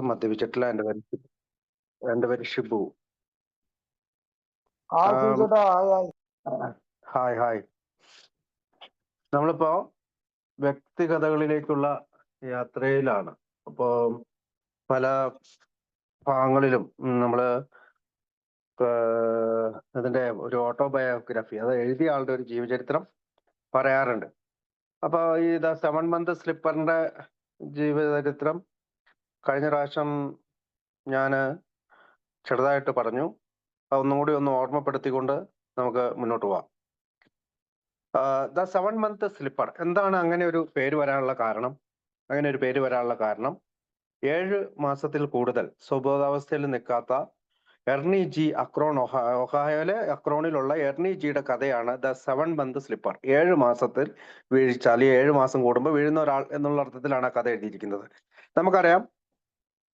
മദ്യപിച്ചിട്ടില്ല. എൻ്റെ പേര് Shibu. Hi. Hi hi. നമ്മളിപ്പോ വ്യക്തികഥകളിലേക്കുള്ള യാത്രയിലാണ്. അപ്പോ പല ഭാഗങ്ങളിലും നമ്മള് അതിന്റെ ഒരു ഓട്ടോബയോഗ്രഫി, അത് എഴുതിയ ആളുടെ ഒരു ജീവചരിത്രം പറയാറുണ്ട്. അപ്പൊ ഈ ദ 7 മന്ത് സ്ലിപ്പറിന്റെ ജീവചരിത്രം കഴിഞ്ഞ പ്രാവശ്യം ഞാൻ ചെറുതായിട്ട് പറഞ്ഞു. ഒന്നും കൂടി ഒന്ന് ഓർമ്മപ്പെടുത്തിക്കൊണ്ട് നമുക്ക് മുന്നോട്ട് പോവാം. ദ 7 മന്ത് സ്ലിപ്പർ എന്താണ് അങ്ങനെ ഒരു പേര് വരാനുള്ള കാരണം? 7 മാസത്തിൽ കൂടുതൽ സ്വബോധാവസ്ഥയിൽ നിൽക്കാത്ത എർണി ജി അക്രോൺ, ഒഹായോയിലെ അക്രോണിലുള്ള എർണി ജിയുടെ കഥയാണ് ദ 7 മന്ത് സ്ലിപ്പർ. 7 മാസത്തിൽ വീഴ്ച, അല്ലെങ്കിൽ 7 മാസം കൂടുമ്പോൾ വീഴുന്ന ഒരാൾ എന്നുള്ള അർത്ഥത്തിലാണ് ആ കഥ എഴുതിയിരിക്കുന്നത്. നമുക്കറിയാം,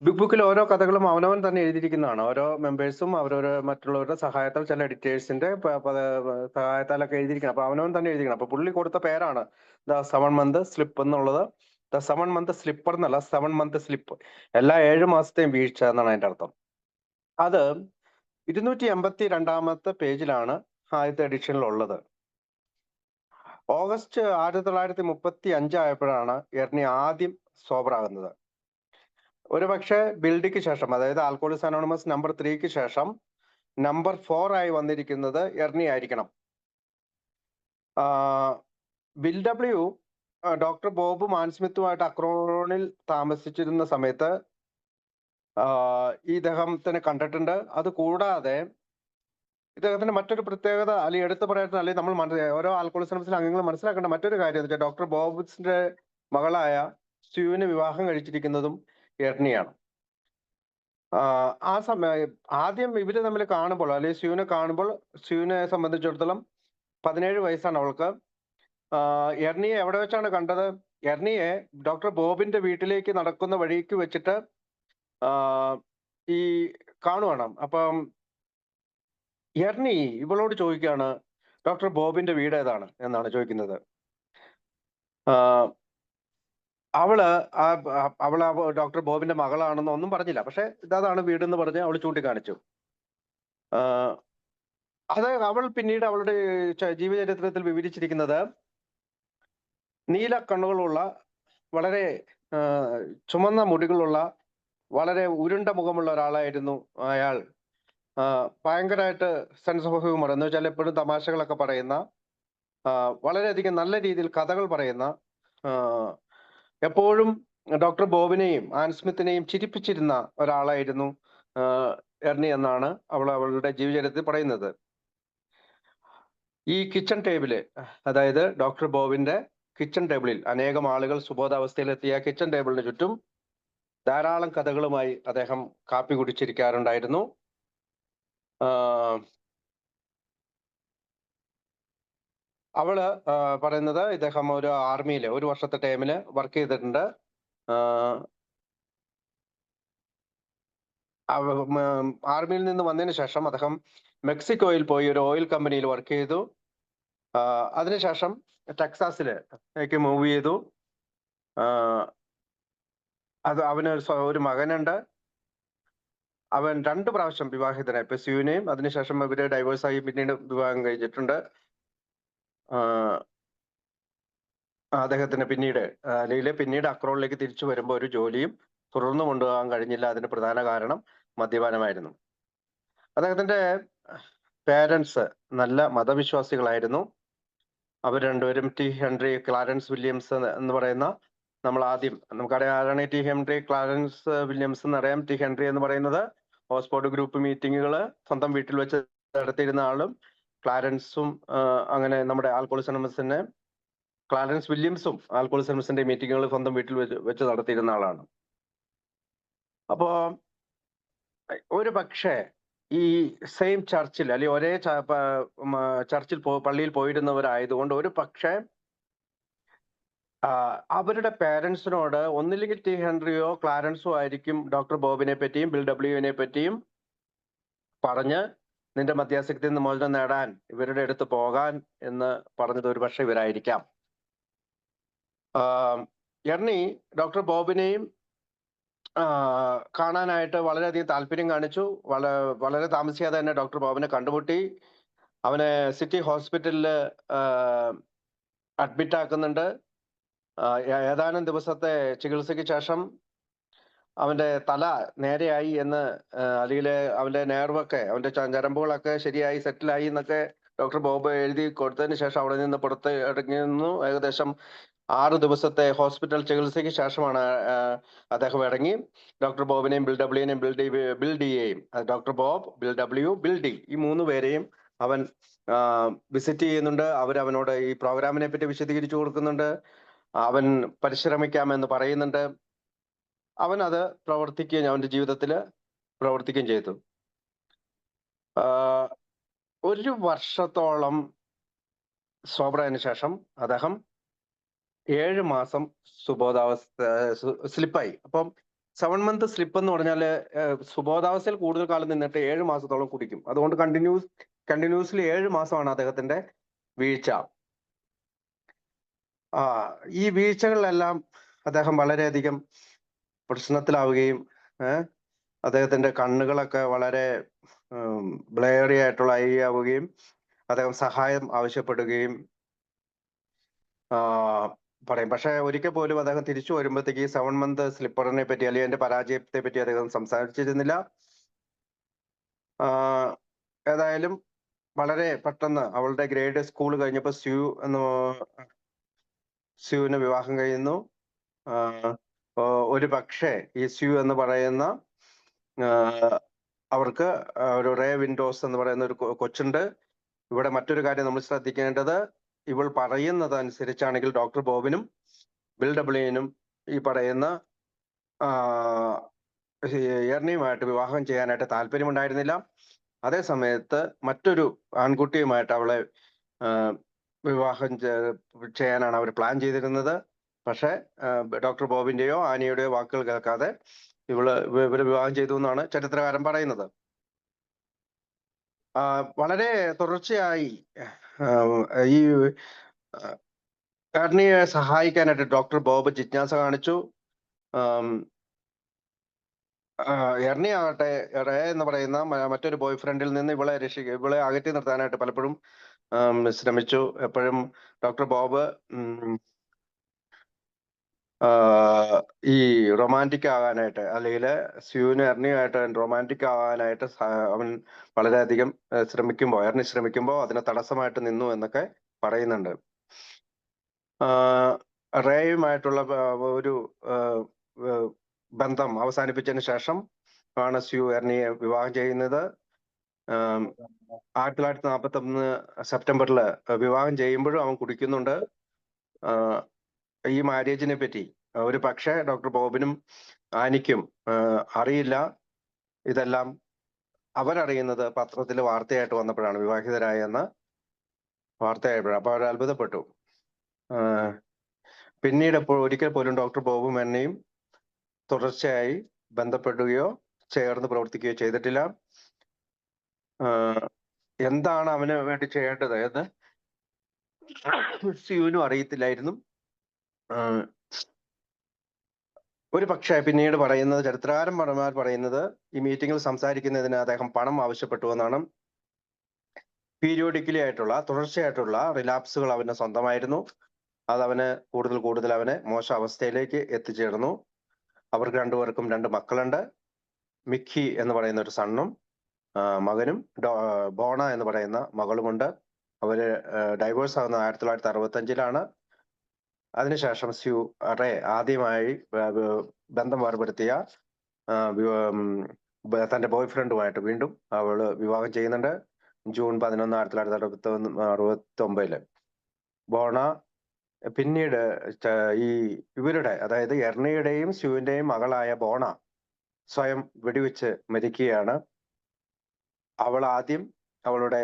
ബിഗ് ബുക്കിൽ ഓരോ കഥകളും അവനവൻ തന്നെ എഴുതിയിരിക്കുന്നതാണ്. ഓരോ മെമ്പേഴ്സും അവരവരുടെ മറ്റുള്ളവരുടെ സഹായത്താൽ, ചില എഡിറ്റേഴ്സിന്റെ സഹായത്താലൊക്കെ എഴുതിയിരിക്കണം. അപ്പൊ അവനവൻ തന്നെ എഴുതിക്കണം. അപ്പൊ പുള്ളി കൊടുത്ത പേരാണ് ദ 7 മന്ത് സ്ലിപ്പ് എന്നുള്ളത്. ദ 7 മന്ത് സ്ലിപ്പർ എന്നല്ല, 7 മന്ത് സ്ലിപ്പ്, എല്ലാ 7 മാസത്തെയും വീഴ്ച എന്നാണ് അതിന്റെ അർത്ഥം. അത് 282 പേജിലാണ് ആദ്യത്തെ എഡിഷനിലുള്ളത്. ഓഗസ്റ്റ് 1935 ആയപ്പോഴാണ് എർണി ആദ്യം സോബറാകുന്നത്. ഒരു പക്ഷേ ബിൽഡിക്ക് ശേഷം, അതായത് ആൽക്കോളിക്സ് അനോണിമസ് നമ്പർ 3ക്ക് ശേഷം നമ്പർ 4 ആയി വന്നിരിക്കുന്നത് എർണി ആയിരിക്കണം. ബിൽ ഡബ്ല്യു ഡോക്ടർ ബോബ് മാൻസ്മിത്തുമായിട്ട് അക്രോണിൽ താമസിച്ചിരുന്ന സമയത്ത് ഇദ്ദേഹത്തിനെ കണ്ടിട്ടുണ്ട്. അത് കൂടാതെ ഇദ്ദേഹത്തിന്റെ മറ്റൊരു പ്രത്യേകത, അല്ലെങ്കിൽ എടുത്തു പറയാത്ത, അല്ലെങ്കിൽ നമ്മൾ ഓരോ ആൽക്കോളിക്സ് അനോണിമസിലെ അംഗങ്ങൾ മനസ്സിലാക്കേണ്ട മറ്റൊരു കാര്യം എന്ന് വെച്ചാൽ, ഡോക്ടർ ബോബ്സിന്റെ മകളായ സ്യൂവിനെ വിവാഹം കഴിച്ചിരിക്കുന്നതും എർണിയാണ്. ആ സമയം ആദ്യം ഇവര് തമ്മിൽ കാണുമ്പോൾ, അല്ലെങ്കിൽ സ്യൂവിനെ സംബന്ധിച്ചിടത്തോളം 17 വയസ്സാണ് അവൾക്ക്. എർണിയെ എവിടെ വെച്ചാണ് കണ്ടത്? എർണിയെ ഡോക്ടർ ബോബിന്റെ വീട്ടിലേക്ക് നടക്കുന്ന വഴിക്ക് വെച്ചിട്ട് ഈ കാണുവാണ്. അപ്പം എർണി ഇവളോട് ചോദിക്കുകയാണ്, ഡോക്ടർ ബോബിന്റെ വീട് ഏതാണ് എന്നാണ് ചോദിക്കുന്നത്. അവള് ഡോക്ടർ ബോബിന്റെ മകളാണെന്ന് ഒന്നും പറഞ്ഞില്ല. പക്ഷെ ഇതാണ് വീടെന്ന് പറഞ്ഞ് അവൾ ചൂണ്ടിക്കാണിച്ചു. അത് അവൾ പിന്നീട് അവളുടെ ജീവചരിത്രത്തിൽ വിവരിച്ചിരിക്കുന്നത്, നീല കണ്ണുകളുള്ള, വളരെ ചുമന്ന മുടികളുള്ള, വളരെ ഉരുണ്ട മുഖമുള്ള ഒരാളായിരുന്നു അയാൾ. ഭയങ്കരമായിട്ട് സെൻസ് ഓഫ് ഹ്യൂമർ എന്ന് വെച്ചാൽ എപ്പോഴും തമാശകളൊക്കെ പറയുന്ന, വളരെയധികം നല്ല രീതിയിൽ കഥകൾ പറയുന്ന, എപ്പോഴും ഡോക്ടർ ബോബിനെയും ആൻസ്മിത്തിനെയും ചിരിപ്പിച്ചിരുന്ന ഒരാളായിരുന്നു എർണി എന്നാണ് അവളുടെ ജീവചരിത്രത്തിൽ പറയുന്നത്. ഈ കിച്ചൺ ടേബിള്, അതായത് ഡോക്ടർ ബോബിന്റെ കിച്ചൺ ടേബിളിൽ, അനേകം ആളുകൾ സുബോധാവസ്ഥയിലെത്തിയ കിച്ചൺ ടേബിളിന് ചുറ്റും ധാരാളം കഥകളുമായി അദ്ദേഹം കാപ്പി കുടിച്ചിരിക്കാറുണ്ടായിരുന്നു. അവള് പറയുന്നത്, ഇദ്ദേഹം ഒരു ആർമിയിൽ 1 വർഷത്തെ ടൈമില് വർക്ക് ചെയ്തിട്ടുണ്ട്. ആർമിയിൽ നിന്ന് വന്നതിന് ശേഷം അദ്ദേഹം മെക്സിക്കോയിൽ പോയി ഒരു ഓയിൽ കമ്പനിയിൽ വർക്ക് ചെയ്തു. അതിനുശേഷം ടെക്സാസിലേക്ക് മൂവ് ചെയ്തു. അവന് ഒരു മകനുണ്ട്. അവൻ 2 പ്രാവശ്യം വിവാഹിതനായി. ഇപ്പൊ സ്യൂവിനെയും, അതിനുശേഷം ഇവര് ഡൈവേഴ്സായി പിന്നീട് വിവാഹം കഴിച്ചിട്ടുണ്ട്. അദ്ദേഹത്തിന് പിന്നീട് അക്രോണിലേക്ക് തിരിച്ചു വരുമ്പോൾ ഒരു ജോലിയും തുടർന്നു കൊണ്ടുപോകാൻ കഴിഞ്ഞില്ല. അതിന് പ്രധാന കാരണം മദ്യപാനമായിരുന്നു. അദ്ദേഹത്തിന്റെ പേരൻസ് നല്ല മതവിശ്വാസികളായിരുന്നു. അവർ രണ്ടുപേരും ടി ഹെൻറി ക്ലാരൻസ് വില്യംസ് എന്ന് പറയുന്ന, നമുക്കറിയാം ആരാണ് ടി ഹെൻറി ക്ലാരൻസ് വില്യംസ് എന്നറിയാം. ടി ഹെൻറി എന്ന് പറയുന്നത് ഓക്സ്ഫോർഡ് ഗ്രൂപ്പ് മീറ്റിങ്ങുകൾ സ്വന്തം വീട്ടിൽ വെച്ച് നടത്തിയിരുന്ന ആളും, ക്ലാരൻസും അങ്ങനെ നമ്മുടെ ആൽക്കോളിക്സ് അനോണിമസിനെ ക്ലാരൻസ് വില്യംസും ആൽക്കോളിക്സ് അനോണിമസിന്റെ മീറ്റിങ്ങുകൾ സ്വന്തം വീട്ടിൽ വെച്ച് നടത്തിയിരുന്ന ആളാണ്. അപ്പോ ഒരു പക്ഷേ ഈ സെയിം ചർച്ചിൽ, അല്ലെങ്കിൽ ഒരേ ചർച്ചിൽ പള്ളിയിൽ പോയിരുന്നവരായതുകൊണ്ട് ഒരു പക്ഷേ അവരുടെ പേരൻസിനോട് ഒന്നില്ലെങ്കിൽ ടി ഹെൻറിയോ ക്ലാരൻസോ ആയിരിക്കും ഡോക്ടർ ബോബിനെ പറ്റിയും ബിൽ ഡബ്ല്യുവിനെ പറ്റിയും പറഞ്ഞ്, നിന്റെ മദ്യാസക്തിയിൽ നിന്ന് മോചനം നേടാൻ ഇവരുടെ അടുത്ത് പോകാൻ എന്ന് പറഞ്ഞത് ഒരു പക്ഷെ ഇവരായിരിക്കാം. എർണി ഡോക്ടർ ബോബിനെയും കാണാനായിട്ട് വളരെയധികം താല്പര്യം കാണിച്ചു. വളരെ താമസിയാതെ തന്നെ ഡോക്ടർ ബോബനെ കണ്ടുമുട്ടി. അവനെ സിറ്റി ഹോസ്പിറ്റലില് അഡ്മിറ്റ് ആക്കുന്നുണ്ട്. ഏതാനും ദിവസത്തെ ചികിത്സയ്ക്ക് ശേഷം അവന്റെ തല നേരെയായി എന്ന്, അല്ലെങ്കില് അവന്റെ നെർവൊക്കെ, അവന്റെ ഞരമ്പുകളൊക്കെ ശരിയായി സെറ്റിലായി എന്നൊക്കെ ഡോക്ടർ ബോബ് എഴുതി കൊടുത്തതിന് ശേഷം അവിടെ നിന്ന് പുറത്ത് ഇറങ്ങിയിരുന്നു. ഏകദേശം 6 ദിവസത്തെ ഹോസ്പിറ്റൽ ചികിത്സയ്ക്ക് ശേഷമാണ് അദ്ദേഹം ഇറങ്ങി. ഡോക്ടർ ബോബിനെയും ബിൽ ഡബ്ല്യുവിനെയും ബിൽ ഡിയെയും, doctor Bob, Bill W, Bill D, ഈ 3 പേരെയും അവൻ വിസിറ്റ് ചെയ്യുന്നുണ്ട്. അവനോട് ഈ പ്രോഗ്രാമിനെ പറ്റി വിശദീകരിച്ചു കൊടുക്കുന്നുണ്ട്. അവൻ പരിശ്രമിക്കാമെന്ന് പറയുന്നുണ്ട്. അവൻ അത് പ്രവർത്തിക്കുകയും അവന്റെ ജീവിതത്തിൽ പ്രവർത്തിക്കുകയും ചെയ്തു. 1 വർഷത്തോളം സോബറായതിനു ശേഷം അദ്ദേഹം 7 മാസം സ്ലിപ്പായി. അപ്പം 7 മന്ത് സ്ലിപ്പ് എന്ന് പറഞ്ഞാല് സുബോധാവസ്ഥയിൽ കൂടുതൽ കാലം നിന്നിട്ട് 7 മാസത്തോളം കുടിക്കും. അതുകൊണ്ട് കണ്ടിന്യൂസ്ലി 7 മാസമാണ് അദ്ദേഹത്തിന്റെ വീഴ്ച. ഈ വീഴ്ചകളിലെല്ലാം അദ്ദേഹം വളരെയധികം പ്രശ്നത്തിലാവുകയും അദ്ദേഹത്തിന്റെ കണ്ണുകളൊക്കെ വളരെ ബ്ലെയറി ആയിട്ടുള്ള ഐ ആവുകയും അദ്ദേഹം സഹായം ആവശ്യപ്പെടുകയും പറയും. പക്ഷെ ഒരിക്കൽ പോലും അദ്ദേഹം തിരിച്ചു വരുമ്പോഴത്തേക്ക് 7 മന്ത് സ്ലിപ്പറിനെ പറ്റി അല്ലെങ്കിൽ അതിന്റെ പരാജയത്തെ പറ്റി അദ്ദേഹം സംസാരിച്ചിരുന്നില്ല. ഏതായാലും വളരെ പെട്ടെന്ന് അവളുടെ ഗ്രേഡ് സ്കൂൾ കഴിഞ്ഞപ്പോൾ സ്യൂവിന് വിവാഹം കഴിയുന്നു. ഒരു പക്ഷേ ഈ സ്യൂ എന്ന് പറയുന്ന അവർക്ക് ഒരു റേ വിൻഡോസ് എന്ന് പറയുന്ന ഒരു കൊച്ചുണ്ട്. ഇവിടെ മറ്റൊരു കാര്യം നമ്മൾ ശ്രദ്ധിക്കേണ്ടത്, ഇവൾ പറയുന്നത് അനുസരിച്ചാണെങ്കിൽ ഡോക്ടർ ബോബിനും ബിൽ ഡബ്ല്യുവിനും ഈ പറയുന്ന എർണിയുമായിട്ട് വിവാഹം ചെയ്യാനായിട്ട് താല്പര്യമുണ്ടായിരുന്നില്ല. അതേ സമയത്ത് മറ്റൊരു ആൺകുട്ടിയുമായിട്ട് അവളെ വിവാഹം ചെയ്യാനാണ് അവർ പ്ലാൻ ചെയ്തിരുന്നത്. പക്ഷെ ഡോക്ടർ ബോബിന്റെയോ ആനിയുടെയോ വാക്കുകൾ കേൾക്കാതെ ഇവര് വിവാഹം ചെയ്തു എന്നാണ് ചരിത്രകാരൻ പറയുന്നത്. വളരെ തുടർച്ചയായി ഈ എർണിയെ സഹായിക്കാനായിട്ട് ഡോക്ടർ ബോബ് ജിജ്ഞാസ കാണിച്ചു. എർണി ആകട്ടെ റേ എന്ന് പറയുന്ന മറ്റൊരു ബോയ് ഫ്രണ്ടിൽ നിന്ന് ഇവളെ അകറ്റി നിർത്താനായിട്ട് പലപ്പോഴും ശ്രമിച്ചു. എപ്പോഴും ഡോക്ടർ ബോബ് ഈ റൊമാൻറ്റിക് ആകാനായിട്ട്, അല്ലെങ്കിൽ സ്യൂവിന് എർണിയുമായിട്ട് റൊമാൻറ്റിക് ആകാനായിട്ട് അവൻ വളരെയധികം എർണി ശ്രമിക്കുമ്പോൾ അതിന് തടസ്സമായിട്ട് നിന്നു എന്നൊക്കെ പറയുന്നുണ്ട്. റേയുമായിട്ടുള്ള ഒരു ബന്ധം അവസാനിപ്പിച്ചതിന് ശേഷം ആണ് സ്യൂ എർണിയെ വിവാഹം ചെയ്യുന്നത്. 1941 സെപ്റ്റംബറിൽ വിവാഹം ചെയ്യുമ്പോഴും അവൻ കുടിക്കുന്നുണ്ട്. ഈ മാരേജിനെ പറ്റി ഒരു പക്ഷേ ഡോക്ടർ ബോബിനും ആനിക്കും അറിയില്ല. ഇതെല്ലാം അവരറിയുന്നത് പത്രത്തിൽ വാർത്തയായിട്ട് വന്നപ്പോഴാണ്, വിവാഹിതരായെന്ന് വാർത്തയായപ്പോഴാണ്. അപ്പൊ അവർ അത്ഭുതപ്പെട്ടു. പിന്നീട് ഒരിക്കൽ പോലും ഡോക്ടർ ബോബും എന്നെയും തുടർച്ചയായി ബന്ധപ്പെടുകയോ ചേർന്ന് പ്രവർത്തിക്കുകയോ ചെയ്തിട്ടില്ല. എന്താണ് അവന് വേണ്ടി ചെയ്യേണ്ടത് എന്ന് സ്യൂവിനും അറിയത്തില്ലായിരുന്നു. ഒരു പക്ഷേ പിന്നീട് പറയുന്നത്, ചരിത്രകാരന്മാർ പറയുന്നത്, ഈ മീറ്റിംഗിൽ സംസാരിക്കുന്നതിന് അദ്ദേഹം പണം ആവശ്യപ്പെട്ടു എന്നാണ്. പീരിയോഡിക്കലി ആയിട്ടുള്ള തുടർച്ചയായിട്ടുള്ള റിലാപ്സുകൾ അവന് സ്വന്തമായിരുന്നു. അതവന് കൂടുതൽ അവനെ മോശം അവസ്ഥയിലേക്ക് എത്തിച്ചേർന്നു. അവർക്ക് രണ്ടുപേർക്കും 2 മക്കളുണ്ട്. മിക്കി എന്ന് പറയുന്ന ഒരു സണ്ണും മകനും ബോണ എന്ന് പറയുന്ന മകളുമുണ്ട്. അവര് ഡൈവേഴ്സ് ആകുന്നത് 1965-ലാണ്. അതിനുശേഷം സ്യൂ റേ ആദ്യമായി ബന്ധം വേർപെടുത്തിയ തന്റെ ബോയ് ഫ്രണ്ടുമായിട്ട് വീണ്ടും അവള് വിവാഹം ചെയ്യുന്നുണ്ട്. ജൂൺ 11, 1969. ബോണ പിന്നീട് ഈ ഇവരുടെ, അതായത് എർണിയുടെയും സ്യൂവിന്റെയും മകളായ ബോണ സ്വയം വെടിവെച്ച് മരിക്കുകയാണ്. അവൾ ആദ്യം അവളുടെ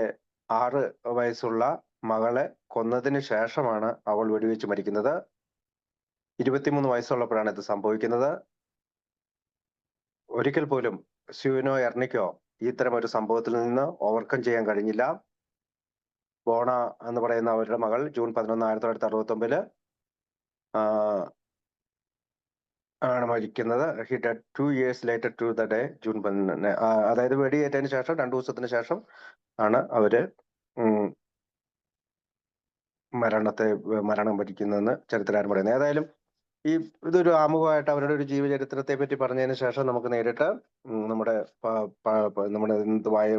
6 വയസ്സുള്ള മകളെ കൊന്നതിന് ശേഷമാണ് അവൾ വെടിവെച്ച് മരിക്കുന്നത്. 23 വയസ്സുള്ളപ്പോഴാണ് ഇത് സംഭവിക്കുന്നത്. ഒരിക്കൽ പോലും സ്യൂവിനോ എർണിക്കോ ഇത്തരം ഒരു സംഭവത്തിൽ നിന്ന് ഓവർകം ചെയ്യാൻ കഴിഞ്ഞില്ല. ബോണ എന്ന് പറയുന്ന അവരുടെ മകൾ ജൂൺ 11, 1969 ആണ് മരിക്കുന്നത്. He dead 2 years later to the day June 11. അതായത് വെടിയേറ്റതിന് ശേഷം 2 ദിവസത്തിന് ശേഷം ആണ് അവര് മരണം വരിക്കുന്നതെന്ന് ചരിത്രകാരൻ പറയുന്നത്. ഏതായാലും ഇതൊരു ആമുഖമായിട്ട് അവരുടെ ഒരു ജീവചരിത്രത്തെ പറ്റി പറഞ്ഞതിന് ശേഷം നമുക്ക് നേരിട്ട് നമ്മുടെ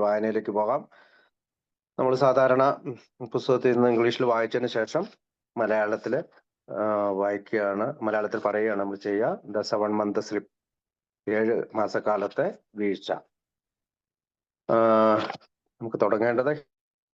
വായനയിലേക്ക് പോകാം. നമ്മൾ സാധാരണ പുസ്തകത്തിൽ നിന്ന് ഇംഗ്ലീഷിൽ വായിച്ചതിന് ശേഷം മലയാളത്തിൽ വായിക്കുകയാണ്, മലയാളത്തിൽ പറയുകയാണ് നമ്മൾ ചെയ്യുക. ദ 7 month സ്ലിപ്പ്, 7 മാസക്കാലത്തെ വീഴ്ച. നമുക്ക് തുടങ്ങേണ്ടത്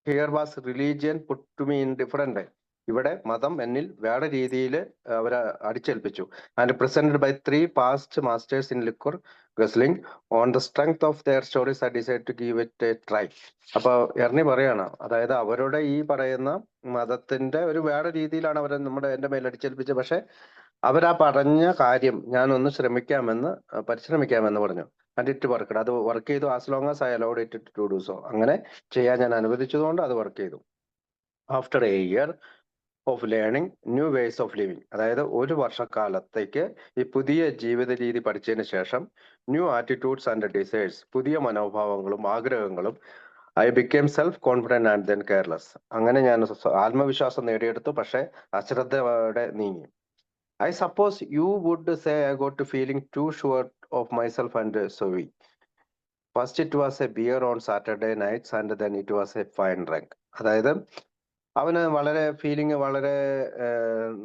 here was religion put to me in different way. ഇവിടെ മതം എന്നിൽ വേറെ രീതിയിൽ അവരെ അടിച്ചേൽപ്പിച്ചു. And presented by 3 past masters in liquor guzzling. On the strength of their stories I decide to give it a try. അപ്പൊ എർണി പറയാണ്, അതായത് അവരുടെ ഈ പറയുന്ന മതത്തിന്റെ ഒരു വേറെ രീതിയിലാണ് അവരെ എന്റെ മേൽ അടിച്ചേൽപ്പിച്ചത്. പക്ഷെ അവരാ പറഞ്ഞ കാര്യം ഞാനൊന്ന് പരിശ്രമിക്കാമെന്ന് പറഞ്ഞു. And it work. അത് വർക്ക് ചെയ്തു. As long as I allowed it to do so. അങ്ങനെ ചെയ്യാൻ ഞാൻ അനുവദിച്ചതുകൊണ്ട് അത് വർക്ക് ചെയ്തു. After a year of learning new ways of living, അതായത് ഒരു വർഷക്കാലത്തേക്ക് ഈ പുതിയ ജീവിത രീതി പഠിച്ചതിന് ശേഷം ന്യൂ ആറ്റിറ്റ്യൂഡ്സ് ആൻഡ് ഡിസൈഴ്സ്, പുതിയ മനോഭാവങ്ങളും ആഗ്രഹങ്ങളും, I became self confident and then careless. അങ്ങനെ ഞാൻ ആത്മവിശ്വാസം നേടിയെടുത്തു, പക്ഷെ അശ്രദ്ധയോടെ നീങ്ങി. I suppose you would say I got to feeling too sure of myself and so weak. First it was a beer on Saturday nights and then it was a fine drink. അതായത് അവന് വളരെ feeling വളരെ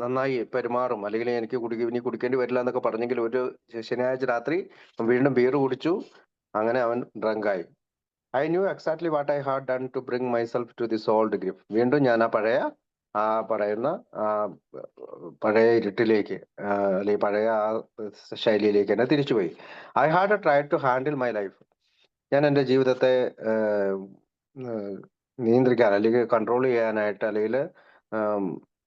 നന്നായി പെരുമാറും, അല്ലെങ്കിൽ എനിക്ക് ഇനി കുടിക്കേണ്ടി വരില്ല എന്നൊക്കെ പറഞ്ഞെങ്കിൽ ഒരു ശനിയാഴ്ച രാത്രി വീണ്ടും ബിയർ കുടിച്ചു. അങ്ങനെ അവൻ ഡ്രങ്കായി. I knew exactly what I had done to bring myself to this old grief. വീണ്ടും ഞാൻ പഴയ ഇരുട്ടിലേക്ക്, അല്ലെങ്കിൽ പഴയ ശൈലിയിലേക്ക് തന്നെ തിരിച്ചുപോയി. I had try to handle my life. ഞാൻ എൻ്റെ ജീവിതത്തെ നിയന്ത്രിക്കാൻ, അല്ലെങ്കിൽ കൺട്രോൾ ചെയ്യാനായിട്ട്, അല്ലെങ്കിൽ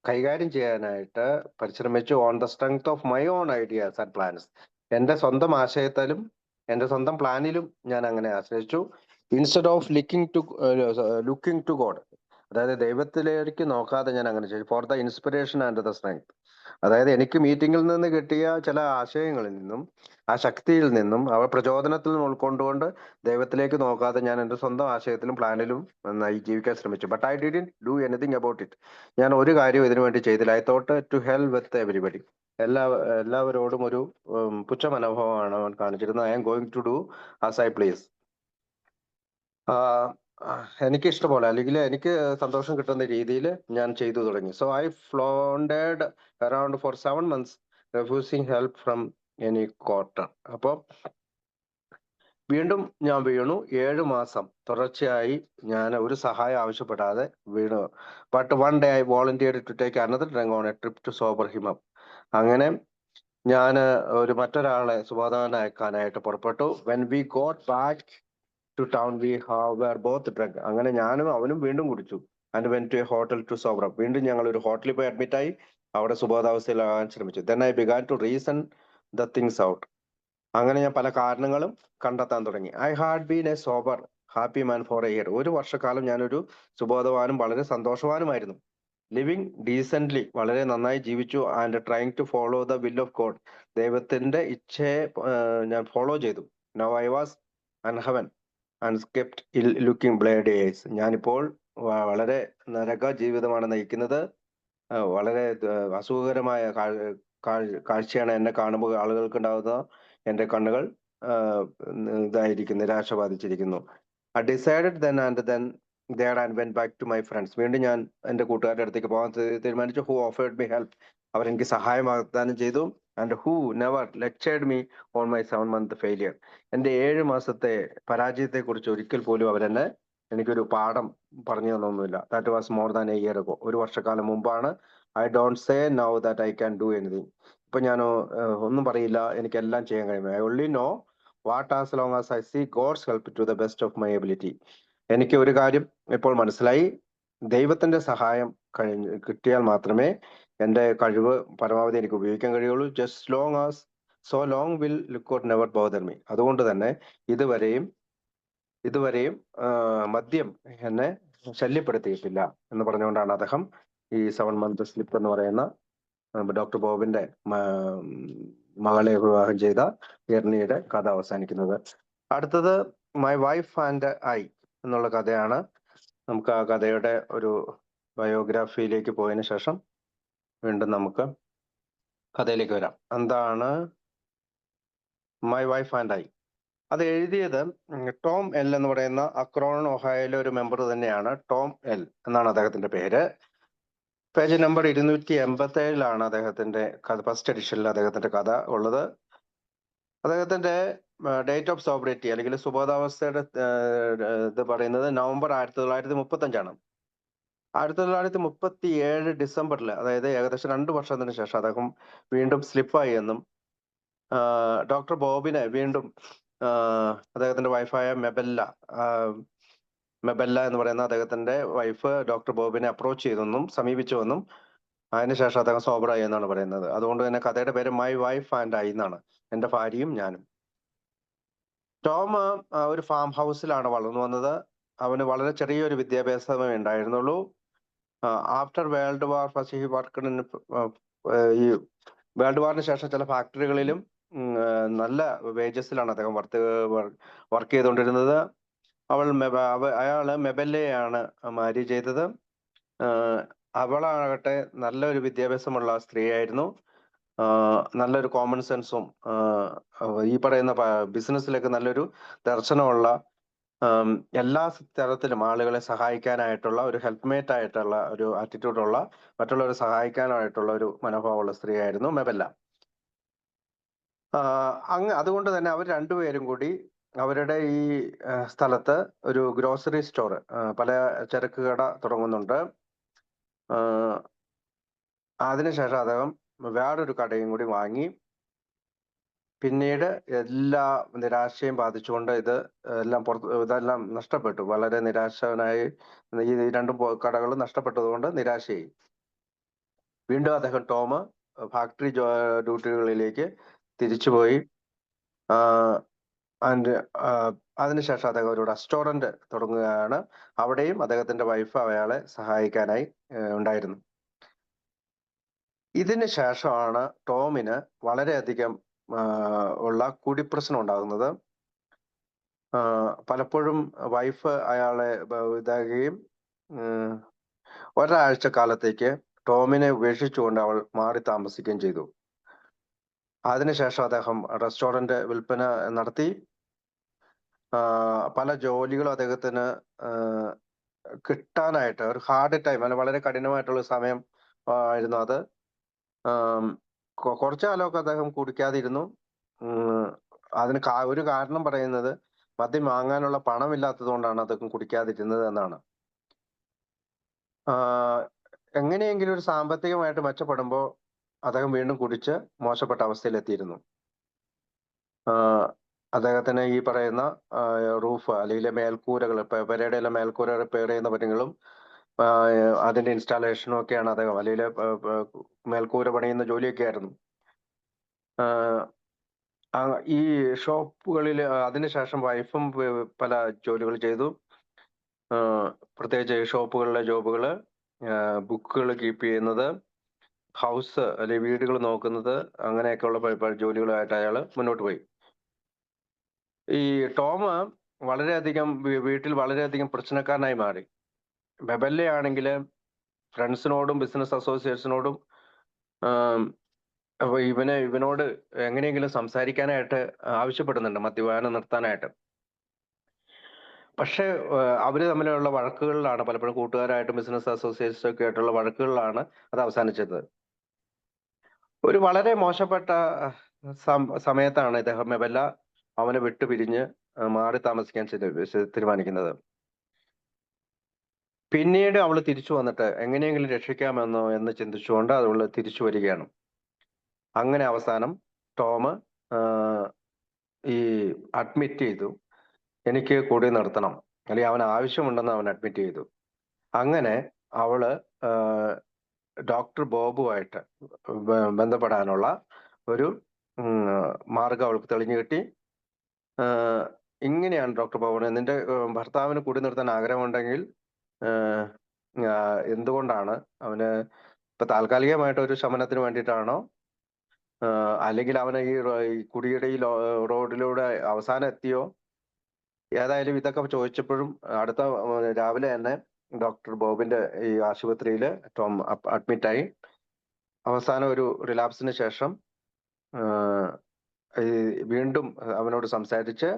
കൈകാര്യം ചെയ്യാനായിട്ട് പരിശ്രമിച്ചു. On the strength of my own ideas and plans. എൻ്റെ സ്വന്തം ആശയത്തിലും എൻ്റെ സ്വന്തം പ്ലാനിലും ഞാൻ അങ്ങനെ ആശ്രയിച്ചു. Instead of looking to God, അതായത് ദൈവത്തിലേക്ക് നോക്കാതെ ഞാൻ അങ്ങനെ ചെയ്തു. For the inspiration and the strength, അതായത് എനിക്ക് മീറ്റിംഗിൽ നിന്ന് കിട്ടിയ ചില ആശയങ്ങളിൽ നിന്നും ആ ശക്തിയിൽ നിന്നും പ്രചോദനത്തിൽ നിന്നും ഉൾക്കൊണ്ടുകൊണ്ട് ദൈവത്തിലേക്ക് നോക്കാതെ ഞാൻ എൻ്റെ സ്വന്തം ആശയത്തിലും പ്ലാനിലും നന്നായി ജീവിക്കാൻ ശ്രമിച്ചു. But I didn't do anything about it. ഞാൻ ഒരു കാര്യവും ഇതിനു വേണ്ടി ചെയ്തില്ല. I thought to hell with everybody. എല്ലാവരോടും ഒരു പുച്ഛ മനോഭാവമാണ് അവൻ കാണിച്ചിരുന്നത്. I am going to do as I please. എനിക്ക് ഇഷ്ടപോലെ, അല്ലെങ്കിൽ എനിക്ക് സന്തോഷം കിട്ടുന്ന രീതിയിൽ ഞാൻ ചെയ്തു തുടങ്ങി. So I floundered around for 7 months refusing help from any quarter. അപ്പോൾ വീണ്ടും ഞാൻ വീണു. 7 മാസം തുടർച്ചയായി ഞാൻ ഒരു സഹായം ആവശ്യപ്പെടാതെ വീണു. But one day I volunteered to take another drink on a trip to sober him up. അങ്ങനെ ഞാൻ മറ്റൊരാളെ സുബോധവാനാക്കാനായിട്ട് പുറപ്പെട്ടു. When we got back to town we were both drunk. അങ്ങനെ ഞാനും അവനും വീണ്ടും കുടിച്ചു. And went to a hotel to sober up. വീണ്ടും ഞങ്ങൾ ഒരു ഹോട്ടലിൽ പോയി അഡ്മിറ്റായി അവിടെ സുബോധാവസ്ഥയിലാകാൻ ശ്രമിച്ചു. Then I began to reason the things out. അങ്ങനെ ഞാൻ പല കാരണങ്ങളും കണ്ടെത്താൻ തുടങ്ങി. I had been A sober happy man four A year. ഒരു വർഷക്കാലം ഞാനൊരു സുബോധവാനും വളരെ സന്തോഷവാനുമായിരുന്നു. ലിവിങ് ഡീസെന്റ്ലി, വളരെ നന്നായി ജീവിച്ചു. And trying to follow the will of God, ദൈവത്തിന്റെ ഇച്ഛയെ ഞാൻ ഫോളോ ചെയ്തു. Now I was uneven and sceptical looking blade ഏഴ്സ്. ഞാനിപ്പോൾ വളരെ നരക ജീവിതമാണ് നയിക്കുന്നത്. വളരെ അസുഖകരമായ കാഴ്ചയാണ് എന്നെ കാണുമ്പോൾ ആളുകൾക്ക് ഉണ്ടാകുന്ന. എൻ്റെ കണ്ണുകൾ നിരാശ ബാധിച്ചിരിക്കുന്നു. I decided then and then there and went back to my friends. വീണ്ടും ഞാൻ എൻ്റെ കൂട്ടുകാരുടെ അടുത്തേക്ക് പോകാൻ തീരുമാനിച്ചു. ഹു ഓഫേർഡ് മീ ഹെൽപ്പ്, അവരെനിക്ക് സഹായം വാഗ്ദാനം ചെയ്തു. And who never lectured me on my 7 month failure. എൻ്റെ 7 മാസത്തെ പരാജയത്തെ കുറിച്ച് ഒരിക്കൽ പോലും അവരെന്നെ എനിക്കൊരു പാഠം പറഞ്ഞു തന്നൊന്നുമില്ല. That was more than a year ago. ഒരു വർഷക്കാലം മുമ്പാണ്. I don't say now that I can do anything. ഇപ്പൊ ഞാൻ ഒന്നും പറയില്ല, എനിക്കെല്ലാം ചെയ്യാൻ കഴിയും. I only know what as long as I see God's help to the best of my ability. എനിക്ക് ഒരു കാര്യം ഇപ്പോൾ മനസ്സിലായി, ദൈവത്തിന്റെ സഹായം കിട്ടിയാൽ മാത്രമേ എൻ്റെ കഴിവ് പരമാവധി എനിക്ക് ഉപയോഗിക്കാൻ കഴിയുള്ളൂ. Just long as so long will liquor never bother me. അതുകൊണ്ട് തന്നെ ഇതുവരെയും മദ്യം എന്നെ ശല്യപ്പെടുത്തിയിട്ടില്ല എന്ന് പറഞ്ഞുകൊണ്ടാണ് അദ്ദേഹം ഈ 7 month സ്ലിപ്പ് എന്ന് പറയുന്ന ഡോക്ടർ ബോബിന്റെ മകളെ വിവാഹം ചെയ്ത എർണിയുടെ കഥ അവസാനിക്കുന്നത്. അടുത്തത് മൈ വൈഫ് ആൻഡ് ഐ എന്നുള്ള കഥയാണ്. നമുക്ക് ആ കഥയുടെ ഒരു ബയോഗ്രാഫിയിലേക്ക് പോയതിനു ശേഷം വീണ്ടും നമുക്ക് കഥയിലേക്ക് വരാം. എന്താണ് മൈ വൈഫ് ആൻഡ് ഐ? അത് എഴുതിയത് ടോം എൽ എന്ന് പറയുന്ന അക്രോൺ ഒഹായോയിലെ ഒരു മെമ്പർ തന്നെയാണ്. ടോം എൽ എന്നാണ് അദ്ദേഹത്തിന്റെ പേര്. പേജ് നമ്പർ 287 അദ്ദേഹത്തിന്റെ കഥ, ഫസ്റ്റ് എഡിഷനിൽ അദ്ദേഹത്തിന്റെ കഥ ഉള്ളത്. അദ്ദേഹത്തിന്റെ ഡേറ്റ് ഓഫ് സോബറിറ്റി അല്ലെങ്കിൽ സുബോധാവസ്ഥയുടെ ഇത് പറയുന്നത് നവംബർ 1935. 1937 ഡിസംബറിൽ, അതായത് ഏകദേശം 2 വർഷത്തിന് ശേഷം അദ്ദേഹം വീണ്ടും സ്ലിപ്പായി എന്നും ഡോക്ടർ ബോബിനെ വീണ്ടും അദ്ദേഹത്തിന്റെ വൈഫായ മെബെല്ല എന്ന് പറയുന്ന അദ്ദേഹത്തിന്റെ വൈഫ് ഡോക്ടർ ബോബിനെ അപ്രോച്ച് ചെയ്തെന്നും സമീപിച്ചുവെന്നും അതിനുശേഷം അദ്ദേഹം സോബറായി എന്നാണ് പറയുന്നത്. അതുകൊണ്ട് തന്നെ കഥയുടെ പേര് മൈ വൈഫ് ആൻഡ് ഐ എന്നാണ്, എന്റെ ഭാര്യയും ഞാനും. ടോം ഒരു ഫാം ഹൗസിലാണ് വളർന്നു വന്നത്. അവന് വളരെ ചെറിയൊരു വിദ്യാഭ്യാസമേ ഉണ്ടായിരുന്നുള്ളൂ. After world war first he work ഈ വേൾഡ് വാറിന് ശേഷം ചില ഫാക്ടറികളിലും നല്ല വേജസിലാണ് അദ്ദേഹം വർക്ക് ചെയ്തുകൊണ്ടിരുന്നത്. അയാള് മെബെല്ലയാണ് മാരി ചെയ്തത്. അവളാകട്ടെ നല്ലൊരു വിദ്യാഭ്യാസമുള്ള സ്ത്രീയായിരുന്നു. നല്ലൊരു കോമൺ സെൻസും ഈ പറയുന്ന ബിസിനസ്സിലേക്ക് നല്ലൊരു ദർശനമുള്ള, എല്ലാ തരത്തിലും ആളുകളെ സഹായിക്കാനായിട്ടുള്ള ഒരു ഹെൽപ്മേറ്റ് ആയിട്ടുള്ള ഒരു ആറ്റിറ്റ്യൂഡുള്ള, മറ്റുള്ളവരെ സഹായിക്കാനായിട്ടുള്ള ഒരു മനോഭാവമുള്ള സ്ത്രീയായിരുന്നു മെബെല്ല. അതുകൊണ്ട് തന്നെ അവർ രണ്ടുപേരും കൂടി അവരുടെ ഈ സ്ഥലത്ത് ഒരു ഗ്രോസറി സ്റ്റോർ, പല ചരക്ക് കട തുടങ്ങുന്നുണ്ട്. അതിനുശേഷം അദ്ദേഹം വേറൊരു കടയും കൂടി വാങ്ങി. പിന്നീട് എല്ലാ നിരാശയും ബാധിച്ചുകൊണ്ട് ഇതെല്ലാം നഷ്ടപ്പെട്ടു. വളരെ നിരാശനായി ഈ 2 കടകളും നഷ്ടപ്പെട്ടതുകൊണ്ട് നിരാശയായി. വീണ്ടും അദ്ദേഹം ടോം ഫാക്ടറി ഡ്യൂട്ടികളിലേക്ക് തിരിച്ചുപോയി. അതിനുശേഷം അദ്ദേഹം ഒരു റെസ്റ്റോറന്റ് തുടങ്ങുകയാണ്. അവിടെയും അദ്ദേഹത്തിന്റെ വൈഫ് അയാളെ സഹായിക്കാനായി ഉണ്ടായിരുന്നു. ഇതിന് ശേഷമാണ് ടോമിന് വളരെയധികം ഉള്ള കുടിപ്രശ്നം ഉണ്ടാകുന്നത്. പലപ്പോഴും വൈഫ് അയാളെ ഇതാകുകയും ഒരാഴ്ച കാലത്തേക്ക് ടോമിനെ ഉപേക്ഷിച്ചുകൊണ്ട് അവൾ മാറി താമസിക്കുകയും ചെയ്തു. അതിനുശേഷം അദ്ദേഹം റെസ്റ്റോറന്റ് വിൽപ്പന നടത്തി. പല ജോലികളും അദ്ദേഹത്തിന് കിട്ടാനായിട്ട് ഒരു ഹാർഡ് ടൈം, അല്ല വളരെ കഠിനമായിട്ടുള്ള സമയം ആയിരുന്നു അത്. കുറച്ചു കാലമൊക്കെ അദ്ദേഹം കുടിക്കാതിരുന്നു. അതിന് ഒരു കാരണം പറയുന്നത് മദ്യം വാങ്ങാനുള്ള പണമില്ലാത്തത് കൊണ്ടാണ് അദ്ദേഹം കുടിക്കാതിരുന്നത് എന്നാണ്. എങ്ങനെയെങ്കിലും ഒരു സാമ്പത്തികമായിട്ട് മെച്ചപ്പെടുമ്പോൾ അദ്ദേഹം വീണ്ടും കുടിച്ച് മോശപ്പെട്ട അവസ്ഥയിലെത്തിയിരുന്നു. അദ്ദേഹത്തിന് ഈ പറയുന്ന റൂഫ് അല്ലെങ്കിൽ മേൽക്കൂരകൾ, പെരയുടെ എല്ലാം മേൽക്കൂര റിപ്പയർ ചെയ്യുന്ന പണികളും അതിന്റെ ഇൻസ്റ്റാളേഷനും ഒക്കെയാണ് അദ്ദേഹം, അല്ലെങ്കിൽ മേൽക്കൂര പണിയുന്ന ജോലിയൊക്കെ ആയിരുന്നു. ഈ ഷോപ്പുകളിൽ അതിനുശേഷം വൈഫും പല ജോലികൾ ചെയ്തു. പ്രത്യേകിച്ച് ഷോപ്പുകളിലെ ജോബുകള്, ബുക്കുകൾ കീപ്പ് ചെയ്യുന്നത്, ഹൗസ് അല്ലെങ്കിൽ വീടുകൾ നോക്കുന്നത്, അങ്ങനെയൊക്കെയുള്ള ജോലികളായിട്ട് അയാൾ മുന്നോട്ട് പോയി. ഈ ടോം വളരെയധികം വീട്ടിൽ വളരെയധികം പ്രശ്നക്കാരനായി മാറി. മെബെല്ലയാണെങ്കിൽ ഫ്രണ്ട്സിനോടും ബിസിനസ് അസോസിയേറ്റ്സിനോടും അപ്പൊ ഇവനോട് എങ്ങനെയെങ്കിലും സംസാരിക്കാനായിട്ട് ആവശ്യപ്പെടുന്നുണ്ട്, മദ്യപാനം നിർത്താനായിട്ട്. പക്ഷെ അവര് തമ്മിലുള്ള വഴക്കുകളിലാണ്, പലപ്പോഴും കൂട്ടുകാരായിട്ടും ബിസിനസ് അസോസിയേറ്റ്സ് ഒക്കെ ആയിട്ടുള്ള വഴക്കുകളിലാണ് അത് അവസാനിച്ചത്. ഒരു വളരെ മോശപ്പെട്ട സമയത്താണ് ഇദ്ദേഹം മെബെല്ല അവനെ വിട്ടുപിരിഞ്ഞ് മാറി താമസിക്കാൻ തീരുമാനിക്കുന്നത്. പിന്നീട് അവൾ തിരിച്ചു വന്നിട്ട് എങ്ങനെയെങ്കിലും രക്ഷിക്കാമെന്നോ എന്ന് ചിന്തിച്ചുകൊണ്ട് അവൾ തിരിച്ചു വരികയാണ്. അങ്ങനെ അവസാനം ടോം ഈ അഡ്മിറ്റ് ചെയ്തു, എനിക്ക് കൂടി നിർത്തണം, അല്ലെങ്കിൽ അവന് ആവശ്യമുണ്ടെന്ന് അവൻ അഡ്മിറ്റ് ചെയ്തു. അങ്ങനെ അവള് ഡോക്ടർ ബോബുമായിട്ട് ബന്ധപ്പെടാനുള്ള ഒരു മാർഗം അവൾക്ക് തെളിഞ്ഞു കിട്ടി. ഇങ്ങനെയാണ് ഡോക്ടർ ബോബിന്, നിന്റെ ഭർത്താവിന് കൂടി നിർത്താൻ ആഗ്രഹമുണ്ടെങ്കിൽ എന്തുകൊണ്ടാണ് അവന് ഇപ്പൊ താൽക്കാലികമായിട്ട് ഒരു ശമനത്തിന് വേണ്ടിയിട്ടാണോ അല്ലെങ്കിൽ അവന് ഈ കുടിയുടെ ഈ റോഡിലൂടെ അവസാനം എത്തിയോ? ഏതായാലും ഇതൊക്കെ ചോദിച്ചപ്പോഴും അടുത്ത രാവിലെ തന്നെ ഡോക്ടർ ബോബിന്റെ ഈ ആശുപത്രിയിൽ ടോം അഡ്മിറ്റായി. അവസാനം ഒരു റിലാപ്സിന് ശേഷം ഈ വീണ്ടും അവനോട് സംസാരിച്ച്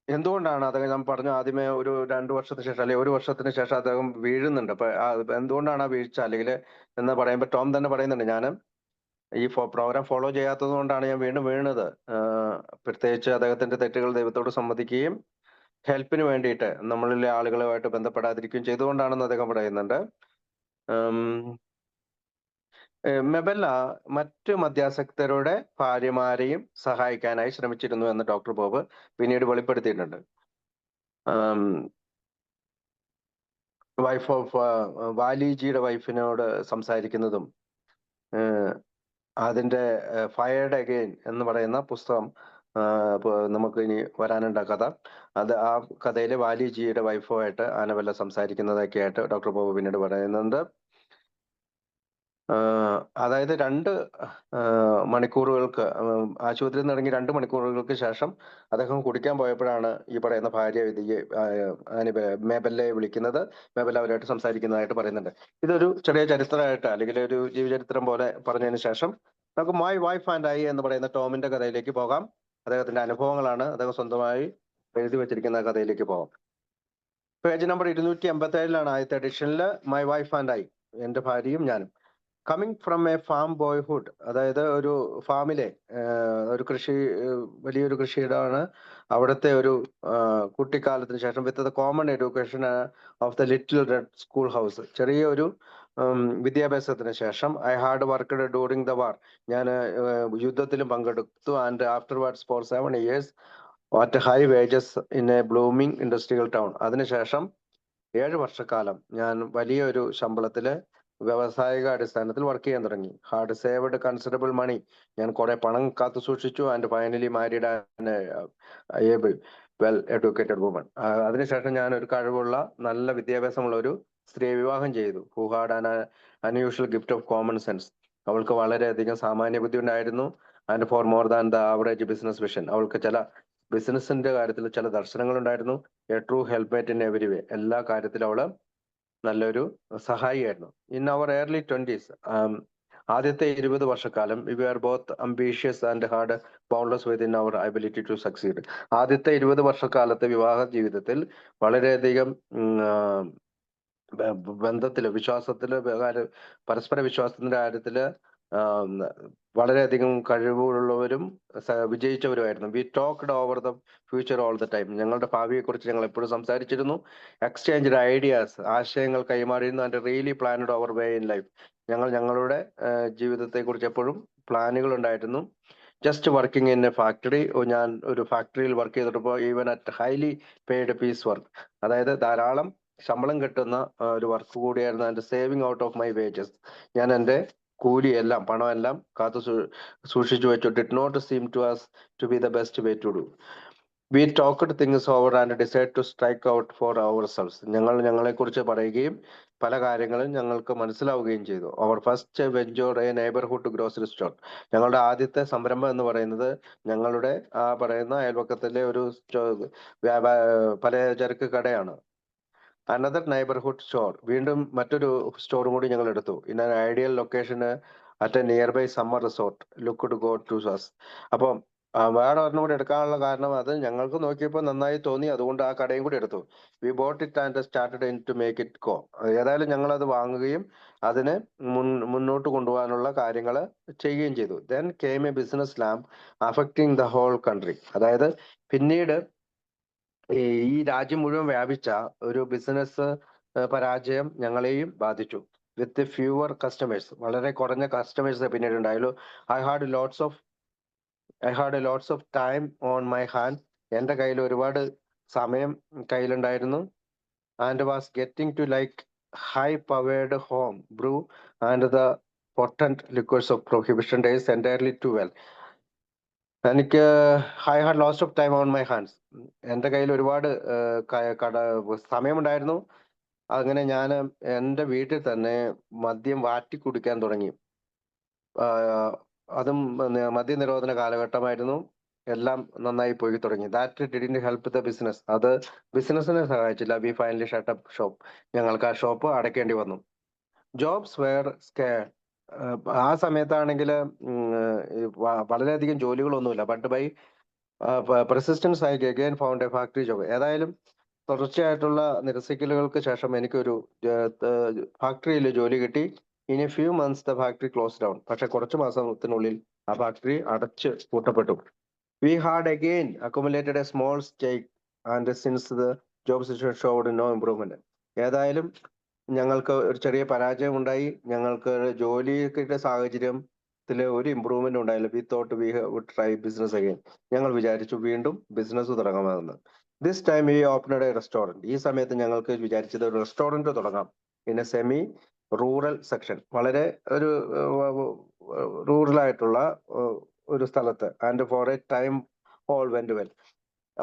എന്തുകൊണ്ടാണ് അദ്ദേഹം, ഞാൻ പറഞ്ഞു ആദ്യമേ, ഒരു 2 വർഷത്തിന് ശേഷം അല്ലെങ്കിൽ 1 വർഷത്തിന് ശേഷം അദ്ദേഹം വീഴുന്നുണ്ട്. അപ്പൊ എന്തുകൊണ്ടാണ് ആ വീഴ്ച അല്ലെങ്കിൽ എന്ന് പറയുമ്പോൾ ടോം തന്നെ പറയുന്നുണ്ട്, ഞാൻ ഈ പ്രോഗ്രാം ഫോളോ ചെയ്യാത്തത് കൊണ്ടാണ് ഞാൻ വീണ്ടും വീണത്. പ്രത്യേകിച്ച് അദ്ദേഹത്തിന്റെ തെറ്റുകൾ ദൈവത്തോട് സമ്മതിക്കുകയും ഹെൽപ്പിന് വേണ്ടിയിട്ട് നമ്മളിലെ ആളുകളുമായിട്ട് ബന്ധപ്പെടാതിരിക്കുകയും ചെയ്തുകൊണ്ടാണെന്ന് അദ്ദേഹം പറയുന്നുണ്ട്. മെബല്ല മറ്റു മദ്യാസക്തരുടെ ഭാര്യമാരെയും സഹായിക്കാനായി ശ്രമിച്ചിരുന്നു എന്ന് ഡോക്ടർ ബോബ് പിന്നീട് വെളിപ്പെടുത്തിയിട്ടുണ്ട്. വൈഫ് ഓഫ് വാലിജിയുടെ വൈഫിനോട് സംസാരിക്കുന്നതും അതിന്റെ ഫയർഡ് അഗെയിൻ എന്ന് പറയുന്ന പുസ്തകം നമുക്ക് ഇനി വരാനുണ്ട് കഥ. ആ കഥയിലെ വാലിജിയുടെ വൈഫുമായിട്ട് ആനബെല്ല സംസാരിക്കുന്നതൊക്കെ ആയിട്ട് ഡോക്ടർ ബോബ് പിന്നീട് പറയുന്നുണ്ട്. അതായത് 2 മണിക്കൂറുകൾക്ക് ആശുപത്രിയിൽ നിന്ന് ഇറങ്ങി 2 മണിക്കൂറുകൾക്ക് ശേഷം അദ്ദേഹം കുടിക്കാൻ പോയപ്പോഴാണ് ഈ പറയുന്ന ഭാര്യ മേബല്ലയെ വിളിക്കുന്നത്. മേബല്ല അവരുമായിട്ട് സംസാരിക്കുന്നതായിട്ട് പറയുന്നുണ്ട്. ഇതൊരു ചെറിയ ചരിത്രമായിട്ട് അല്ലെങ്കിൽ ഒരു ജീവചരിത്രം പോലെ പറഞ്ഞതിന് ശേഷം നമുക്ക് മൈ വൈഫ് ആൻഡ് ഐ എന്ന് പറയുന്ന ടോമിന്റെ കഥയിലേക്ക് പോകാം. അദ്ദേഹത്തിന്റെ അനുഭവങ്ങളാണ്, അദ്ദേഹം സ്വന്തമായി എഴുതി വെച്ചിരിക്കുന്ന കഥയിലേക്ക് പോകാം. പേജ് നമ്പർ 287 ആദ്യത്തെ എഡിഷനിൽ മൈ വൈഫ് ആൻഡ് ഐ, എന്റെ ഭാര്യയും ഞാനും. Coming from A farm boyhood, അതായത് ഒരു ഫാമിലെ ഒരു വലിയൊരു കൃഷിയിടമാണ് അവിടുത്തെ ഒരു കുട്ടിക്കാലത്തിന് ശേഷം with the common education of the little red school house, ചെറിയൊരു വിദ്യാഭ്യാസത്തിന് ശേഷം I hard worked during the war, ഞാൻ യുദ്ധത്തിലും പങ്കെടുത്തു. And afterwards for 7 years at high wages in a blooming industrial town, അതിനുശേഷം 7 വർഷക്കാലം ഞാൻ വലിയൊരു ശമ്പളത്തില് വ്യാവസായിക അടിസ്ഥാനത്തിൽ വർക്ക് ചെയ്യാൻ തുടങ്ങി. ഹാർഡ് സേവ്ഡ് കൺസിഡറബിൾ മണി, ഞാൻ കുറെ പണം കാത്തു സൂക്ഷിച്ചു. And finally married well educated woman, അതിനുശേഷം ഞാൻ ഒരു കഴിവുള്ള നല്ല വിദ്യാഭ്യാസമുള്ള ഒരു സ്ത്രീയെ വിവാഹം ചെയ്തു. Who had an unusual gift of common sense, അവൾക്ക് വളരെയധികം സാമാന്യ ബുദ്ധി ഉണ്ടായിരുന്നു. And for more than the average business vision, അവൾക്ക് ചില ബിസിനസിന്റെ കാര്യത്തിൽ ചില ദർശനങ്ങൾ ഉണ്ടായിരുന്നു. എ ട്രൂ ഹെൽപ്മേറ്റ് ഇൻ എവരി വേ, എല്ലാ കാര്യത്തിലും അവള് നല്ലൊരു സഹായിയായിരുന്നു. ഇൻ അവർ ഏർലി 20s, ആദ്യത്തെ 20 വർഷക്കാലം we are both ambitious and hard boundless within our ability to succeed, ആദ്യത്തെ 20 വർഷക്കാലത്തെ വിവാഹ ജീവിതത്തിൽ വളരെയധികം ബന്ധത്തില്, വിശ്വാസത്തില്, പരസ്പര വിശ്വാസത്തിന്റെ കാര്യത്തില് വളരെയധികം കഴിവുള്ളവരും വിജയിച്ചവരുമായിരുന്നു. We talked over the future all the time, ഞങ്ങളുടെ ഭാവിയെ കുറിച്ച് ഞങ്ങൾ എപ്പോഴും സംസാരിച്ചിരുന്നു. എക്സ്ചേഞ്ച് ഐഡിയാസ്, ആശയങ്ങൾ കൈമാറിയിരുന്നു. And really planned our way in life, ഞങ്ങളുടെ ജീവിതത്തെ കുറിച്ച് എപ്പോഴും പ്ലാനുകൾ ഉണ്ടായിരുന്നു. Just working in a factory, ഞാൻ ഒരു ഫാക്ടറിയിൽ വർക്ക് ചെയ്തിട്ടപ്പോൾ even at highly paid piece work, അതായത് ധാരാളം ശമ്പളം കിട്ടുന്ന ഒരു വർക്ക് കൂടിയായിരുന്നു. And saving out of my wages, ഞാൻ എൻ്റെ കൂലിയെല്ലാം, പണമെല്ലാം കാത്തു സൂക്ഷിച്ചു വെച്ചു. Did not seem to us to be the best way to do. We talked things over and decide to strike out for our selves, ഞങ്ങളെ കുറിച്ച് പറയുകയും പല കാര്യങ്ങളും ഞങ്ങൾക്ക് മനസ്സിലാവുകയും ചെയ്തു. Our first venture a neighbourhood grocery store, ഞങ്ങളുടെ ആദ്യത്തെ സംരംഭം എന്ന് പറയുന്നത് ഞങ്ങളുടെ ആ പറയുന്ന അയൽപക്കത്തിലെ ഒരു പലചരക്ക് കടയാണ്. അനദർ നെയ്ബർഹുഡ് സ്റ്റോർ, വീണ്ടും മറ്റൊരു സ്റ്റോറും കൂടി ഞങ്ങൾ എടുത്തു. ഇൻ ആൻ ഐഡിയൽ ലൊക്കേഷന് at a nearby summer resort looked go to us. അപ്പം വേറെ ഒരെണ്ണം കൂടി എടുക്കാനുള്ള കാരണം അത് ഞങ്ങൾക്ക് നോക്കിയപ്പോൾ നന്നായി തോന്നി, അതുകൊണ്ട് ആ കടയും കൂടി എടുത്തു. We bought it and started in to make it go, ഏതായാലും ഞങ്ങൾ അത് വാങ്ങുകയും അതിന് മുന്നോട്ട് കൊണ്ടുപോകാനുള്ള കാര്യങ്ങൾ ചെയ്യുകയും ചെയ്തു. Then came a business slump affecting the whole country, അതായത് പിന്നീട് ഈ രാജ്യം മുഴുവൻ വ്യാപിച്ച ഒരു ബിസിനസ് പരാജയം ഞങ്ങളെയും ബാധിച്ചു. വിത്ത് ഫ്യൂവർ കസ്റ്റമേഴ്സ്, വളരെ കുറഞ്ഞ കസ്റ്റമേഴ്സ് പിന്നീട് ഉണ്ടായുള്ളൂ. I had lots of time on my hand, എൻ്റെ കയ്യിൽ ഒരുപാട് സമയം കയ്യിലുണ്ടായിരുന്നു. And was getting to like high powered home brew and the potent liquors of prohibition days entirely too well. എനിക്ക് I had lost of time on my hands, എൻ്റെ കയ്യിൽ ഒരുപാട് സമയമുണ്ടായിരുന്നു. അങ്ങനെ ഞാൻ എൻ്റെ വീട്ടിൽ തന്നെ മദ്യം വാറ്റി കുടിക്കാൻ തുടങ്ങി. അതും മദ്യനിരോധന കാലഘട്ടമായിരുന്നു. എല്ലാം നന്നായി പോയി തുടങ്ങി. That didn't help the business. അത് ബിസിനസിനെ സഹായിച്ചില്ല. We finally shut up shop. ഞങ്ങൾക്ക് ആ ഷോപ്പ് അടയ്ക്കേണ്ടി വന്നു. Jobs were scarce. ആ സമയത്താണെങ്കിൽ വളരെയധികം ജോലികളൊന്നുമില്ല. But by persistence I again found a factory job. ഏതായാലും തുടർച്ചയായിട്ടുള്ള നിരസിക്കലുകൾക്ക് ശേഷം എനിക്കൊരു ഫാക്ടറിയിൽ ജോലി കിട്ടി. In a few months the factory close down. പക്ഷെ കുറച്ച് മാസത്തിനുള്ളിൽ ആ ഫാക്ടറി അടച്ച് പൂട്ടപ്പെട്ടു. We had again accumulated a small stake and since the job situation showed no improvement. ഏതായാലും ഞങ്ങൾക്ക് ഒരു ചെറിയ പരാജയം ഉണ്ടായി. ഞങ്ങൾക്ക് ജോലി കിട്ടിയ സാഹചര്യത്തിൽ ഒരു ഇമ്പ്രൂവ്മെന്റ് ഉണ്ടായില്ല. We thought we would try business again. ഞങ്ങൾ വിചാരിച്ചു വീണ്ടും ബിസിനസ് തുടങ്ങാമെന്ന്. This time we opened a restaurant. ഈ സമയത്ത് ഞങ്ങൾക്ക് വിചാരിച്ചത് ഒരു റെസ്റ്റോറന്റ് തുടങ്ങാം. In a semi rural section, വളരെ ഒരു റൂറൽ ആയിട്ടുള്ള ഒരു സ്ഥലത്ത്. And for a time all went well.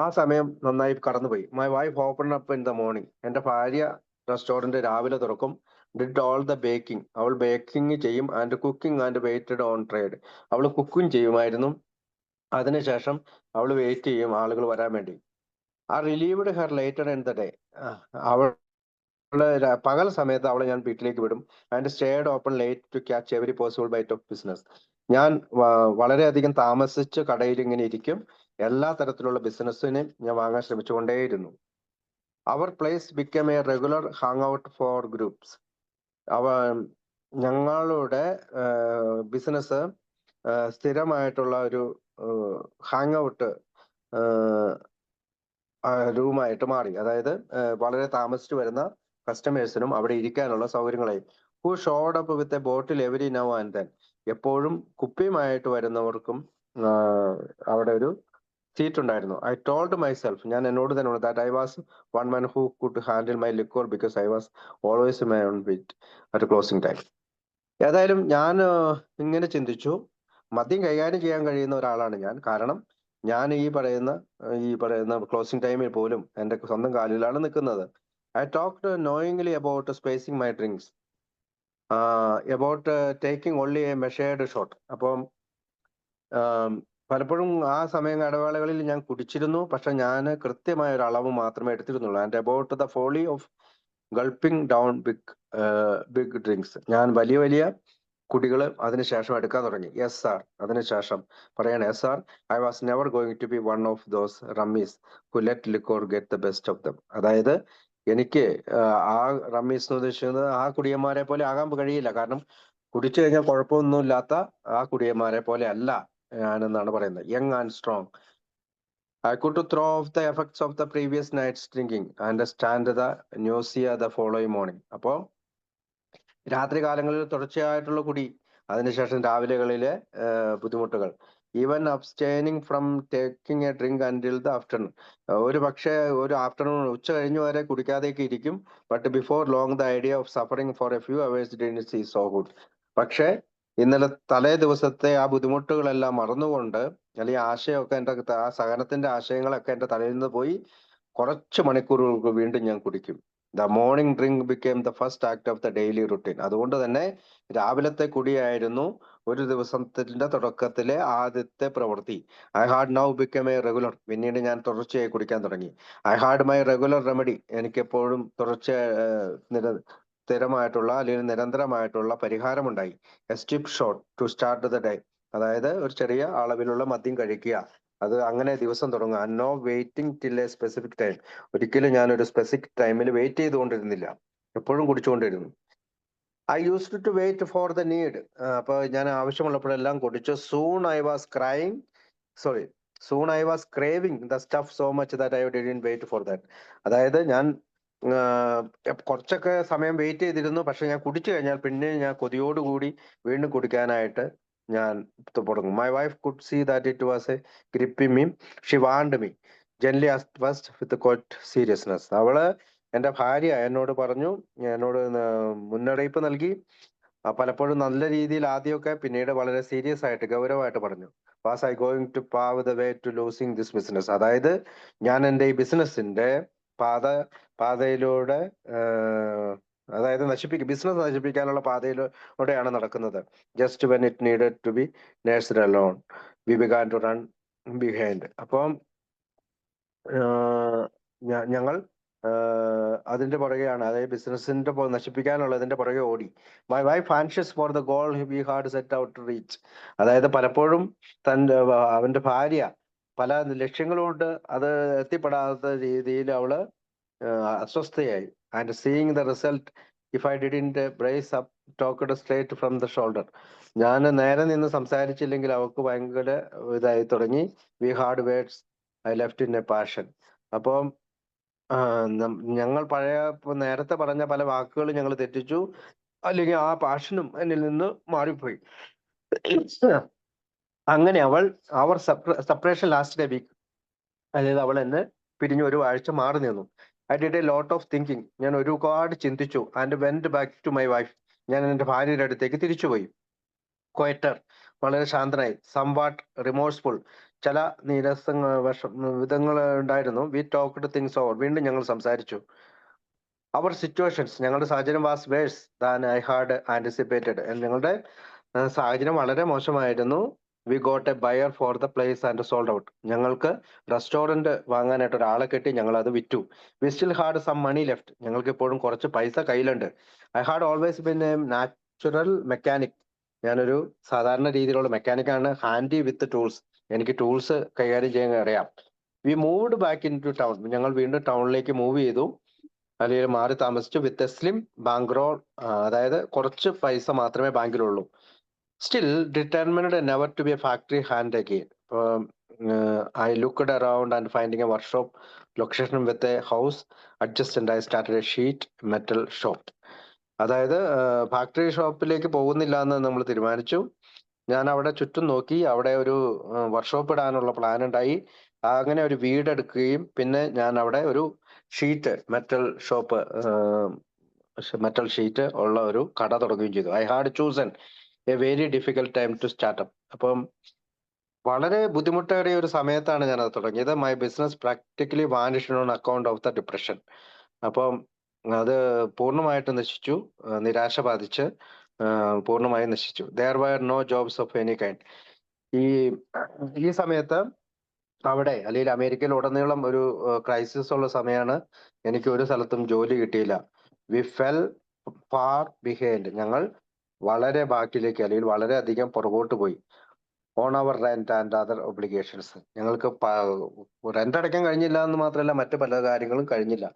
ആ സമയം നന്നായി കടന്നുപോയി. My wife open up in the morning. എന്റെ ഭാര്യ റെസ്റ്റോറന്റ് രാവിലെ തുറക്കും. Did all the baking. അവൾ ബേക്കിംഗ് ചെയ്യും. And cooking and waited on trade. അവൾ കുക്കിംഗ് ചെയ്യുമായിരുന്നു. അതിനുശേഷം അവൾ വെയിറ്റ് ചെയ്യും ആളുകൾ വരാൻ വേണ്ടി. ആ relieved her later in the day. അവള് പകൽ സമയത്ത് അവളെ ഞാൻ വീട്ടിലേക്ക് വിടും. And stayed open late to catch every possible bite of business. ഞാൻ വളരെയധികം താമസിച്ച് കടയിൽ ഇങ്ങനെ ഇരിക്കും. എല്ലാ തരത്തിലുള്ള ബിസിനസ്സിനും ഞാൻ വാങ്ങാൻ ശ്രമിച്ചുകൊണ്ടേയിരുന്നു. Our place become a regular hang out for groups. ഞങ്ങളുടെ ബിസിനസ് സ്ഥിരമായിട്ടുള്ള ഒരു ഹാങ് ഔട്ട് റൂമായിട്ട് മാറി. അതായത് വളരെ താമസിച്ചു വരുന്ന കസ്റ്റമേഴ്സിനും അവിടെ ഇരിക്കാനുള്ള സൗകര്യങ്ങളായി. Who showed up with a bottle every now and then. എപ്പോഴും കുപ്പിയുമായിട്ട് വരുന്നവർക്കും അവിടെ ഒരു സീറ്റ് ഉണ്ടായിരുന്നു. I told myself. ഞാൻ എന്നോട് തന്നെ that I was one man who could handle my liquor because I was always my own beat at closing time. ഏതായാലും ഞാൻ ഇങ്ങനെ ചിന്തിച്ചു, മദ്യം കൈകാര്യം ചെയ്യാൻ കഴിയുന്ന ഒരാളാണ് ഞാൻ. കാരണം ഞാൻ ഈ പറയുന്ന ക്ലോസിംഗ് ടൈമിൽ പോലും എൻ്റെ സ്വന്തം കാലിലാണ് നിൽക്കുന്നത്. I talked knowingly about spacing my drinks, about taking only A measured shot. അപ്പം പലപ്പോഴും ആ സമയം ഇടവേളകളിൽ ഞാൻ കുടിച്ചിരുന്നു. പക്ഷെ ഞാൻ കൃത്യമായ ഒരു അളവ് മാത്രമേ എടുത്തിരുന്നുള്ളൂ. And about the folly of gulping down big drinks. ഞാൻ വലിയ കുടികൾ അതിനുശേഷം എടുക്കാൻ തുടങ്ങി. Yes sir. അതിനുശേഷം പറയണേ, yes sir, I was never going to be one of those rummies who let liquor get the best of them. അതായത് എനിക്ക് ആ റമ്മീസ് എന്ന് ഉദ്ദേശിക്കുന്നത് ആ കുടിയന്മാരെ പോലെ ആകാൻ കഴിയില്ല. കാരണം കുടിച്ചു കഴിഞ്ഞാൽ കുഴപ്പമൊന്നുമില്ലാത്ത ആ കുടിയന്മാരെ പോലെ അല്ല ഞാനെന്നാണ് പറയുന്നത്. Young and strong. I could to throw off the effects of the previous night's drinking and stand the nausea the following morning. അപ്പോൾ രാത്രി കാലങ്ങളിൽ തുടർച്ചയായിട്ടുള്ള കുടി, അതിനുശേഷം രാവിലെകളിലെ ബുദ്ധിമുട്ടുകൾ. Even abstaining from taking a drink until the afternoon. ഒരു പക്ഷേ ഒരു ആഫ്റ്റർനൂൺ ഉച്ച കഴിഞ്ഞു വരെ കുടിക്കാതെയൊക്കെ ഇരിക്കും. But before long the idea of suffering for a few hours didn't see so good. പക്ഷേ ഇന്നലെ തലേ ദിവസത്തെ ആ ബുദ്ധിമുട്ടുകളെല്ലാം മറന്നുകൊണ്ട്, അല്ലെങ്കിൽ ആശയമൊക്കെ ആ സഹനത്തിന്റെ ആശയങ്ങളൊക്കെ എൻ്റെ തലയിൽ നിന്ന് പോയി കുറച്ച് മണിക്കൂറുകൾക്ക് വീണ്ടും ഞാൻ കുടിക്കും. The morning drink became the first act of the daily routine. അതുകൊണ്ട് തന്നെ രാവിലത്തെ കുടിയായിരുന്നു ഒരു ദിവസത്തിന്റെ തുടക്കത്തിലെ ആദ്യത്തെ പ്രവൃത്തി. I had now become a regular. പിന്നീട് ഞാൻ തുടർച്ചയായി കുടിക്കാൻ തുടങ്ങി. I had my regular remedy. എനിക്കെപ്പോഴും സ്ഥിരമായിട്ടുള്ള അല്ലെങ്കിൽ നിരന്തരമായിട്ടുള്ള പരിഹാരമുണ്ടായി. A stiff shot to start the day. അതായത് ഒരു ചെറിയ അളവിലുള്ള മദ്യം കഴിക്കുക, അത് അങ്ങനെ ദിവസം തുടങ്ങുക. No waiting till a specific time. ഒരിക്കലും ഞാൻ ഒരു സ്പെസിഫിക് ടൈമിൽ വെയിറ്റ് ചെയ്തുകൊണ്ടിരുന്നില്ല, എപ്പോഴും കുടിച്ചുകൊണ്ടിരുന്നു. I used to wait for the need. അപ്പൊ ഞാൻ ആവശ്യമുള്ളപ്പോഴെല്ലാം കുടിച്ചു. Soon I was craving the stuff so much that I didn't wait for that. അതായത് ഞാൻ കുറച്ചൊക്കെ സമയം വെയിറ്റ് ചെയ്തിരുന്നു. പക്ഷെ ഞാൻ കുടിച്ചു കഴിഞ്ഞാൽ പിന്നെ ഞാൻ കൊതിയോടുകൂടി വീണ്ടും കുടിക്കാനായിട്ട് ഞാൻ തുടങ്ങും. My wife could see that it was a gripping me. She want me gently at first with quite seriousness. അവള്, എൻ്റെ ഭാര്യ എന്നോട് മുന്നറിയിപ്പ് നൽകി. പലപ്പോഴും നല്ല രീതിയിൽ ആദ്യമൊക്കെ, പിന്നീട് വളരെ സീരിയസ് ആയിട്ട് ഗൗരവമായിട്ട് പറഞ്ഞു. Was I going to pave the way to losing this business. അതായത് ഞാൻ എൻ്റെ ഈ ബിസിനസിന്റെ പാതയിലൂടെ അതായത് ബിസിനസ് നശിപ്പിക്കാനുള്ള പാതയിലൂടെയാണ് നടക്കുന്നത്. Just when it needed to be nursed alone we began to run behind. അപ്പം ഞങ്ങൾ അതിന്റെ പുറകെയാണ്, അതായത് ബിസിനസിന്റെ നശിപ്പിക്കാനുള്ളതിന്റെ പുറകെ ഓടി. My wife anxious for the goal we had set out to reach. അതായത് പലപ്പോഴും അവന്റെ ഭാര്യ പല ലക്ഷ്യങ്ങളുകൊണ്ട് അത് എത്തിപ്പെടാത്ത രീതിയിൽ അവള് അസ്വസ്ഥയായി. And seeing the result if I didn't brace up talked straight from the shoulder. ഞാൻ നേരെ നിന്ന് സംസാരിച്ചില്ലെങ്കിൽ അവൾക്ക് ഭയങ്കര ഇതായി തുടങ്ങി. We hard words I left in a passion. അപ്പം ഞങ്ങൾ നേരത്തെ പറഞ്ഞ പല വാക്കുകൾ ഞങ്ങൾ തെറ്റിച്ചു, അല്ലെങ്കിൽ ആ പാഷനും എന്നിൽ നിന്ന് മാറിപ്പോയി. അങ്ങനെ our separation last a week. അതായത് അവൾ എന്നെ പിരിഞ്ഞ് ഒരു ആഴ്ച മാറി നിന്നു. I did a lot of thinking. ഞാൻ ഒരുപാട് ചിന്തിച്ചു. And went back to my wife. ഞാൻ എൻ്റെ ഭാര്യയുടെ അടുത്തേക്ക് തിരിച്ചുപോയി. ക്വയറ്റർ, വളരെ ശാന്തനായി. സംവാട്ട് റിമോഴ്സ്ഫുൾ, ചില വിധങ്ങൾ ഉണ്ടായിരുന്നു. We talked things over. വീണ്ടും ഞങ്ങൾ സംസാരിച്ചു. അവർ സിറ്റുവേഷൻസ്, ഞങ്ങളുടെ സാഹചര്യം was worse than I had anticipated. ഞങ്ങളുടെ സാഹചര്യം വളരെ മോശമായിരുന്നു. We got a buyer for the place and sold out. ഞങ്ങൾക്ക് റെസ്റ്റോറന്റ് വാങ്ങാനായിട്ട് ഒരാളെ കെട്ടി ഞങ്ങൾ അത് വിറ്റു. We still had some money left. ഞങ്ങൾക്ക് ഇപ്പോഴും കുറച്ച് പൈസ കയ്യിലുണ്ട്. I had always been a natural mechanic. ഞാനൊരു സാധാരണ രീതിയിലുള്ള മെക്കാനിക്കാണ്, ഹാൻഡി വിത്ത് ടൂൾസ്. എനിക്ക് ടൂൾസ് കൈകാര്യം ചെയ്യാൻ അറിയാം. We moved back into town. ഞങ്ങൾ വീണ്ടും ടൗണിലേക്ക് മൂവ് ചെയ്തു, അല്ലെങ്കിൽ മാറി താമസിച്ചു. വിത്ത് എ സ്ലിം ബാങ്ക്റോൾ, അതായത് കുറച്ച് പൈസ മാത്രമേ ബാങ്കിലുള്ളൂ. Still determined never to be a factory hand again. I looked around and finding a workshop location with a house adjacent. I started a sheet metal shop. അതായത് ഫാക്ടറി ഷോപ്പിലേക്ക് പോകുന്നില്ല എന്ന് നമ്മൾ തീരുമാനിച്ചു. ഞാൻ അവിടെ ചുറ്റും നോക്കി. അവിടെ ഒരു വർക്ക്ഷോപ്പ് ഇടാനുള്ള പ്ലാൻ ഉണ്ടായി. അങ്ങനെ ഒരു വീട് എടുക്കുകയും പിന്നെ ഞാൻ അവിടെ ഒരു മെറ്റൽ ഷീറ്റ് ഉള്ള ഒരു കട തുടങ്ങുകയും ചെയ്തു. I had chosen a very difficult time to start up. അപ്പം വളരെ ബുദ്ധിമുട്ടേറിയ ഒരു സമയത്താണ് ഞാൻ അത് തുടങ്ങിയത്. My business practically vanished on account of the depression. അപ്പം അത് പൂർണ്ണമായിട്ട് നശിച്ചു. നിരാശ ബാധിച്ച് പൂർണ്ണമായി നശിച്ചു. There were no jobs of any kind. ഈ സമയത്ത് അവിടെ, അല്ലെങ്കിൽ അമേരിക്കയിൽ ഉടനീളം ഒരു ക്രൈസിസ് ഉള്ള സമയമാണ്. എനിക്ക് ഒരു സ്ഥലത്തും ജോലി കിട്ടിയില്ല. We fell far behind. ഞങ്ങൾ വളരെ ബാക്കിലേക്ക്, അല്ലെങ്കിൽ വളരെയധികം പുറകോട്ട് പോയി. On our rent and other obligations. ഞങ്ങൾക്ക് റെന്റ് അടയ്ക്കാൻ കഴിഞ്ഞില്ല എന്ന് മാത്രമല്ല, മറ്റു പല കാര്യങ്ങളും കഴിഞ്ഞില്ല.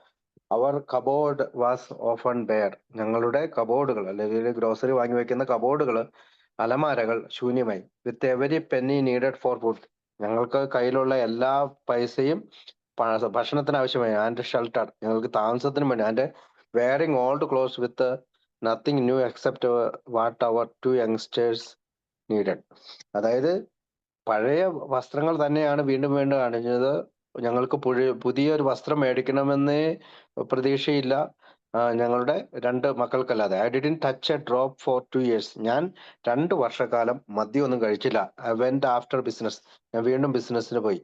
Our cupboard was often bare. ഞങ്ങളുടെ കബോർഡുകൾ, അല്ലെങ്കിൽ ഗ്രോസറി വാങ്ങി വെക്കുന്ന കബോർഡുകൾ, അലമാരകൾ ശൂന്യമായി. With every penny needed for food. ഞങ്ങൾക്ക് കയ്യിലുള്ള എല്ലാ പൈസയും ഭക്ഷണത്തിന് ആവശ്യമായി. ആൻഡ് ഷെൽട്ടർ, ഞങ്ങൾക്ക് താമസത്തിന് വേണ്ടി. And wearing old clothes with nothing new except what our two youngsters needed. അതായത് പഴയ വസ്ത്രങ്ങൾ തന്നെയാണ് വീണ്ടും വീണ്ടും അണിഞ്ഞത്. ഞങ്ങൾക്ക് പുതിയൊരു വസ്ത്രം മേടിക്കണമെന്നേ പ്രതീക്ഷയില്ല, ഞങ്ങളുടെ 2 മക്കൾക്കല്ലാതെ. I didn't touch a drop for 2 years. ഞാൻ 2 വർഷക്കാലം മദ്യമൊന്നും കഴിച്ചില്ല. I went after business. ഞാൻ വീണ്ടും ബിസിനസ്സിന് പോയി.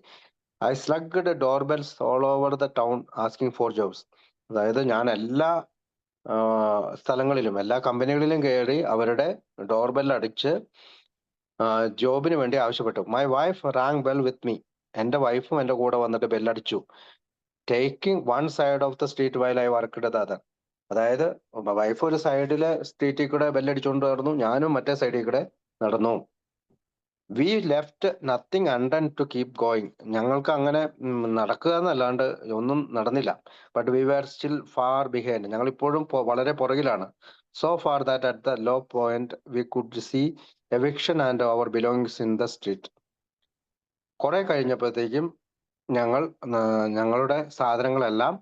I slugged doorbells all over the town asking for jobs. അതായത് ഞാൻ എല്ലാ സ്ഥലങ്ങളിലും, എല്ലാ കമ്പനികളിലും കയറി അവരുടെ ഡോർബെൽ അടിച്ച് ജോബിന് വേണ്ടി ആവശ്യപ്പെട്ടു. My wife rang bell with me. എൻ്റെ വൈഫും എൻ്റെ കൂടെ വന്നിട്ട് ബെല്ലടിച്ചു. Taking one side of the street while I worked the other. അതായത് വൈഫ് ഒരു സൈഡിലെ സ്ട്രീറ്റിൽ കൂടെ ബെല്ലടിച്ചുകൊണ്ട് നടന്നു, ഞാനും മറ്റേ സൈഡിൽ കൂടെ നടന്നു. We left nothing undone to keep going. ഞങ്ങൾക്ക് അങ്ങനെ നടക്കുക എന്നല്ലാണ്ട് ഒന്നും നടന്നില്ല. But we were still far behind. ഞങ്ങൾ ഇപ്പോഴും വളരെ പുറകിലാണ്. So far that at the low point we could see eviction and our belongings in the street. കുറെ കഴിഞ്ഞപ്പോഴത്തേക്കും ഞങ്ങളുടെ സാധനങ്ങളെല്ലാം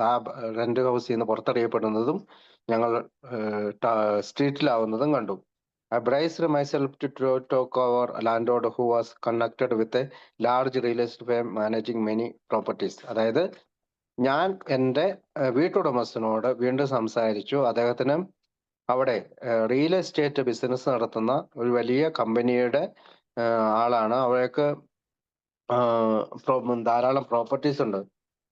ആ റെന്റ് ഹൗസിൽ നിന്ന് പുറത്തറിയപ്പെടുന്നതും ഞങ്ങൾ സ്ട്രീറ്റിലാവുന്നതും കണ്ടു. I braced myself to talk our landlord who was connected with a large real estate firm managing many properties. അതായത് ഞാൻ എൻ്റെ വീട്ടുടമസ്ഥനോട് വീണ്ടും സംസാരിച്ചു. അദ്ദേഹത്തിന് അവിടെ റിയൽ എസ്റ്റേറ്റ് ബിസിനസ് നടത്തുന്ന ഒരു വലിയ കമ്പനിയുടെ ആളാണ്. അവർക്ക് ധാരാളം പ്രോപ്പർട്ടീസ് ഉണ്ട്.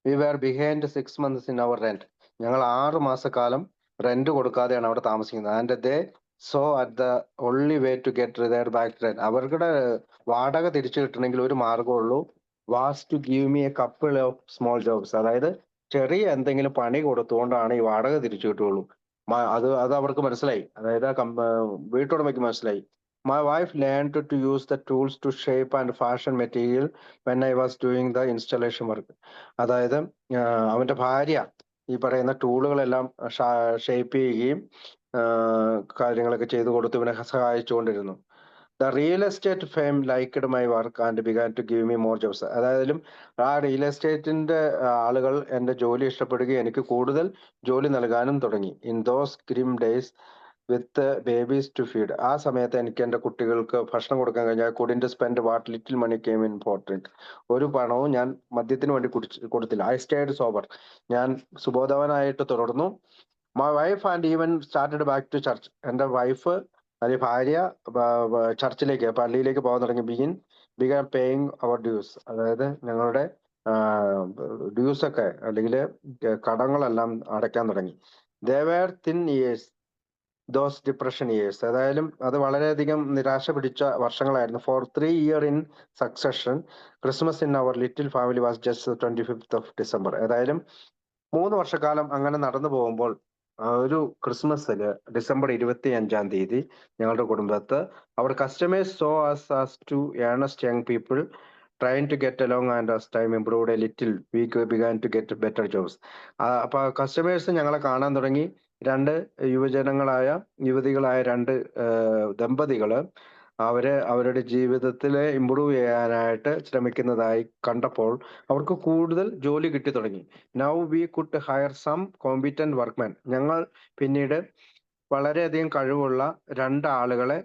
We were behind 6 months in our rent. ഞങ്ങൾ 6 മാസക്കാലം റെന്റ് കൊടുക്കാതെയാണ് അവിടെ താമസിക്കുന്നത്. And they so at the only way to get their back rent, അവരുടെ വാടക തിരിച്ചു കിട്ടണമെങ്കിൽ ഒരു മാർഗമുള്ളൂ, was to give me a couple of small jobs. അതായത് ചെറിയ എന്തെങ്കിലും പണി കൊടുത്തുകൊണ്ടാണ് ഈ വാടക തിരിച്ചു കിട്ടുകയുള്ളൂ. അത് അവർക്ക് മനസ്സിലായി. അതായത് വീട്ടുടമയ്ക്ക് മനസ്സിലായി. My wife learned to use the tools to shape and fashion material when I was doing the installation work. അതായത് അവന്റെ ഭാര്യ ഈ പറയുന്ന ടൂളുകളെല്ലാം ഷേപ്പ് ചെയ്യുകയും കാര്യങ്ങളൊക്കെ ചെയ്തു കൊടുത്ത് ഇവനെ സഹായിച്ചുകൊണ്ടിരുന്നു. The real estate firm liked my work and began to give me more jobs. അതായത് ആ റിയൽ എസ്റ്റേറ്റിന്റെ ആളുകൾ എന്റെ ജോലി ഇഷ്ടപ്പെടുകയും എനിക്ക് കൂടുതൽ ജോലി നൽകാനും തുടങ്ങി. In those grim days with babies to feed, ആ സമയത്ത് എനിക്ക് എന്റെ കുട്ടികൾക്ക് ഭക്ഷണം കൊടുക്കാൻ കഴിഞ്ഞാൽ couldn't spend what little money came in portrait. ഒരു പണവും ഞാൻ മദ്യത്തിന് വേണ്ടി കൊടുത്തില്ല. ഐ സ്റ്റേഡ് സോബർ, ഞാൻ സുബോധവനായിട്ട് തുടർന്നു. My wife and even started back to church. എന്റെ വൈഫ് അല്ലെങ്കിൽ ഭാര്യ ചർച്ചിലേക്ക്, പള്ളിയിലേക്ക് പോകാൻ തുടങ്ങി. ബിഗാൻ പേയിങ് അവർ ഡ്യൂസ്, അതായത് ഞങ്ങളുടെ ഡ്യൂസ് ഒക്കെ അല്ലെങ്കിൽ കടങ്ങളെല്ലാം അടയ്ക്കാൻ തുടങ്ങി. They were thin years, those depression years. അതായാലും അത് വളരെയധികം നിരാശ പിടിച്ച വർഷങ്ങളായിരുന്നു. For 3 years in succession Christmas in our little family was just 25th of December. ഏതായാലും 3 വർഷക്കാലം അങ്ങനെ നടന്നു പോകുമ്പോൾ ഒരു ക്രിസ്മസില് ഡിസംബർ 25 ഞങ്ങളുടെ കുടുംബത്ത് our customers saw as to earnest young people trying to get along and as time improved a little we began to get better jobs. അപ്പൊ customers ഞങ്ങളെ കാണാൻ തുടങ്ങി. രണ്ട് യുവതികളായ രണ്ട് ദമ്പതികള് അവരുടെ ജീവിതത്തിലെ ഇമ്പ്രൂവ് ചെയ്യാനായിട്ട് ശ്രമിക്കുന്നതായി കണ്ടപ്പോൾ അവർക്ക് കൂടുതൽ ജോലി കിട്ടി തുടങ്ങി. Now we could hire some competent workman. ഞങ്ങൾ പിന്നീട് വളരെയധികം കഴിവുള്ള 2 ആളുകളെ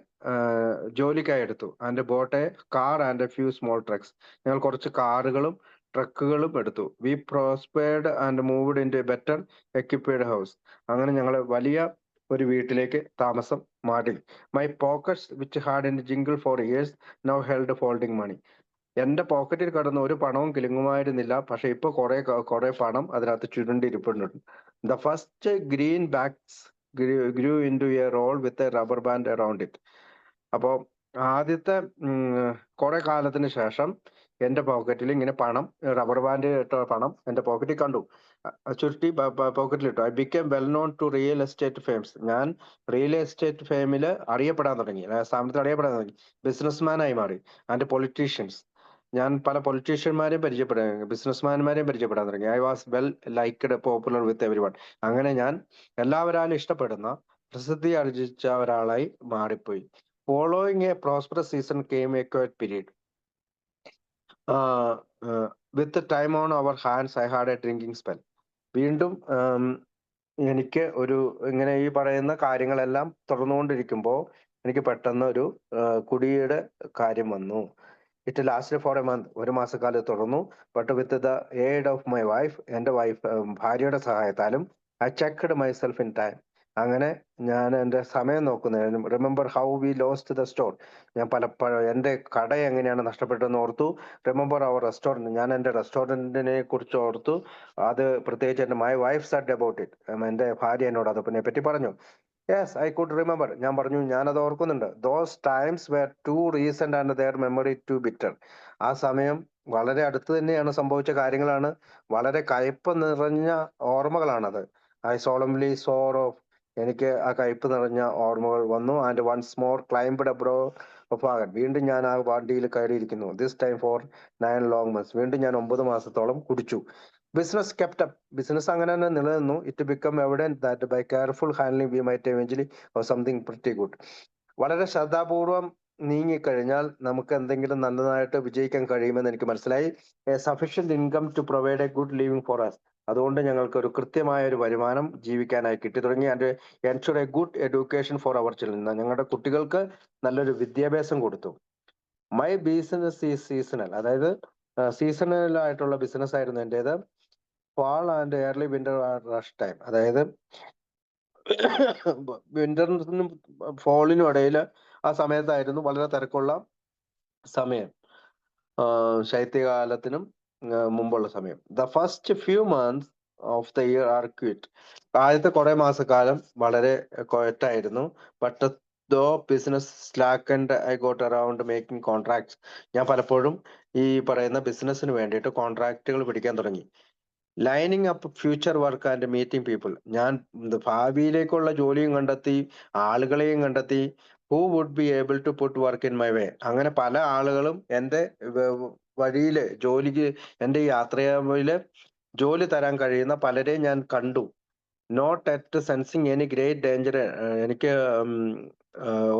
ജോലിക്കായി എടുത്തു. And bought a car and a few small trucks. ഞങ്ങൾ കുറച്ച് കാറുകളും ട്രക്കുകളും എടുത്തു. We prospered and moved in to a better equipped house. അങ്ങനെ ഞങ്ങൾ വലിയ ഒരു വീട്ടിലേക്ക് താമസം മാറി. My pockets which had in jingle for years now held folding money. എന്റെ പോക്കറ്റിൽ കിടന്ന ഒരു പണവും കിലുങ്ങുമായിരുന്നില്ല, പക്ഷെ ഇപ്പൊ കുറെ പണം അതിനകത്ത് ചുരുണ്ടിരിപ്പുണ്ട്. The first green bags grew in to a roll with a rubber band around it. അപ്പോ ആദ്യത്തെ കുറെ കാലത്തിന് ശേഷം എന്റെ പോക്കറ്റിൽ ഇങ്ങനെ പണം, റബ്ബർ ബാൻഡ് ഇട്ട പണം എന്റെ പോക്കറ്റിൽ കണ്ടു, ചുരുട്ടി പോക്കറ്റിലിട്ടു. I became well known to real estate firms. ഞാൻ റിയൽ എസ്റ്റേറ്റ് ഫേമിൽ അറിയപ്പെടാൻ തുടങ്ങി, സ്ഥാപനത്തിൽ അറിയപ്പെടാൻ തുടങ്ങി. ബിസിനസ്മാനായി മാറി. ആൻഡ് പൊളിറ്റീഷ്യൻസ്, ഞാൻ പല പൊളിറ്റീഷ്യന്മാരെയും ബിസിനസ്മാൻമാരെയും പരിചയപ്പെടാൻ തുടങ്ങി. I was well liked, popular with everyone. അങ്ങനെ ഞാൻ എല്ലാവരാലും ഇഷ്ടപ്പെടുന്ന, പ്രസിദ്ധി ആർജിച്ച ഒരാളായി മാറിപ്പോയി. Following a prosperous season came a quiet period. With time on our hands I had a drinking spell. വീണ്ടും എനിക്ക് ഒരു ഇങ്ങനെ ഈ പറയുന്ന കാര്യങ്ങളെല്ലാം തുടർന്നുകൊണ്ടിരിക്കുമ്പോൾ എനിക്ക് പെട്ടെന്ന് ഒരു കുടിയുടെ കാര്യം വന്നു. It last for a month. ഒരു മാസക്കാലം തുടർന്നു. But with the aid of my wife, എന്റെ ഭാര്യയുടെ സഹായത്താലും I checked myself in time. അങ്ങനെ ഞാൻ എന്റെ സമയം നോക്കുന്നു. Remember how we lost the store. ഞാൻ പലപ്പോഴും എന്റെ കട എങ്ങനെയാണ് നഷ്ടപ്പെട്ടതെന്ന് ഓർത്തു. റിമെമ്പർ അവർ റെസ്റ്റോറൻറ്റ്, ഞാൻ എന്റെ റെസ്റ്റോറൻറ്റിനെ കുറിച്ച് ഓർത്തു. അത് പ്രത്യേകിച്ച് എന്റെ my wife said about it. എന്റെ ഭാര്യ എന്നോട് അതിനെ പറ്റി പറഞ്ഞു. Yes I could remember. ഞാൻ പറഞ്ഞു, ഞാനത് ഓർക്കുന്നുണ്ട്. Those times were too recent and their memory too bitter. ആ സമയം വളരെ അടുത്ത് തന്നെയാണ് സംഭവിച്ച കാര്യങ്ങളാണ്. വളരെ കയ്പ് നിറഞ്ഞ ഓർമ്മകളാണത്. I solemnly swore off. എനിക്ക് ആ കയ്പ് നിറഞ്ഞ ഓർമ്മകൾ വന്നു. And once more climbed aboard of again. വീണ്ടും ഞാൻ ആ വണ്ടിയിൽ കയറിയിരിക്കുന്നു. This time for 9 long months. വീണ്ടും ഞാൻ 9 മാസത്തോളം കുടിച്ചു. Business kept up. ബിസിനസ് അങ്ങനെ തന്നെ നിലനിന്നു. It become evident that by careful handling we might eventually or something pretty good. വളരെ ശ്രദ്ധാപൂർവം നീങ്ങിക്കഴിഞ്ഞാൽ നമുക്ക് എന്തെങ്കിലും നല്ലതായിട്ട് വിജയിക്കാൻ കഴിയുമെന്ന് എനിക്ക് മനസ്സിലായി. A sufficient income to provide a good living for us. അതുകൊണ്ട് ഞങ്ങൾക്ക് ഒരു കൃത്യമായ ഒരു വരുമാനം ജീവിക്കാനായി കിട്ടി തുടങ്ങി. And ensure a good education for our children. ഞങ്ങളുടെ കുട്ടികൾക്ക് നല്ലൊരു വിദ്യാഭ്യാസം കൊടുത്തു. My business is seasonal. അതായത് സീസണൽ ആയിട്ടുള്ള ബിസിനസ് ആയിരുന്നു എന്റേത്. Fall and early winter rush time. അതായത് വിന്ററിനും ഫോളിനും ഇടയിൽ ആ സമയത്തായിരുന്നു വളരെ തിരക്കുള്ള സമയം, ശൈത്യകാലത്തിനും മുമ്പുള്ള സമയം. The first few months of the year are quiet. ആദ്യത്തെ കുറെ മാസക്കാലം വളരെ കൊയറ്റായിരുന്നു. But though business slack and I got around making contracts. ഞാൻ പലപ്പോഴും ഈ പറയുന്ന ബിസിനസ്സിന് വേണ്ടിയിട്ട് കോൺട്രാക്റ്റുകൾ പിടിക്കാൻ തുടങ്ങി. Lining up future work and meeting people. ഞാൻ ഭാവിയിലേക്കുള്ള ജോലിയും കണ്ടെത്തി, ആളുകളെയും കണ്ടെത്തി. Who would be able to put work in my way. അങ്ങനെ പല ആളുകളും എൻ്റെ വഴിയില് ജോലിക്ക്, എൻ്റെ ഈ യാത്രയില് ജോലി തരാൻ കഴിയുന്ന പലരെയും ഞാൻ കണ്ടു. Not at sensing any great danger. എനിക്ക്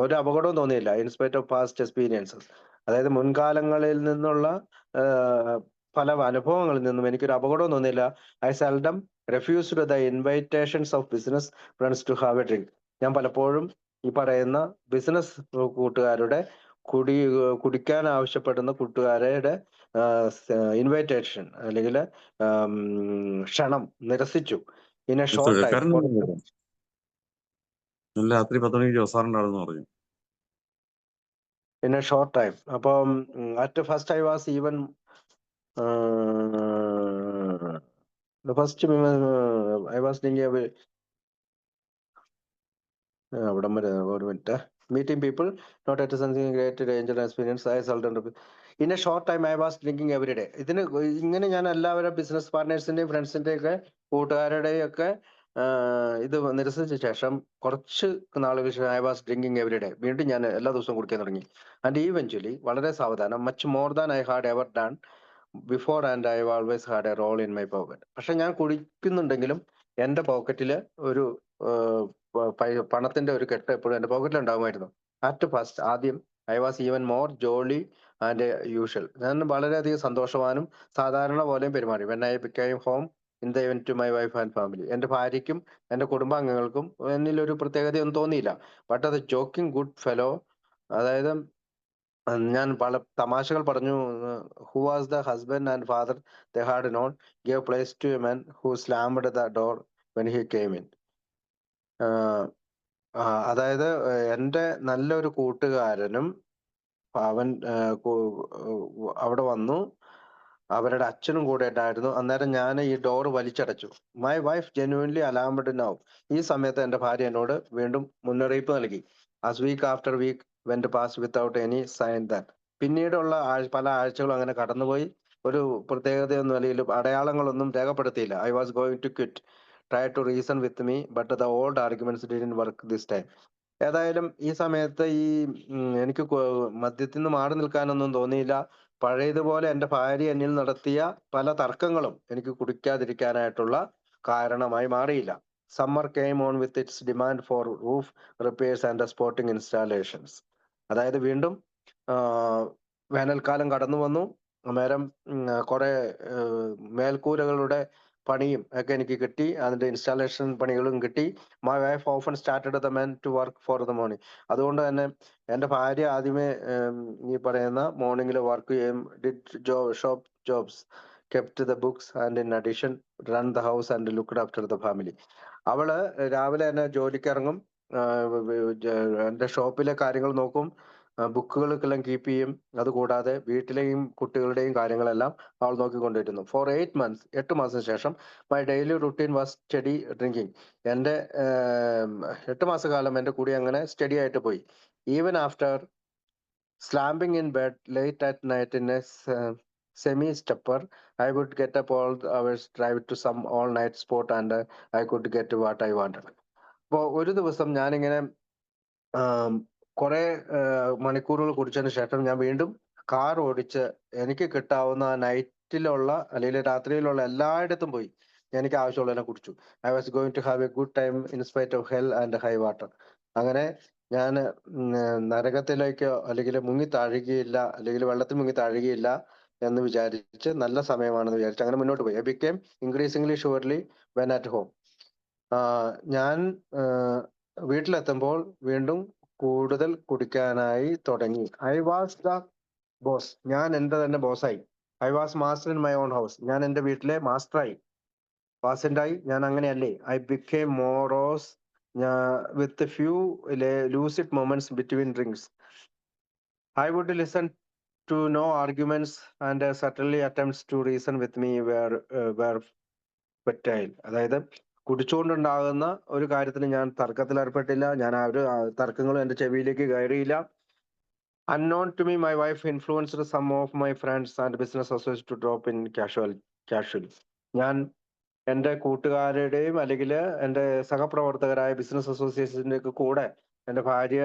ഒരു അപകടവും തോന്നിയില്ല. In spite of past experiences. അതായത് മുൻകാലങ്ങളിൽ നിന്നുള്ള പല അനുഭവങ്ങളിൽ നിന്നും എനിക്കൊരു അപകടവും തോന്നിയില്ല. I seldom refused the invitations of business friends to have a drink. ഞാൻ പലപ്പോഴും ഈ പറയുന്ന ബിസിനസ് കൂട്ടുകാരുടെ കുടിക്കാൻ ആവശ്യപ്പെടുന്ന കൂട്ടുകാരുടെ ഇൻവൈറ്റേഷൻ അല്ലെങ്കിൽ ക്ഷണം നിരസിച്ചു. In a short time. രാത്രി 10 മണിക്ക് ജോസാറുണ്ടായിരുന്നു പറഞ്ഞു. In a short time. അപ്പം at first I was even first I was thinking അവിടം വരെ ഒരു minute. Meeting people not at something great danger experience I seldom in a short time I was drinking every day. ഇതിന് ഇങ്ങനെ ഞാൻ എല്ലാവരും business പാർട്ട്നേഴ്സിന്റെയും ഫ്രണ്ട്സിന്റെയും ഒക്കെ കൂട്ടുകാരുടെയും ഒക്കെ ഇത് നിരസിച്ച ശേഷം കുറച്ച് നാളുകൾ ശേഷം I was drinking every day. വീണ്ടും ഞാൻ എല്ലാ ദിവസവും കുടിക്കാൻ തുടങ്ങി. ആൻഡ് ഈവൻച്വലി വളരെ സാവധാനം much more than I had ever done before and I always had a roll in my pocket. പക്ഷെ ഞാൻ കുടിക്കുന്നുണ്ടെങ്കിലും എൻ്റെ പോക്കറ്റിൽ ഒരു പണത്തിന്റെ ഒരു കെട്ട് എപ്പോഴും എൻ്റെ പോക്കറ്റിൽ ഉണ്ടാകുമായിരുന്നു. അറ്റ് ഫസ്റ്റ് ആദ്യം I was even more jolly and usual. ഞാൻ വളരെയധികം സന്തോഷവാനും സാധാരണ പോലെയും പെരുമാറി. When I became home in the even to my wife and family. എൻ്റെ ഭാര്യയ്ക്കും എൻ്റെ കുടുംബാംഗങ്ങൾക്കും എന്നിലൊരു പ്രത്യേകതയൊന്നും തോന്നിയില്ല. ബട്ട് അത് ജോക്കിംഗ് ഗുഡ് ഫെലോ. അതായത് ഞാൻ പല തമാശകൾ പറഞ്ഞു. Who was the husband and father they had known gave place to a man who slammed the door when he came in. അതായത് എൻ്റെ നല്ലൊരു കൂട്ടുകാരനും അവൻ അവിടെ വന്നു. അവരുടെ അച്ഛനും കൂടെ ഉണ്ടായിരുന്നു. അന്നേരം ഞാൻ ഈ ഡോർ വലിച്ചടച്ചു. My wife genuinely alarmed now. ഈ സമയത്ത് എൻ്റെ ഭാര്യ എന്നോട് വീണ്ടും മുന്നറിയിപ്പ് നൽകി. As week after week went pass without any sign that. പിന്നീടുള്ള പല ആഴ്ചകളും അങ്ങനെ കടന്നുപോയി. ഒരു പ്രത്യേകതയൊന്നും അല്ലെങ്കിൽ അടയാളങ്ങളൊന്നും രേഖപ്പെടുത്തിയില്ല. I was going to quit. Try to reason with me but the old arguments didn't work this time. ഏതായാലും ഈ സമയത്ത് ഈ എനിക്ക് മദ്യത്തിൽ നിന്ന് മാറി നിൽക്കാനൊന്നും തോന്നിയില്ല. പഴയതുപോലെ എൻ്റെ ഭാര്യ എന്നിൽ നടത്തിയ പല തർക്കങ്ങളും എനിക്ക് കുടിക്കാതിരിക്കാനായിട്ടുള്ള കാരണമായി മാറിയില്ല. Summer came on with its demand for roof repairs and sporting installations. അതായത് വീണ്ടും വേനൽക്കാലം കടന്നു വന്നു. അന്നേരം കുറെ മേൽക്കൂരകളുടെ പണിയും ഒക്കെ എനിക്ക് കിട്ടി. അതിന്റെ ഇൻസ്റ്റാളേഷൻ പണികളും കിട്ടി. My wife often started the men to work for the morning. അതുകൊണ്ട് തന്നെ എൻ്റെ ഭാര്യ ആദ്യമേ ഈ പറയുന്ന മോർണിംഗിൽ വർക്ക് ചെയ്യും. Did shop jobs, kept the books and in addition run the house and looked after the family. അവള് രാവിലെ തന്നെ ജോലിക്ക് ഇറങ്ങും. എൻ്റെ ഷോപ്പിലെ കാര്യങ്ങൾ നോക്കും. ബുക്കുകൾക്കെല്ലാം കീപ്പ് ചെയ്യും. അതുകൂടാതെ വീട്ടിലെയും കുട്ടികളുടെയും കാര്യങ്ങളെല്ലാം അവൾ നോക്കിക്കൊണ്ടിരുന്നു. ഫോർ 8 months, 8 മാസത്തിന് ശേഷം my daily routine was steady drinking. എൻ്റെ 8 മാസക്കാലം എൻ്റെ കൂടി അങ്ങനെ സ്റ്റഡി ആയിട്ട് പോയി. Even after slumping in bed late at night in a semi stupor, I would get up all hours, drive to some all night spot and I could get what I wanted. അപ്പോൾ ഒരു ദിവസം ഞാനിങ്ങനെ കുറെ മണിക്കൂറുകൾ കുടിച്ചതിന് ശേഷം ഞാൻ വീണ്ടും car ഓടിച്ച് എനിക്ക് കിട്ടാവുന്ന നൈറ്റിലുള്ള അല്ലെങ്കിൽ രാത്രിയിലുള്ള എല്ലായിടത്തും പോയി എനിക്ക് ആവശ്യമുള്ളതിനെ കുടിച്ചു. I was going to have a good time in spite of hell and high water. അങ്ങനെ ഞാൻ നരകത്തിലേക്കോ അല്ലെങ്കിൽ മുങ്ങി താഴുകയില്ല, അല്ലെങ്കിൽ വെള്ളത്തിൽ മുങ്ങി താഴുകയില്ല എന്ന് വിചാരിച്ച്, നല്ല സമയമാണെന്ന് വിചാരിച്ച് അങ്ങനെ മുന്നോട്ട് പോയി. I became increasingly surly when at home. ഞാൻ വീട്ടിലെത്തുമ്പോൾ വീണ്ടും കൂടുതൽ കുടിക്കാനായി തുടങ്ങി. I was the boss. ഞാൻ എൻ്റെ തന്നെ ബോസായി. I was master in my own house. ഞാൻ എൻ്റെ വീട്ടിലെ മാസ്റ്ററായി, വാസന്റായി. ഞാൻ അങ്ങനെയല്ലേ. I became morose with few lucid moments between drinks. I would listen to no arguments and certainly attempts to reason with me were ഫെറ്റൈൽ. അതായത് കുടിച്ചുകൊണ്ടുണ്ടാകുന്ന ഒരു കാര്യത്തിന് ഞാൻ തർക്കത്തിൽ ഏർപ്പെട്ടില്ല. ഞാൻ ആ ഒരു തർക്കങ്ങളും എന്റെ ചെവിയിലേക്ക് കയറിയില്ല. Unknown to me, my wife influenced some of my friends and business associates to drop in casually. ഞാൻ എന്റെ കൂട്ടുകാരുടെയും അല്ലെങ്കിൽ എന്റെ സഹപ്രവർത്തകരായ ബിസിനസ് അസോസിയേഷന്റെ ഒക്കെ കൂടെ എന്റെ ഭാര്യ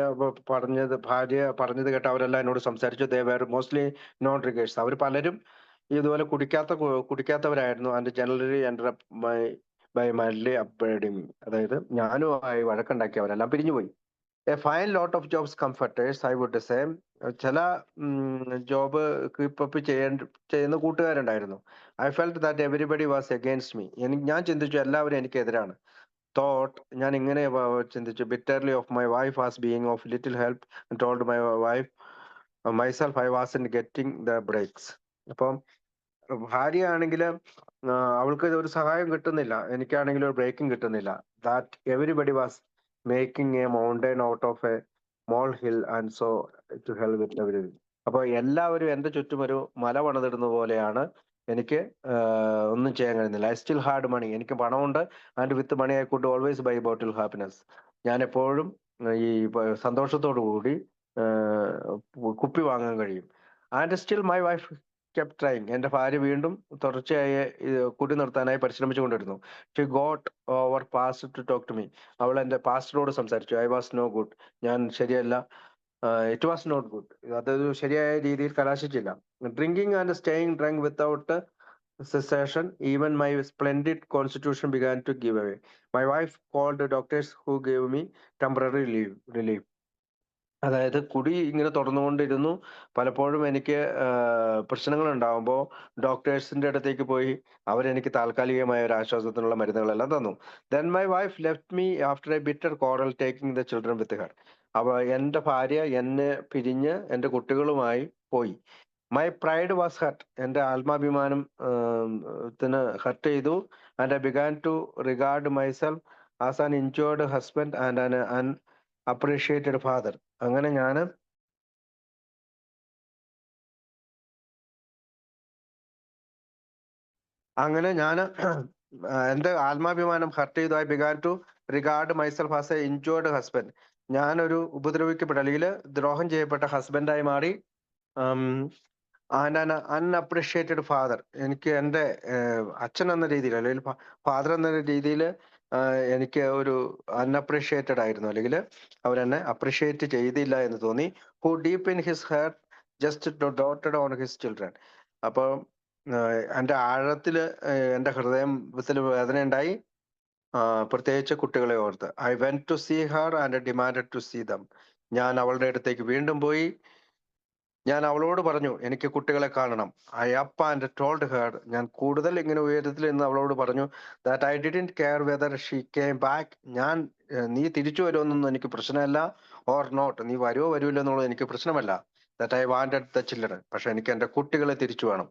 പറഞ്ഞത് കേട്ട് അവരെല്ലാം എന്നോട് സംസാരിച്ചു. They were mostly non drinkers. അവർ പലരും ഇതുപോലെ കുടിക്കാത്തവരായിരുന്നു. And generally end by mildly upgrading. അതായത് ഞാനുമായി വഴക്കുണ്ടാക്കിയവരെല്ലാം പിരിഞ്ഞുപോയി. A fine lot of jobs comforters I would say. ചില ജോബ് കീപ്പപ്പ് ചെയ്യുന്ന കൂട്ടുകാരുണ്ടായിരുന്നു. I felt that everybody was against me. ഞാൻ ചിന്തിച്ചു എല്ലാവരും എനിക്കെതിരാണ്. തോട്ട് ഞാൻ ഇങ്ങനെ ചിന്തിച്ചു. Bitterly of my wife was being of little help told my wife myself I was in getting the breaks. അപ്പം ഭാര്യയാണെങ്കിൽ അവൾക്ക് ഒരു സഹായം കിട്ടുന്നില്ല, എനിക്കാണെങ്കിൽ ഒരു ബ്രേക്കും കിട്ടുന്നില്ല. That everybody was making a mountain out of a molehill and so to hell with everything. അപ്പൊ എല്ലാവരും എന്റെ ചുറ്റും ഒരു മല പണിതിടുന്ന പോലെയാണ്. എനിക്ക് ഒന്നും ചെയ്യാൻ കഴിയുന്നില്ല. I still had money. എനിക്ക് പണമുണ്ട്. And with money I could always buy bottle happiness. ഞാൻ എപ്പോഴും ഈ സന്തോഷത്തോടു കൂടി കുപ്പി വാങ്ങാൻ കഴിയും. And still my wife kept trying. എന്റെ ഭാര്യ വീണ്ടും തുടർച്ചയായി കുടി നിർത്താനായി പരിശ്രമിച്ചുകൊണ്ടിരുന്നു. She got over past to talk to me. അവൾ എന്റെ പാസ്റ്ററോട് സംസാരിച്ചു. I was no good. ഞാൻ ശരിയല്ല. It was not good. അതൊരു ശരിയായ രീതിയിൽ കലാശിച്ചില്ല. Drinking and staying drunk without cessation, even my splendid constitution began to give away. My wife called the doctors who gave me temporary relief. അതായത് കുടി ഇങ്ങനെ തുടർന്നുകൊണ്ടിരുന്നു. പലപ്പോഴും എനിക്ക് പ്രശ്നങ്ങൾ ഉണ്ടാകുമ്പോൾ ഡോക്ടേഴ്സിന്റെ അടുത്തേക്ക് പോയി അവരെനിക്ക് താൽക്കാലികമായ ഒരു ആശ്വാസത്തിനുള്ള മരുന്നുകളെല്ലാം തന്നു. Then my wife left me after a bitter quarrel taking the children with her. അപ്പൊ എന്റെ ഭാര്യ എന്നെ പിരിഞ്ഞ് എന്റെ കുട്ടികളുമായി പോയി. My pride was hurt. എന്റെ ആത്മാഭിമാനം ഹർട്ട് ചെയ്തു. And I began to regard myself as an injured husband and an appreciated father. അങ്ങനെ ഞാൻ എന്റെ ആത്മാഭിമാനം ഹർട്ട് ചെയ്തു. I began to regard myself as a injured husband. ഞാനൊരു ഉപദ്രവിക്കപ്പെട്ട അല്ലെങ്കിൽ ദ്രോഹം ചെയ്യപ്പെട്ട ഹസ്ബൻഡായി മാറി. And അൺഅപ്രീഷിയേറ്റഡ് father. എനിക്ക് എൻ്റെ അച്ഛൻ എന്ന രീതിയിൽ അല്ലെങ്കിൽ ഫാദർ എന്ന രീതിയിൽ എനിക്ക് ഒരു അൺഅപ്രീഷിയേറ്റഡ് ആയിരുന്നു, അല്ലെങ്കിൽ അവരെന്നെ അപ്രീഷിയേറ്റ് ചെയ്തില്ല എന്ന് തോന്നി. Who deep in his heart just doted on his children. അപ്പോൾ എൻ്റെ ആഴത്തില് എൻ്റെ ഹൃദയത്തിൽ വേദനയുണ്ടായി, പ്രത്യേകിച്ച് കുട്ടികളെ ഓർത്ത്. I went to see her and demanded to see them. ഞാൻ അവളുടെ അടുത്തേക്ക് വീണ്ടും പോയി. ഞാൻ അവളോട് പറഞ്ഞു എനിക്ക് കുട്ടികളെ കാണണം. I up and told her. ഞാൻ കൂടുതൽ ഇങ്ങനെ ഉയരത്തിൽ നിന്ന് അവളോട് പറഞ്ഞു that I didn't care whether she came back. നീ തിരിച്ചു വരുമെന്നൊന്നും എനിക്ക് പ്രശ്നമല്ല, ഓർ നോട്ട്, നീ വരുമോ വരൂല്ലോ എന്നുള്ളത് എനിക്ക് പ്രശ്നമല്ല. That I wanted the children. പക്ഷെ എനിക്ക് എന്റെ കുട്ടികളെ തിരിച്ചു വേണം.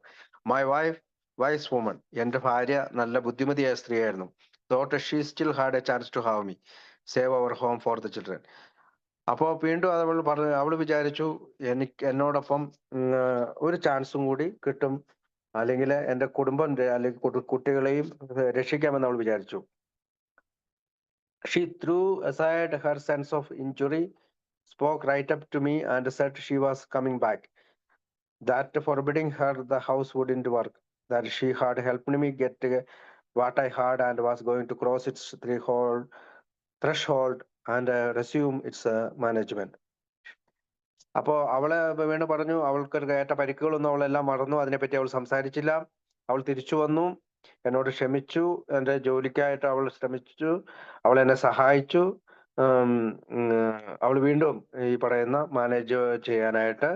My wife wise woman. എന്റെ ഭാര്യ നല്ല ബുദ്ധിമതിയായ സ്ത്രീയായിരുന്നു. Thought she still had a chance to have me save our home for the children. അപ്പോ വീണ്ടും അവള് വിചാരിച്ചു എന്നോടൊപ്പം ഒരു ചാൻസും കൂടി കിട്ടും, അല്ലെങ്കിൽ എന്റെ കുടുംബം അല്ലെങ്കിൽ കുട്ടികളെയും രക്ഷിക്കാമെന്ന് അവൾ വിചാരിച്ചു. She through aside her sense of injury, spoke right up to me and said she was coming back, that forbidding her the house wouldn't work, that she had helped me get what I had and was going to cross its threshold and resume its management. അപ്പോ അവള് വീണ്ടും പറഞ്ഞു അവൾക്ക് ഏറ്റ പരിക്കുകളൊന്നും അവളെല്ലാം മറന്നു. അതിനെപ്പറ്റി അവൾ സംസാരിച്ചില്ല. അവൾ തിരിച്ചു വന്നു, എന്നോട് ക്ഷമിച്ചു, എന്റെ ജോലിക്കായിട്ട് അവൾ ശ്രമിച്ചു, അവൾ എന്നെ സഹായിച്ചു. അവൾ വീണ്ടും ഈ പറയുന്ന മാനേജ് ചെയ്യാനായിട്ട്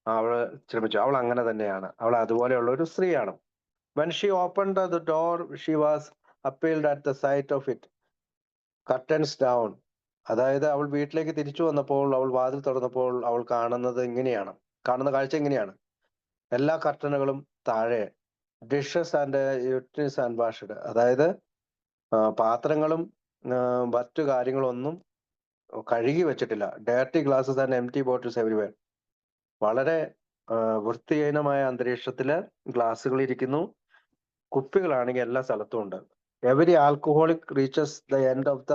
അവള് ശ്രമിച്ചു. അവൾ അങ്ങനെ തന്നെയാണ്, അവൾ അതുപോലെയുള്ള ഒരു സ്ത്രീയാണ്. When she opened the door, she was appalled at the sight of it. Curtains down. അതായത് അവൾ വീട്ടിലേക്ക് തിരിച്ചു വന്നപ്പോൾ, അവൾ വാതിൽ തുറന്നപ്പോൾ അവൾ കാണുന്ന കാഴ്ച ഇങ്ങനെയാണ്. എല്ലാ കർട്ടനുകളും താഴെ. Dishes and utensils and washed. അതായത് പാത്രങ്ങളും മറ്റു കാര്യങ്ങളൊന്നും കഴുകി വെച്ചിട്ടില്ല. Dirty glasses and empty bottles everywhere. വളരെ വൃത്തിഹീനമായ അന്തരീക്ഷത്തില് ഗ്ലാസുകൾ ഇരിക്കുന്നു, കുപ്പികളാണെങ്കിൽ എല്ലാ സ്ഥലത്തും ഉണ്ട്. Every alcoholic reaches the end of the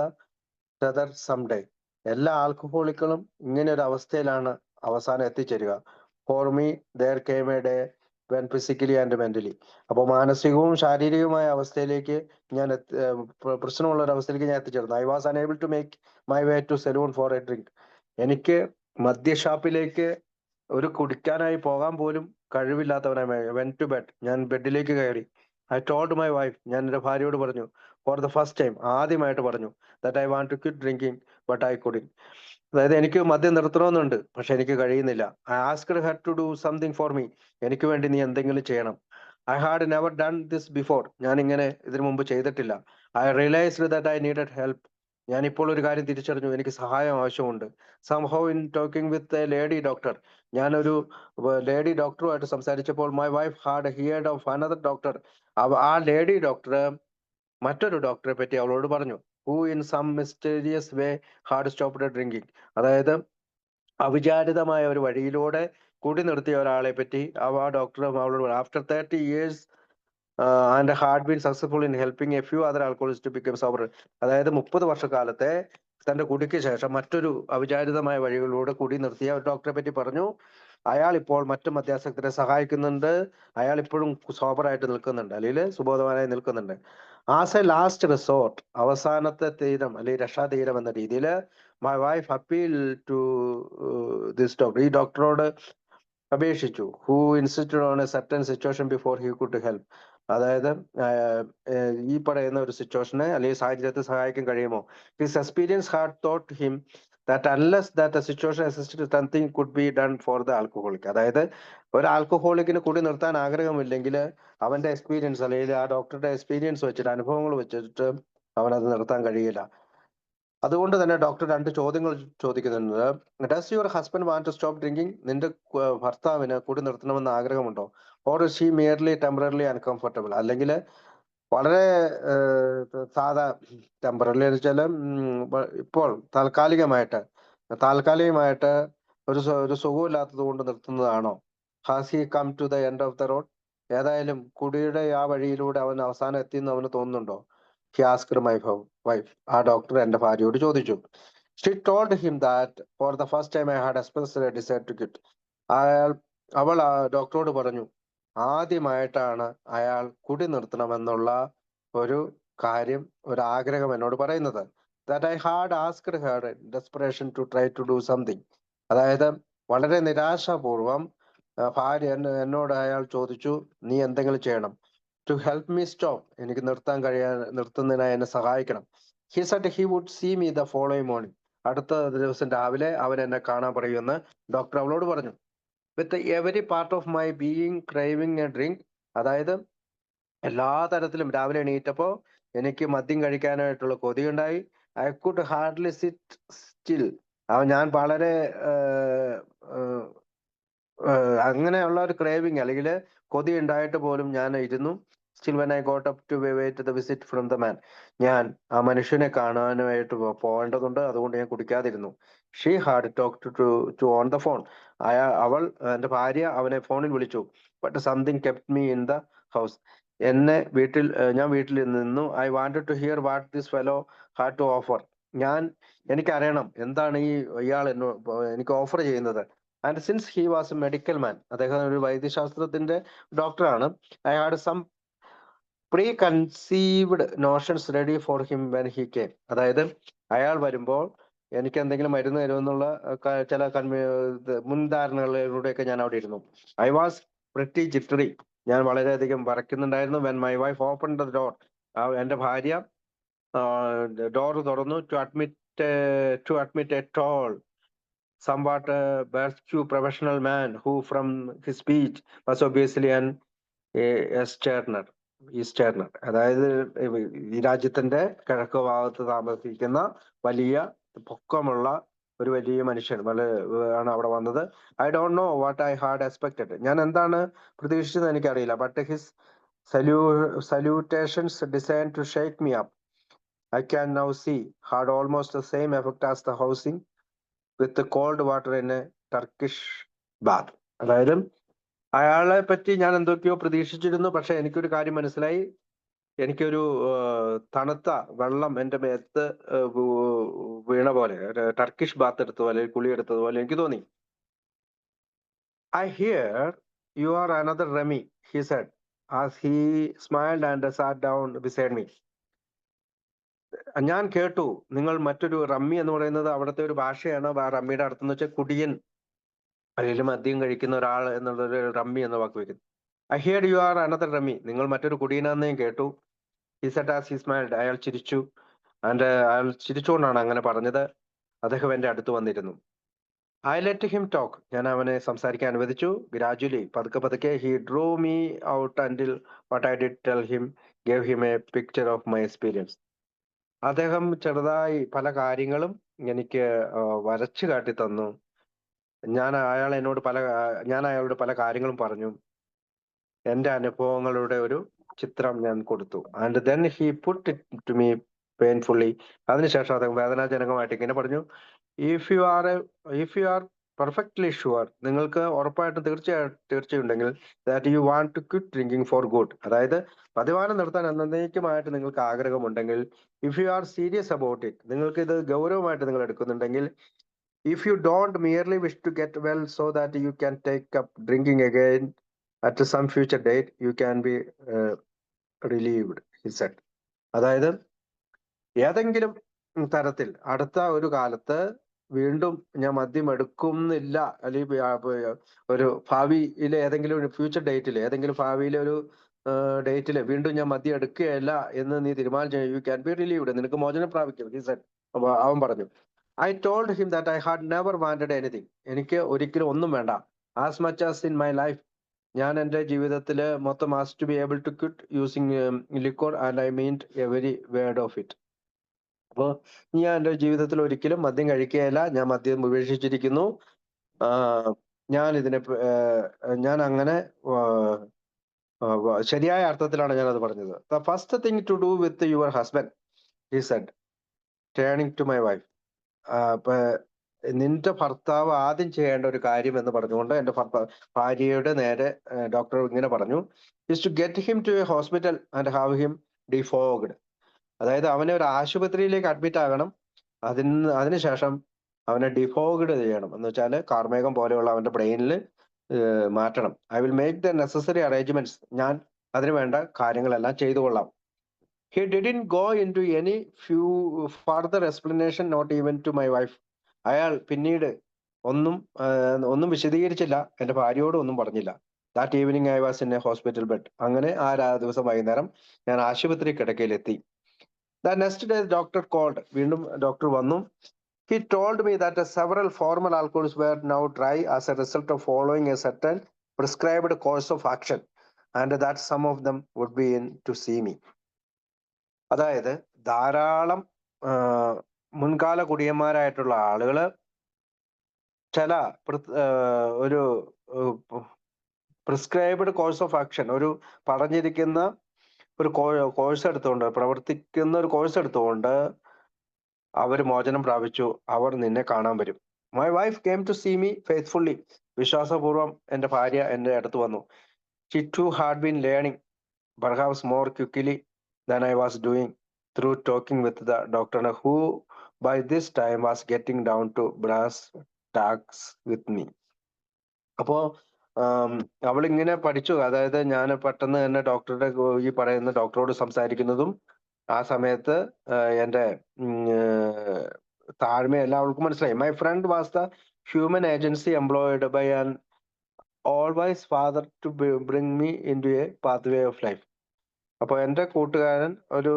tether someday. എല്ലാ ആൽക്കഹോളിക്കുകളും ഇങ്ങനെ ഒരു അവസ്ഥയിലാണ് അവസാനം എത്തിച്ചേരുക. For me there came a day when physically and mentally. അപ്പോൾ മാനസികവും ശാരീരികവുമായ അവസ്ഥയിലേക്ക് ഞാൻ പ്രശ്നമുള്ള ഒരു അവസ്ഥയിലേക്ക് ഞാൻ എത്തിച്ചേർന്നു. I was unable to make my way to saloon for a drink. എനിക്ക് മദ്യഷാപ്പിലേക്ക് ഒരു കുടിക്കാനായി പോകാൻ പോലും കഴിവില്ലാത്തവനായി. വെൻ ടു ബെഡ്, ഞാൻ ബെഡിലേക്ക് കയറി. ഐ ടോൾഡ് മൈ വൈഫ്, ഞാൻ എൻ്റെ ഭാര്യയോട് പറഞ്ഞു, ഫോർ ദ ഫസ്റ്റ് ടൈം, ആദ്യമായിട്ട് പറഞ്ഞു, that I want to quit drinking but I couldn't. അതായത് എനിക്ക് മദ്യം നിർത്തണമെന്നുണ്ട്, പക്ഷെ എനിക്ക് കഴിയുന്നില്ല. I asked her to do something for me. എനിക്ക് വേണ്ടി നീ എന്തെങ്കിലും ചെയ്യണം. I had never done this before. ഞാൻ ഇങ്ങനെ ഇതിനു മുമ്പ് ചെയ്തിട്ടില്ല. I realized that I needed help. ഞാൻ ഇപ്പോൾ ഒരു കാര്യം തിരിച്ചറിഞ്ഞു, എനിക്ക് സഹായം ആവശ്യമുണ്ട്. Somehow in talking with a lady doctor, ഞാനൊരു ലേഡി ഡോക്ടറുമായിട്ട് സംസാരിച്ചപ്പോൾ my wife had heard of another doctor. ആ ലേഡി ഡോക്ടർ മറ്റൊരു ഡോക്ടറെ പറ്റി അവളോട് പറഞ്ഞു. Who in some mysterious way had stopped drinking. അതായത് അവിചാരിതമായ ഒരു വഴിയിലൂടെ കുടി നിർത്തിയ ഒരാളെ പറ്റി ആ ഡോക്ടർ അവളോട് പറഞ്ഞു. After 30 years and had been successful in helping a few other alcoholics to become sober. അതായത് 30 വർഷക്കാലത്തെ തന്റെ കുടിക്ക് ശേഷം മറ്റൊരു അവിചാരിതമായ വഴികളിലൂടെ കുടി നിർത്തിയ ഒരു ഡോക്ടറെ പറ്റി പറഞ്ഞു. അയാൾ ഇപ്പോൾ മറ്റു മദ്യാസക്തരെ സഹായിക്കുന്നുണ്ട്. അയാൾ ഇപ്പോഴും സോബറായിട്ട് നിൽക്കുന്നുണ്ട്, അല്ലെങ്കിൽ സുബോധവാനായി നിൽക്കുന്നുണ്ട്. ആസ് എ ലാസ്റ്റ് റിസോർട്ട്, അവസാനത്തെ തീരം അല്ലെങ്കിൽ രക്ഷാതീരം എന്ന രീതിയിൽ my wife appeal to this doctor, ഈ ഡോക്ടറോട് അപേക്ഷിച്ചു. Who insisted on a certain situation before he could help. അതായത് ഈ പറയുന്ന ഒരു സിറ്റുവേഷനെ അല്ലെങ്കിൽ സാഹചര്യത്തെ സഹായിക്കാൻ കഴിയുമോ? His experience had thought him that unless that a situation existed, something could be done for the alcoholic. അതായത് ഒരു ആൽക്കഹോളിക്കിന് കുടി നിർത്താൻ ആഗ്രഹമില്ലെങ്കിൽ അവന്റെ എക്സ്പീരിയൻസ് അല്ലെങ്കിൽ ആ ഡോക്ടറുടെ എക്സ്പീരിയൻസ് വെച്ചിട്ട്, അനുഭവങ്ങൾ വെച്ചിട്ട് അവനത് നിർത്താൻ കഴിയില്ല. അതുകൊണ്ട് തന്നെ ഡോക്ടർ 2 ചോദ്യങ്ങൾ ചോദിക്കുന്നുണ്ട്. Does your husband want to stop drinking? നിന്റെ ഭർത്താവിന് കുടി നിർത്തണമെന്ന് ആഗ്രഹമുണ്ടോ? Or is she merely temporarily uncomfortable? അല്ലെങ്കിൽ വളരെ സാധാ ടെമ്പററി എന്ന് വെച്ചാൽ ഇപ്പോൾ താൽക്കാലികമായിട്ട് ഒരു സുഖമില്ലാത്തത് കൊണ്ട് നിർത്തുന്നതാണോ? Has he come to the end of the road? ഏതായാലും കുടിയുടെ ആ വഴിയിലൂടെ അവൻ അവസാനം എത്തിയെന്ന് അവന് തോന്നുന്നുണ്ടോ? He asked my wife. ആ ഡോക്ടർ എന്റെ ഭാര്യയോട് ചോദിച്ചു. She told him that for the first time I had expressed a desire to quit. അവൾ ആ ഡോക്ടറോട് പറഞ്ഞു, ആദ്യമായിട്ടാണ് അയാൾ കുടി നിർത്തണമെന്നുള്ള ഒരു കാര്യം, ഒരു ആഗ്രഹം എന്നോട് പറയുന്നത്. That I had asked her in desperation to try to do something. അതായത് വളരെ നിരാശാപൂർവം ഭാര്യ എന്നോട് അയാൾ ചോദിച്ചു, നീ എന്തെങ്കിലും ചെയ്യണം. ടു ഹെൽപ്പ് മീ സ്റ്റോപ്പ്, എനിക്ക് നിർത്തുന്നതിനായി എന്നെ സഹായിക്കണം. He said he would see me the following morning. അടുത്ത ദിവസം രാവിലെ അവൻ എന്നെ കാണാൻ പറയുമെന്ന് ഡോക്ടർ അവളോട് പറഞ്ഞു. With every part of my being craving a drink. അതായത് എല്ലാ തരത്തിലും രാവിലെ എണീറ്റപ്പോ എനിക്ക് മദ്യം കഴിക്കാനായിട്ടുള്ള കൊതിയുണ്ടായി. I could hardly sit still. ഞാൻ വളരെ അങ്ങനെയുള്ള ഒരു ക്രേവിങ് അല്ലെങ്കിൽ കൊതി ഉണ്ടായിട്ട് പോലും ഞാൻ ഇരുന്നു. Still when I got up to wait the visit from the man. ഞാൻ ആ മനുഷ്യനെ കാണാനായിട്ട് പോകേണ്ടതുണ്ട്, അതുകൊണ്ട് ഞാൻ കുടിക്കാതിരുന്നു. She had talk to on the phone. അവൾ, എന്റെ ഭാര്യ, അവനെ ഫോണിൽ വിളിച്ചു. But something kept me in the house. ഞാൻ വീട്ടിൽ നിന്നു. I wanted to hear what this fellow had to offer. എനിക്കറിയണം എന്താണ് ഇയാൾ എനിക്ക് ഓഫർ ചെയ്യുന്നത്. And since he was a medical മാൻ, അദ്ദേഹം ഒരു വൈദ്യശാസ്ത്രത്തിന്റെ ഡോക്ടറാണ്. I had some preconceived notions ready for him when he came. അതായത് അയാൾ വരുമ്പോൾ എനിക്ക് എന്തെങ്കിലും മരുന്ന് തരുമെന്നുള്ള ചില മുൻധാരണകളിലൂടെയൊക്കെ ഞാൻ അവിടെ ഇരുന്നു. I was pretty jittery. ഞാൻ വളരെയധികം വരയ്ക്കുന്നുണ്ടായിരുന്നു. When my wife open the door, എന്റെ ഭാര്യ ഡോർ തുറന്നു. To admit a tall somewhat Basque professional man who from his speech was obviously an Easterner. അതായത് ഈ രാജ്യത്തിന്റെ കിഴക്ക് ഭാഗത്ത് താമസിക്കുന്ന വലിയ പൊക്കമുള്ള ഒരു വലിയ മനുഷ്യൻ ആണ് അവിടെ വന്നത്. I don't know what I had expected. ഞാൻ എന്താണ് പ്രതീക്ഷിച്ചത് എനിക്കറിയില്ല. But his salutations design to shake me up. I can now see had almost the same effect as the housing with cold water in a Turkish bath. അതായത് അയാളെ പറ്റി ഞാൻ എന്തൊക്കെയോ പ്രതീക്ഷിച്ചിരുന്നു, പക്ഷെ എനിക്കൊരു കാര്യം മനസ്സിലായി. എനിക്കൊരു തണുത്ത വെള്ളം എന്റെ മേത്ത് വീണ പോലെ, ഒരു ടർക്കിഷ് ബാത്ത് എടുത്ത പോലെ, കുളി എടുത്തതുപോലെ എനിക്ക് തോന്നി. I here you are another Rami, he said as he smiled and sat down beside me. ഞാൻ കേട്ടു, നിങ്ങൾ മറ്റൊരു റമ്മി എന്ന് പറയുന്നത് അവിടുത്തെ ഒരു ഭാഷയാണ്. റമ്മിയുടെ അർത്ഥം എന്ന് വെച്ചാൽ കുടിയൻ, അല്ലെങ്കിൽ മദ്യം കഴിക്കുന്ന ഒരാൾ എന്നുള്ളൊരു റമ്മി എന്ന വാക്ക് വയ്ക്കുന്നു. I here you are another rummy, നിങ്ങൾ മറ്റൊരു കുടിയനാന്ന് ഞാൻ കേട്ടു. He said as he smiled, അയാൾ ചിരിച്ചു. അയാൾ ചിരിച്ചുകൊണ്ടാണ് അങ്ങനെ പറഞ്ഞത്. അദ്ദേഹം എന്റെ അടുത്ത് വന്നിരുന്നു. ഐ ലെറ്റ് ഹിം ടോക്ക്, ഞാൻ അവനെ സംസാരിക്കാൻ അനുവദിച്ചു. ഗ്രാജുവലി, പതുക്കെ പതുക്കെ, he draw me out അൻറ്റിൽ what I did tell him gave him A picture of my experience. അദ്ദേഹം ചെറുതായി പല കാര്യങ്ങളും എനിക്ക് വരച്ചു കാട്ടി തന്നു. ഞാൻ അയാളോട് പല കാര്യങ്ങളും പറഞ്ഞു. എന്റെ അനുഭവങ്ങളുടെ ഒരു ചിത്രം ഞാൻ കൊടുത്തു. And then he put it to me painfully. അതിനുശേഷം അദ്ദേഹം വേദനാജനകമായിട്ട് ഇങ്ങനെ പറഞ്ഞു, if you are perfectly sure, നിങ്ങൾക്ക് ഉറപ്പായിട്ടും തീർച്ചയുണ്ടെങ്കിൽ, that you want to quit drinking for good, അതായത് മദ്യപാനം നിർത്താൻ എന്നേക്കുമായിട്ട് നിങ്ങൾക്ക് ആഗ്രഹമുണ്ടെങ്കിൽ, if you are serious about it, നിങ്ങൾക്ക് ഇത് ഗൗരവമായിട്ട് നിങ്ങൾ എടുക്കുന്നുണ്ടെങ്കിൽ, if you don't merely wish to get well so that you can take up drinking again at some future date, you can be relieved, he said. അതായത് ഏതെങ്കിലും തരത്തിൽ അടുത്ത ഒരു കാലത്ത് വീണ്ടും ഞാൻ മദ്യം എടുക്കുന്നില്ല, അല്ലെങ്കിൽ ഒരു ഭാവിയിലെ ഏതെങ്കിലും ഒരു ഫ്യൂച്ചർ ഡേറ്റിൽ, ഏതെങ്കിലും ഭാവിയിലെ ഒരു ഡേറ്റിൽ വീണ്ടും ഞാൻ മദ്യം എടുക്കുകയല്ല എന്ന് നീ തീരുമാനിച്ചു, യു ക്യാൻ ബി റിലീവ്ഡ്, നിനക്ക് മോചനം പ്രാപിക്കും, ഹി സെഡ്. അവൻ പറഞ്ഞു. I told him that I had never wanted anything, എനിക്ക് ഒരിക്കലും ഒന്നും വേണ്ട. As much as in my life, ഞാൻ എന്റെ ജീവിതത്തിൽ മൊത്തം as to be able to quit using liquor and I meant every word of it. അപ്പോൾ ഞാൻ എന്റെ ജീവിതത്തിൽ ഒരിക്കലും മദ്യം കഴിക്കുകയില്ല, ഞാൻ മദ്യം ഉപേക്ഷിച്ചിരിക്കുന്നു. ഞാൻ ഞാൻ അങ്ങനെ ശരിയായ അർത്ഥത്തിലാണ് ഞാൻ അത് പറഞ്ഞത്. The first thing to do with your husband, he said, turning to my wife. അപ്പൊ നിന്റെ ഭർത്താവ് ആദ്യം ചെയ്യേണ്ട ഒരു കാര്യം എന്ന് പറഞ്ഞുകൊണ്ട് എന്റെ ഭാര്യയുടെ നേരെ ഡോക്ടർ ഇങ്ങനെ പറഞ്ഞു, is to get him to a hospital and have him defogged. അതായത് അവനെ ഒരു ആശുപത്രിയിലേക്ക് അഡ്മിറ്റ് ആകണം. അതിനുശേഷം അവനെ ഡിഫോഗ്ഡ് ചെയ്യണം, എന്ന് വെച്ചാൽ കാർമേഘം പോലെയുള്ള അവന്റെ ബ്രെയിനിൽ മാറ്റണം. I will make the necessary arrangements, ഞാൻ അതിനു വേണ്ട കാര്യങ്ങളെല്ലാം ചെയ്തു കൊള്ളാം. He didn't go into any few further explanation, not even to my wife. അയാൾ പിന്നീട് ഒന്നും വിശദീകരിച്ചില്ല, എന്റെ ഭാര്യയോട് ഒന്നും പറഞ്ഞില്ല. That evening I was in a hospital bed. അങ്ങനെ ദിവസം വൈകുന്നേരം ഞാൻ ആശുപത്രി കിടക്കയിലെത്തി. The next day doctor called, വീണ്ടും ഡോക്ടർ വന്നു. He told me that several formal alcohols were now dry as a result of following a certain prescribed course of action, and that some of them would be in to see me. അതായത് ധാരാളം മുൻകാല കുടിയന്മാരായിട്ടുള്ള ആളുകള് ചില ഒരു prescribed course of action, ഒരു പറഞ്ഞിരിക്കുന്ന ഒരു course എടുത്തുകൊണ്ട്, പ്രവർത്തിക്കുന്ന ഒരു കോഴ്സ് എടുത്തുകൊണ്ട് അവർ മോചനം പ്രാപിച്ചു. അവർ നിന്നെ കാണാൻ വരും. My wife came to see me faithfully. വിശ്വാസപൂർവ്വം എന്റെ ഭാര്യ എന്റെ അടുത്ത് വന്നു. She too had been learning perhaps more quickly than I was doing through talking with the doctor, who by this time was getting down to brass tacks with me. അപ്പോ അവളിങ്ങനെ പഠിച്ചു. അതായത് ഞാൻ പെട്ടെന്ന് തന്നെ ഈ പറയുന്ന ഡോക്ടറോട് സംസാരിക്കുന്നതും ആ സമയത്ത് എന്റെ താഴ്മയെല്ലാം അവൾക്ക് മനസ്സിലായി. My friend was the human agency employed by an always father to bring me in to a pathway of life. അപ്പൊ എന്റെ കൂട്ടുകാരൻ ഒരു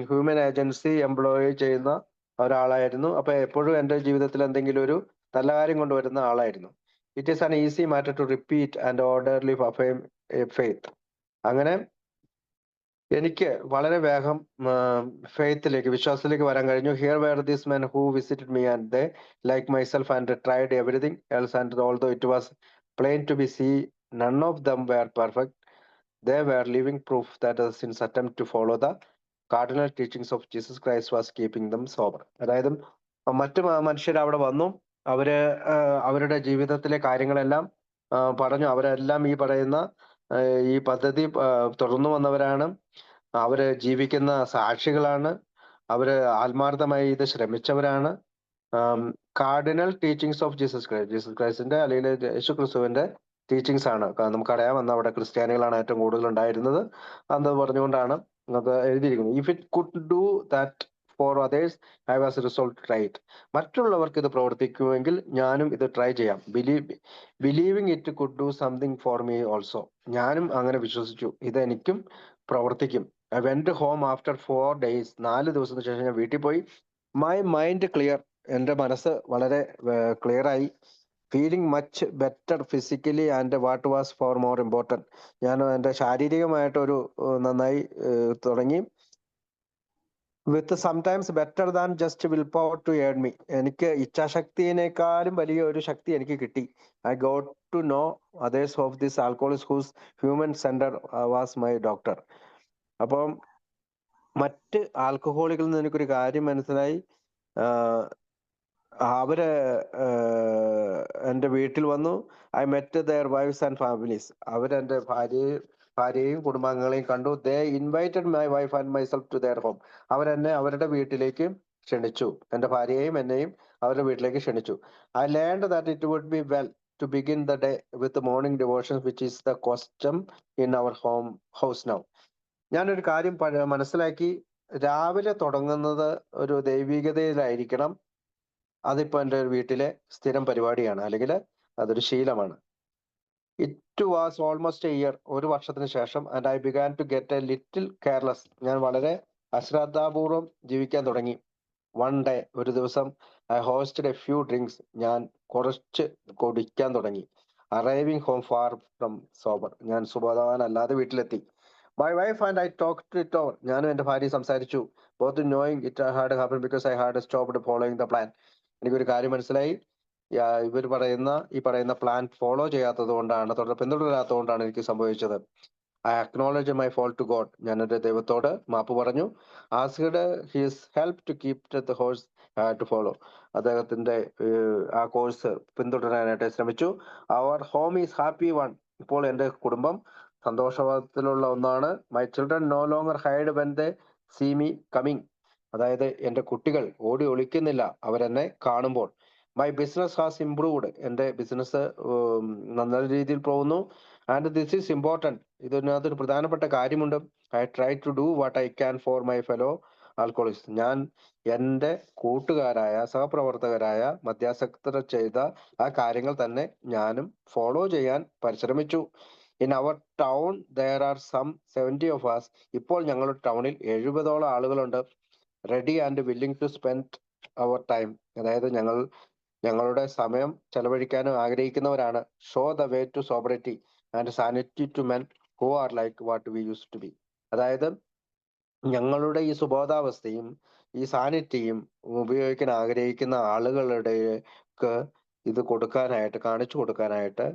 ഹ്യൂമൻ ഏജൻസി എംപ്ലോയി ചെയ്യുന്ന ഒരാളായിരുന്നു. അപ്പൊ എപ്പോഴും എന്റെ ജീവിതത്തിൽ എന്തെങ്കിലും ഒരു നല്ല കാര്യം കൊണ്ടുവരുന്ന ആളായിരുന്നു. It is an easy matter to repeat and orderly faith. അങ്ങനെ എനിക്ക് വളരെ വേഗം വിശ്വാസത്തിലേക്ക് വരാൻ കഴിഞ്ഞു. Here were these men who visited me and they like myself and tried everything else, and although it was plain to be see none of them were perfect. They were living proof that sin's attempt to follow the cardinal teachings of Jesus Christ was keeping them sober. അതായത് മറ്റു മനുഷ്യർ അവിടെ വന്നു. അവരുടെ ജീവിതത്തിലെ കാര്യങ്ങളെല്ലാം പറഞ്ഞു. അവരെല്ലാം ഈ പറയുന്ന ഈ പദ്ധതി തുടർന്നു വന്നവരാണ്. അവര് ജീവിക്കുന്ന സാക്ഷികളാണ്. അവര് ആത്മാർത്ഥമായി ഇത് ശ്രമിച്ചവരാണ്. കാർഡിനൽ ടീച്ചിങ്സ് ഓഫ് ജീസസ് ക്രൈസ്റ്റിന്റെ അല്ലെങ്കിൽ യേശു ക്രിസ്തുവിന്റെ ടീച്ചിങ്സ് ആണ്. നമുക്കറിയാം, അന്ന് അവിടെ ക്രിസ്ത്യാനികളാണ് ഏറ്റവും കൂടുതൽ ഉണ്ടായിരുന്നത്. അന്ന് പറഞ്ഞുകൊണ്ടാണ് അത് എഴുതിയിരിക്കുന്നത്. If it could do that for others, I was resolve to try it. മറ്റുള്ളവർക്ക് ഇത് പ്രവർത്തിക്കുമെങ്കിൽ ഞാനും ഇത് ട്രൈ ചെയ്യാം. Believing it could do something for me also. ഞാനും അങ്ങനെ വിശ്വസിച്ചു, ഇത് എനിക്കും പ്രവർത്തിക്കും. I went home after 4 days. 4 ദിവസത്തിന് ശേഷം ഞാൻ വീട്ടിൽ പോയി. My mind clear. എന്റെ മനസ്സ് വളരെ ക്ലിയർ ആയി. Feeling much better physically and what was for more important. ഞാൻ എൻ്റെ ശാരീരികമായിട്ടൊരു നന്നായി തുടങ്ങി. With sometimes better than just will power to earn me. എനിക്ക് ഇച്ഛാശക്തിയേക്കാളും വലിയ ഒരു ശക്തി എനിക്ക് കിട്ടി. I got to know others of this alcoholics whose human centre was my doctor. അപ്പം മറ്റ് ആൽക്കഹോളികളിൽ നിന്ന് എനിക്കൊരു കാര്യം മനസ്സിലായി. അവര് എൻ്റെ വീട്ടിൽ വന്നു. I met their wives and families. അവരെൻ്റെ ഭാര്യയെയും കുടുംബാംഗങ്ങളെയും കണ്ടു. They invited my wife and myself to their home. അവരെന്നെ അവരുടെ വീട്ടിലേക്ക് ക്ഷണിച്ചു. എൻ്റെ ഭാര്യയെയും എന്നെയും അവരുടെ വീട്ടിലേക്ക് ക്ഷണിച്ചു. I learned that it would be well to begin the day with morning devotions which is the custom in our house now. ഞാനൊരു കാര്യം മനസ്സിലാക്കി. രാവിലെ തുടങ്ങുന്നത് ഒരു ദൈവികതയിലായിരിക്കണം. അതിപ്പോ എൻ്റെ വീട്ടിലെ സ്ഥിരം പരിപാടിയാണ്, അല്ലെങ്കിൽ അതൊരു ശീലമാണ്. It was almost a year. ഒരു വർഷത്തിന് ശേഷം and I began to get a little careless. ഞാൻ വളരെ അശ്രദ്ധാപൂർവം ജീവിക്കാൻ തുടങ്ങി. വൺ ഡേ, ഒരു ദിവസം, I hosted a few drinks. ഞാൻ കുറച്ച് കുടിക്കാൻ തുടങ്ങി. Arriving home far from sober. ഞാൻ സുബോധവാനല്ലാതെ വീട്ടിലെത്തി. My wife and I talked it over. ഞാനും എൻ്റെ ഭാര്യ സംസാരിച്ചു. Both knowing it had happen because I had stopped following the plan. എനിക്കൊരു കാര്യം മനസ്സിലായി. ഇവർ പറയുന്ന പ്ലാൻ ഫോളോ ചെയ്യാത്തത് കൊണ്ടാണ്, പിന്തുടരാത്തത് കൊണ്ടാണ് എനിക്ക് സംഭവിച്ചത്. I acknowledge my fault to God. ഞാൻ എൻ്റെ ദൈവത്തോട് മാപ്പ് പറഞ്ഞു. Asked his help to keep the horse to follow. അദ്ദേഹത്തിന്റെ ആ കോഴ്സ് പിന്തുടരാനായിട്ട് ശ്രമിച്ചു. Our home is happy one. ഇപ്പോൾ എൻ്റെ കുടുംബം സന്തോഷത്തിലുള്ള ഒന്നാണ്. My children no longer hide when they see me coming. അതായത് എൻ്റെ കുട്ടികൾ ഓടി ഒളിക്കുന്നില്ല അവരെന്നെ കാണുമ്പോൾ. My business has improved. എൻ്റെ ബിസിനസ് നല്ല രീതിയിൽ പോകുന്നു. And this is important. ഇതിനകത്തൊരു പ്രധാനപ്പെട്ട കാര്യമുണ്ട്. I try to do what I can for my fellow alcoholics. ഞാൻ എൻ്റെ കൂട്ടുകാരായ സഹപ്രവർത്തകരായ മദ്യാസക്തർ ചെയ്ത ആ കാര്യങ്ങൾ തന്നെ ഞാനും ഫോളോ ചെയ്യാൻ പരിശ്രമിച്ചു. In our town there are some 70 of us. ഇപ്പോൾ ഞങ്ങളുടെ ടൗണിൽ 70ഓളം ആളുകളുണ്ട്. Ready and willing to spend our time. അതായത് ഞങ്ങളുടെ സമയം ചെലവഴിക്കാനും ആഗ്രഹിക്കുന്നവരാണ്. Show the way to sobriety and sanity to men who are like what we used to be. അതായത് ഞങ്ങളുടെ ഈ സുബോധാവസ്ഥയും ഈ സാനിറ്റിയും ഉപയോഗിക്കാൻ ആഗ്രഹിക്കുന്ന ആളുകളുടെക്ക് ഇത് കാണിച്ചു കൊടുക്കാനായിട്ട്,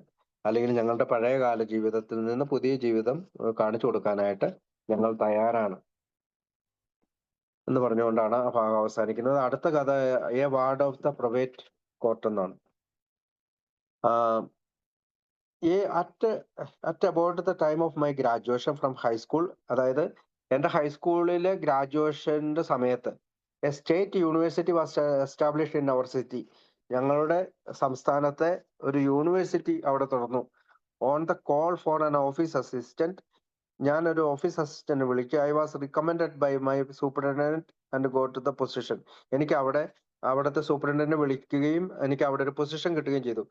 അല്ലെങ്കിൽ ഞങ്ങളുടെ പഴയകാല ജീവിതത്തിൽ നിന്ന് പുതിയ ജീവിതം കാണിച്ചു കൊടുക്കാനായിട്ട് ഞങ്ങൾ തയ്യാറാണ് എന്ന് പറഞ്ഞുകൊണ്ടാണ് ആ ഭാഗം അവസാനിക്കുന്നത്. അടുത്ത കഥ a ward of the private court എന്നാണ്. At about the time of my graduation from high school. അതായത് എൻ്റെ ഹൈസ്കൂളിലെ ഗ്രാജുവേഷന്റെ സമയത്ത് a state university was established in our city. ഞങ്ങളുടെ സംസ്ഥാനത്തെ ഒരു യൂണിവേഴ്സിറ്റി അവിടെ തുറന്നു. On the call for an office assistant. ഞാൻ ഒരു ഓഫീസ് അസിസ്റ്റന്റ് വിളിക്കുക. I was recommended by my superintendent and got the position. എനിക്ക് അവിടുത്തെ സൂപ്രണ്ടന്റിനെ വിളിക്കുകയും എനിക്ക് അവിടെ ഒരു പൊസിഷൻ കിട്ടുകയും ചെയ്തു.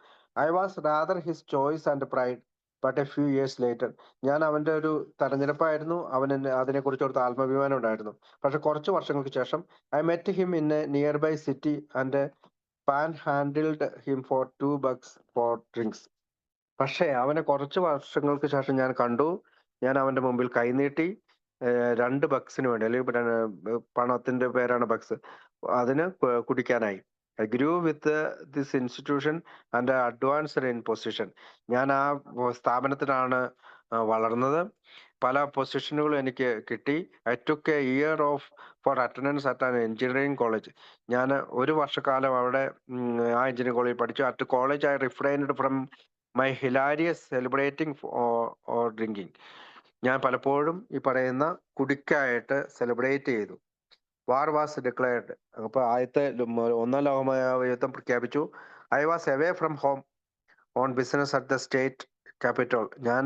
I was rather his choice and pride but a few years later. ഞാൻ അവന്റെ ഒരു തെരഞ്ഞെടുപ്പായിരുന്നു. അതിനെക്കുറിച്ച് ഒരു ആത്മാഭിമാനം ഉണ്ടായിരുന്നു. പക്ഷെ കുറച്ച് വർഷങ്ങൾക്ക് ശേഷം I met him in a nearby city and panhandled him for $2 for drinks. പക്ഷേ അവനെ കുറച്ച് വർഷങ്ങൾക്ക് ശേഷം ഞാൻ കണ്ടു. ഞാൻ അവന്റെ മുമ്പിൽ കൈനീട്ടി $2 വേണ്ടി, അല്ലെങ്കിൽ പണത്തിന്റെ പേരാണ് ബക്സ്, അതിന് കുടിക്കാനായി. I grew with this institution and advanced in position. ഞാൻ ആ സ്ഥാപനത്തിലാണ് വളർന്നത്. പല പൊസിഷനുകളും എനിക്ക് കിട്ടി. I took a year off for attendance at an engineering college. ഞാൻ ഒരു വർഷക്കാലം അവിടെ ആ എഞ്ചിനീയറിംഗ് കോളേജിൽ പഠിച്ചു. At college I refrained from my hilarious celebrating or drinking. ഞാൻ പലപ്പോഴും ഈ പറയുന്ന കുടിക്കായിട്ട് സെലിബ്രേറ്റ് ചെയ്തു. War was declared. അപ്പൊ ഒന്നാം ലോകമഹായുദ്ധം പ്രഖ്യാപിച്ചു. I was away from home on business at the state capital. ഞാൻ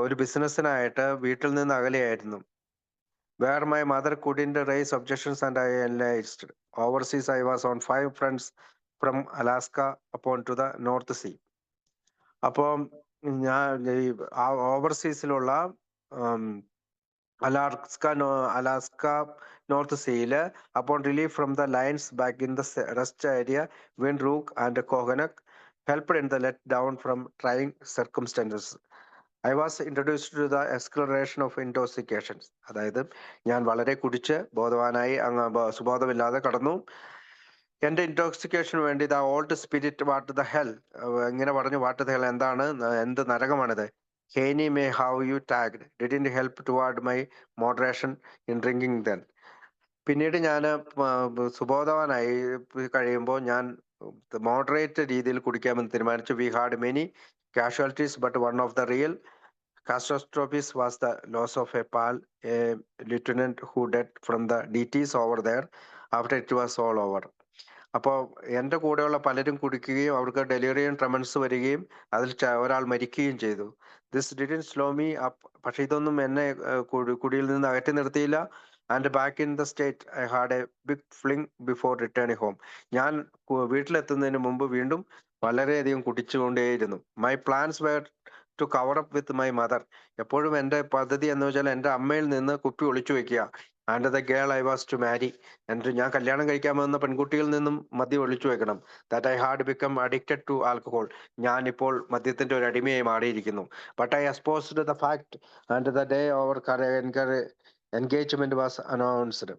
ഒരു ബിസിനസ്സിനായിട്ട് വീട്ടിൽ നിന്ന് അകലെയായിരുന്നു. Where my mother couldn't raise objections and I enlisted. Overseas I was on 5 friends from Alaska upon to the North Sea. അപ്പം ഞാൻ ഈ ഓവർസീസിലുള്ള അലാസ്ക നോർത്ത് സീയില് upon relief from the lions back in the rest area, Windhoek and Kohanak helped in the let down from trying circumstances. I was introduced to the exploration of intoxications. അതായത് ഞാൻ വളരെ കുടിച്ച് ബോധവാനായി സുബോധമില്ലാതെ കടന്നു. എന്റെ ഇൻടോക്സിക്കേഷന് വേണ്ടി the old spirit what the hell, ഇങ്ങനെ പറഞ്ഞു, വാട്ട് ദ ഹെൽ എന്താണ്, എന്ത് നരകമാണിത്. ഹേനി may have you tagged didn't help toward my moderation in drinking then. പിന്നീട് ഞാൻ സുബോധവാനായി കഴിയുമ്പോൾ ഞാൻ മോഡറേറ്റ് രീതിയിൽ കുടിക്കാമെന്ന് തീരുമാനിച്ചു. We had many casualties but one of the real catastrophes was the loss of a pal, a lieutenant who died from the DTs over there after it was all over. അപ്പോൾ എൻ്റെ കൂടെയുള്ള പലരും കുടിക്കുകയും അവർക്ക് delirium tremens വരികയും അതിൽ ഒരാൾ മരിക്കുകയും ചെയ്തു. This didn't slow me up. പക്ഷെ ഇതൊന്നും എന്നെ കുടിയിൽ നിന്ന് അകറ്റി നിർത്തിയില്ല. And back in the state I had a big fling before returning home. ഞാൻ വീട്ടിലെത്തുന്നതിന് മുമ്പ് വീണ്ടും വളരെയധികം കുടിച്ചുകൊണ്ടേയിരുന്നു. My plans were to cover up with my mother. എപ്പോഴും എൻ്റെ പദ്ധതി എന്ന് വെച്ചാൽ എൻ്റെ അമ്മയിൽ നിന്ന് കുപ്പി ഒളിച്ചു വെക്കുക. And the girl I was to marry. എന്നിട്ട് ഞാൻ കല്യാണം കഴിക്കാൻ പോകുന്ന പെൺകുട്ടിയിൽ നിന്നും മദ്യം ഒളിച്ചു വെക്കണം. That I had become addicted to alcohol. ഞാൻ ഇപ്പോൾ മദ്യത്തിന്റെ ഒരു അടിമയായി മാറിയിരിക്കുന്നു. But I exposed the fact and the day over engagement was announced.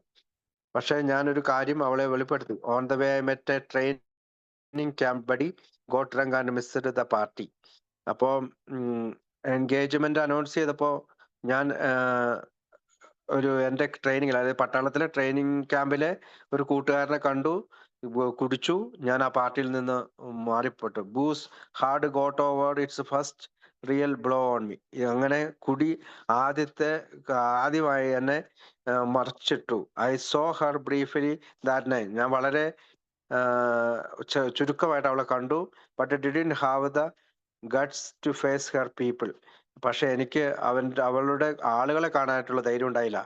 പക്ഷെ ഞാനൊരു കാര്യം അവളെ വെളിപ്പെടുത്തി. On the way I met a training camp buddy got drunk and missed the party. അപ്പോൾ എൻഗേജ്മെന്റ് അനൗൺസ് ചെയ്തപ്പോ ഞാൻ എൻ്റെ ട്രെയിനിങ്ങിൽ, അതായത് പട്ടാളത്തിലെ ട്രെയിനിങ് ക്യാമ്പിലെ ഒരു കൂട്ടുകാരനെ കണ്ടു, കുടിച്ചു. ഞാൻ ആ പാർട്ടിയിൽ നിന്ന് മാറിപ്പെട്ടു. Booze had got over its first real blow on me. അങ്ങനെ കുടി ആദ്യമായി എന്നെ മറിച്ചിട്ടു. I saw her briefly that night. ഞാൻ വളരെ ചുരുക്കമായിട്ട് അവളെ കണ്ടു. But didn't have the guts to face her people. പക്ഷെ എനിക്ക് അവളുടെ ആളുകളെ കാണാനായിട്ടുള്ള ധൈര്യം ഉണ്ടായില്ല.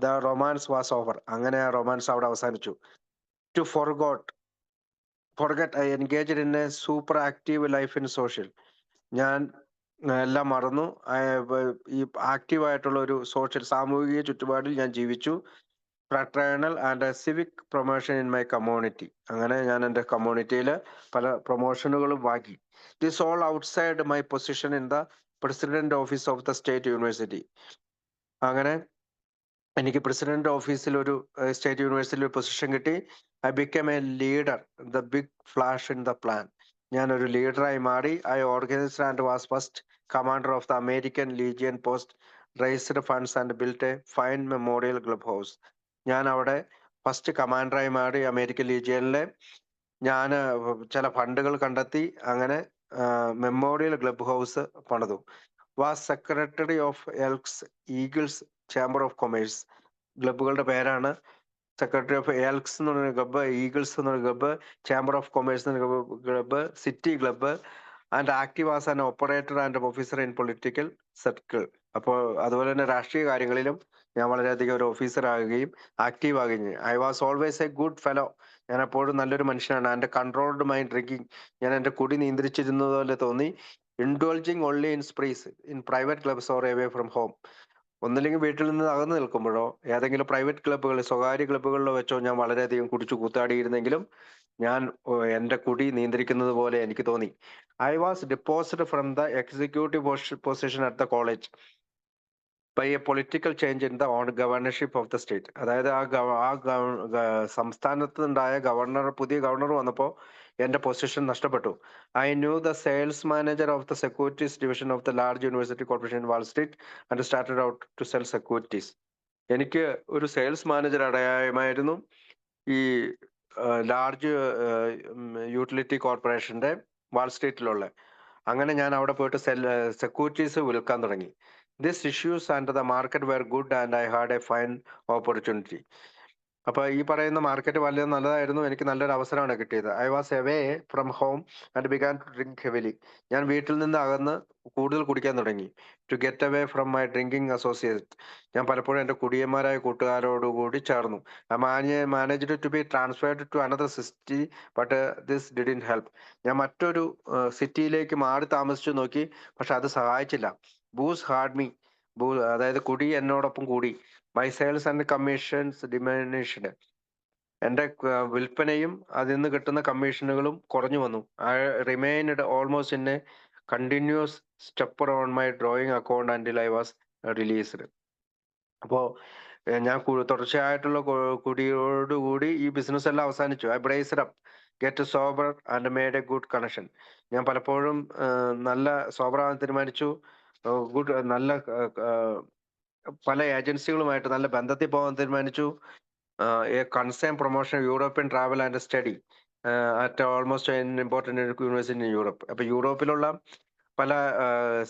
The romance was over. അങ്ങനെ ആ റൊമാൻസ് അവിടെ അവസാനിച്ചു. To forget I engaged in a super active life in social. ഞാൻ എല്ലാം മറന്നു. ഈ ആക്റ്റീവ് ആയിട്ടുള്ള ഒരു സാമൂഹിക ചുറ്റുപാടിൽ ഞാൻ ജീവിച്ചു. Fraternal and civic promotion in my community. അങ്ങനെ ഞാൻ എൻ്റെ കമ്മ്യൂണിറ്റിയിൽ പല പ്രൊമോഷനുകളും വാങ്ങി. This all outside my position in the president office of the state university. അങ്ങനെ എനിക്ക് പ്രസിഡന്റ് ഓഫീസിൽ ഒരു സ്റ്റേറ്റ് യൂണിവേഴ്സിറ്റിയിൽ ഒരു പൊസിഷൻ കിട്ടി. I become a leader, the big flash in the plan. ഞാനൊരു ലീഡറായി മാറി. I organised and was first commander of the American legion post, raised funds and built a fine memorial club house. ഞാൻ അവിടെ first കമാൻഡറായി മാറി American ലീജിയനിലെ. ഞാൻ ചില ഫണ്ടുകൾ കണ്ടെത്തി. അങ്ങനെ മെമ്മോറിയൽ ക്ലബ് ഹൗസ് പണിതു. Was secretary of Elks Eagles chamber of commerce. ക്ലബുകളുടെ പേരാണ്. സെക്രട്ടറി ഓഫ് എൽക്സ് എന്ന് പറഞ്ഞ ക്ലബ്ബ്, ഈഗിൾസ് എന്ന് പറഞ്ഞ ക്ലബ്ബ്, ചേംബർ ഓഫ് കൊമേഴ്സ് എന്ന് പറഞ്ഞ club, city club, and active as an operator and officer in political circle. അപ്പോൾ അതുപോലെ തന്നെ രാഷ്ട്രീയ കാര്യങ്ങളിലും ഞാൻ വളരെയധികം ഒരു ഓഫീസർ ആകുകയും ആക്റ്റീവ് ആകുകയും ചെയ്യും. I was always A good fellow. ഞാൻ എപ്പോഴും നല്ലൊരു മനുഷ്യനാണ്. എൻ്റെ കൺട്രോൾഡ് മൈ ഡ്രിങ്കിങ്. ഞാൻ എൻ്റെ കുടി നിയന്ത്രിച്ചിരുന്നത് പോലെ തോന്നി. Indulging only in sprees in private clubs or away from home. ഒന്നില്ലെങ്കിൽ വീട്ടിൽ നിന്ന് അകന്നു നിൽക്കുമ്പോഴോ ഏതെങ്കിലും പ്രൈവറ്റ് ക്ലബ്ബുകളിൽ, സ്വകാര്യ ക്ലബ്ബുകളിലോ വെച്ചോ ഞാൻ വളരെയധികം കുടിച്ചു കൂത്താടിയിരുന്നെങ്കിലും ഞാൻ എൻ്റെ കുടി നിയന്ത്രിക്കുന്നത് പോലെ എനിക്ക് തോന്നി. I was deposed from the executive position at the college by a political change in the governorship of the state. അതായത് സംസ്ഥാനത്ത് ഉണ്ടായ പുതിയ ഗവർണർ വന്നപ്പോൾ എന്റെ പൊസിഷൻ നഷ്ടപ്പെട്ടു. I knew the sales manager of the securities division of the large university corporation in Wall Street and started out to sell securities. എനിക്ക് ഒരു sales manager അറിയാമായിരുന്നു ഈ ലാർജ് യൂട്ടിലിറ്റി കോർപ്പറേഷന്റെ വാൾ സ്ട്രീറ്റിലുള്ള. അങ്ങനെ ഞാൻ അവിടെ പോയിട്ട് സെക്യൂരിറ്റീസ് വിൽക്കാൻ തുടങ്ങി. These issues and the market were good and I had a fine opportunity. അപ്പോൾ ഈ പറയുന്ന മാർക്കറ്റ് വളരെ നല്ലതായിരുന്നു. എനിക്ക് നല്ലൊരു അവസരമാണ് കിട്ടിയത്. I was away from home and began to drink heavily. ഞാൻ വീട്ടിൽ നിന്ന് അകന്ന് കൂടുതൽ കുടിക്കാൻ തുടങ്ങി. To get away from my drinking associate. ഞാൻ പലപ്പോഴും എൻ്റെ കുടിയന്മാരായ കൂട്ടുകാരോടുകൂടി ചേർന്നു. I managed to be transferred to another city but this didn't help. ഞാൻ മറ്റൊരു സിറ്റിയിലേക്ക് മാറി താമസിച്ചു നോക്കി, പക്ഷെ അത് സഹായിച്ചില്ല. Booze hard me. അതായത് കുടി എന്നോടൊപ്പം കൂടി. My sales and commissions diminished. എൻ്റെ വിൽപ്പനയും അതിൽ നിന്ന് കിട്ടുന്ന കമ്മീഷനുകളും കുറഞ്ഞു വന്നു. I remained almost in A continuous stepper on my drawing account അൻറ്റിൽ I was released. അപ്പോൾ ഞാൻ തുടർച്ചയായിട്ടുള്ള കുടിയോടുകൂടി ഈ ബിസിനസ് എല്ലാം അവസാനിച്ചു. I braced up, get sober and made A good connection. ഞാൻ പലപ്പോഴും നല്ല സോബറാകാൻ തീരുമാനിച്ചു. നല്ല പല ഏജൻസികളുമായിട്ട് നല്ല ബന്ധത്തിൽ പോകാൻ തീരുമാനിച്ചു. A concern promotion European travel and study at almost important university in Europe. അപ്പോൾ യൂറോപ്പിലുള്ള പല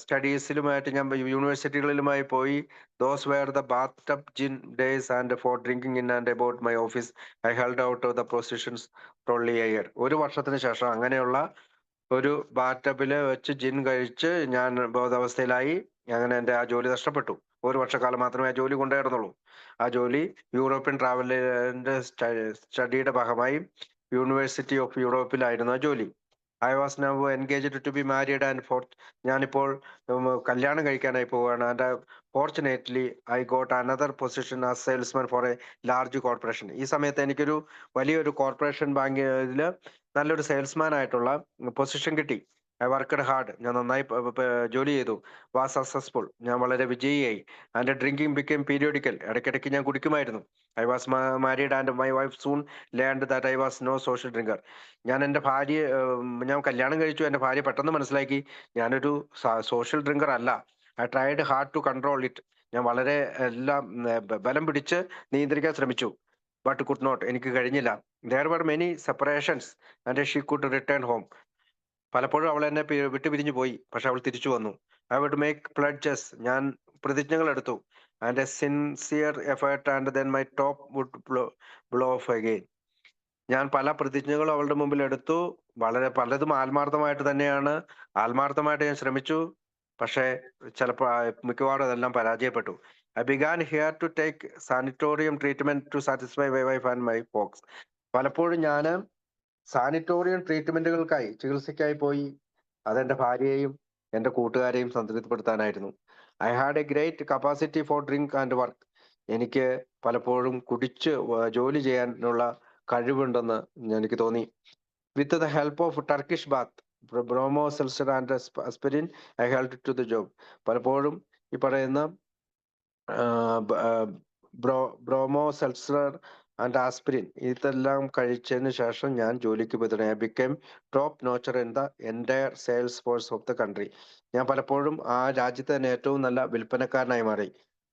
സ്റ്റഡീസിലുമായിട്ട് ഞാൻ യൂണിവേഴ്സിറ്റികളിലുമായി പോയി. Those were the bathtub gin days and for drinking in and about my office I held out the positions trolley year. ഒരു വർഷത്തിന് ശേഷം അങ്ങനെയുള്ള ഒരു ബാറ്റബില് വെച്ച് ജിൻ കഴിച്ച് ഞാൻ ബോധാവസ്ഥയിലായി. അങ്ങനെ എൻ്റെ ആ ജോലി നഷ്ടപ്പെട്ടു. ഒരു വർഷക്കാലം മാത്രമേ ആ ജോലി കൊണ്ടുവരുന്നുള്ളൂ. ആ ജോലി യൂറോപ്യൻ ട്രാവലിന്റെ സ്റ്റഡിയുടെ ഭാഗമായി യൂണിവേഴ്സിറ്റി ഓഫ് യൂറോപ്പിലായിരുന്നു ആ ജോലി. I was now engaged to be married and forth. ഞാനിപ്പോൾ കല്യാണം കഴിക്കാനായി പോവുകയാണ്. And fortunately I got another position as salesman for a large corporation. ഈ സമയത്ത് എനിക്കൊരു വലിയൊരു കോർപ്പറേഷൻ ബാങ്കില് നല്ലൊരു സെയിൽസ്മാൻ ആയിട്ടുള്ള പൊസിഷൻ കിട്ടി. I worked hard. ഞാൻ നന്നായി ജോലി ചെയ്തു. Was successful. ഞാൻ വളരെ വിജയിയായി. And drinking became periodical. ഇടയ്ക്കിടയ്ക്ക് ഞാൻ കുടിക്കുമായിരുന്നു. I was married and my wife soon learned that I was no social drinker. ഞാൻ കല്യാണം കഴിച്ചു. എൻ്റെ ഭാര്യ പെട്ടെന്ന് മനസ്സിലാക്കി ഞാനൊരു സോഷ്യൽ ഡ്രിങ്കർ അല്ല. I tried hard to control it. ഞാൻ വളരെ എല്ലാം ബലം പിടിച്ച് നിയന്ത്രിക്കാൻ ശ്രമിച്ചു. But could not. എനിക്ക് കഴിഞ്ഞില്ല. There were many separations and she could return home. പലപ്പോഴും അവൾ എന്നെ വിട്ടുപിരിഞ്ഞു പോയി, പക്ഷെ അവൾ തിരിച്ചു വന്നു. I would make pledges. ഞാൻ പ്രതിജ്ഞകൾ എടുത്തു. And a sincere effort and then my top would blow off again. ഞാൻ പല പ്രതിജ്ഞകളും അവളുടെ മുമ്പിൽ എടുത്തു. പലതും ആത്മാർത്ഥമായിട്ട് തന്നെയാണ്. ആത്മാർത്ഥമായിട്ട് ഞാൻ ശ്രമിച്ചു. പക്ഷേ ചിലപ്പോൾ മിക്കവാറും അതെല്ലാം പരാജയപ്പെട്ടു. I began here to take sanatorium treatment to satisfy my wife and my folks. പലപ്പോഴും ഞാൻ സാനിറ്റോറിയം ട്രീറ്റ്മെന്റുകൾക്കായി, ചികിത്സയ്ക്കായി പോയി. അതെന്റെ ഭാര്യയെയും എൻ്റെ കൂട്ടുകാരെയും സംതൃപ്തിപ്പെടുത്താനായിരുന്നു. I had a great capacity for drink and work. എനിക്ക് പലപ്പോഴും കുടിച്ച് ജോലി ചെയ്യാനുള്ള കഴിവുണ്ടെന്ന് എനിക്ക് തോന്നി. With the help of Turkish bath, Bromo Seltzer and aspirin, I held to the job. പലപ്പോഴും ഈ പറയുന്ന ബ്രോമോ സെൽസർ ആൻഡ് ആസ്പിരിൻ ഇതെല്ലാം കഴിച്ചതിന് ശേഷം ഞാൻ ജോലിക്ക് പോയി തുടങ്ങി. I became top notcher in the entire sales force of the country. ഞാൻ പലപ്പോഴും ആ രാജ്യത്ത് തന്നെ ഏറ്റവും നല്ല വിൽപ്പനക്കാരനായി മാറി.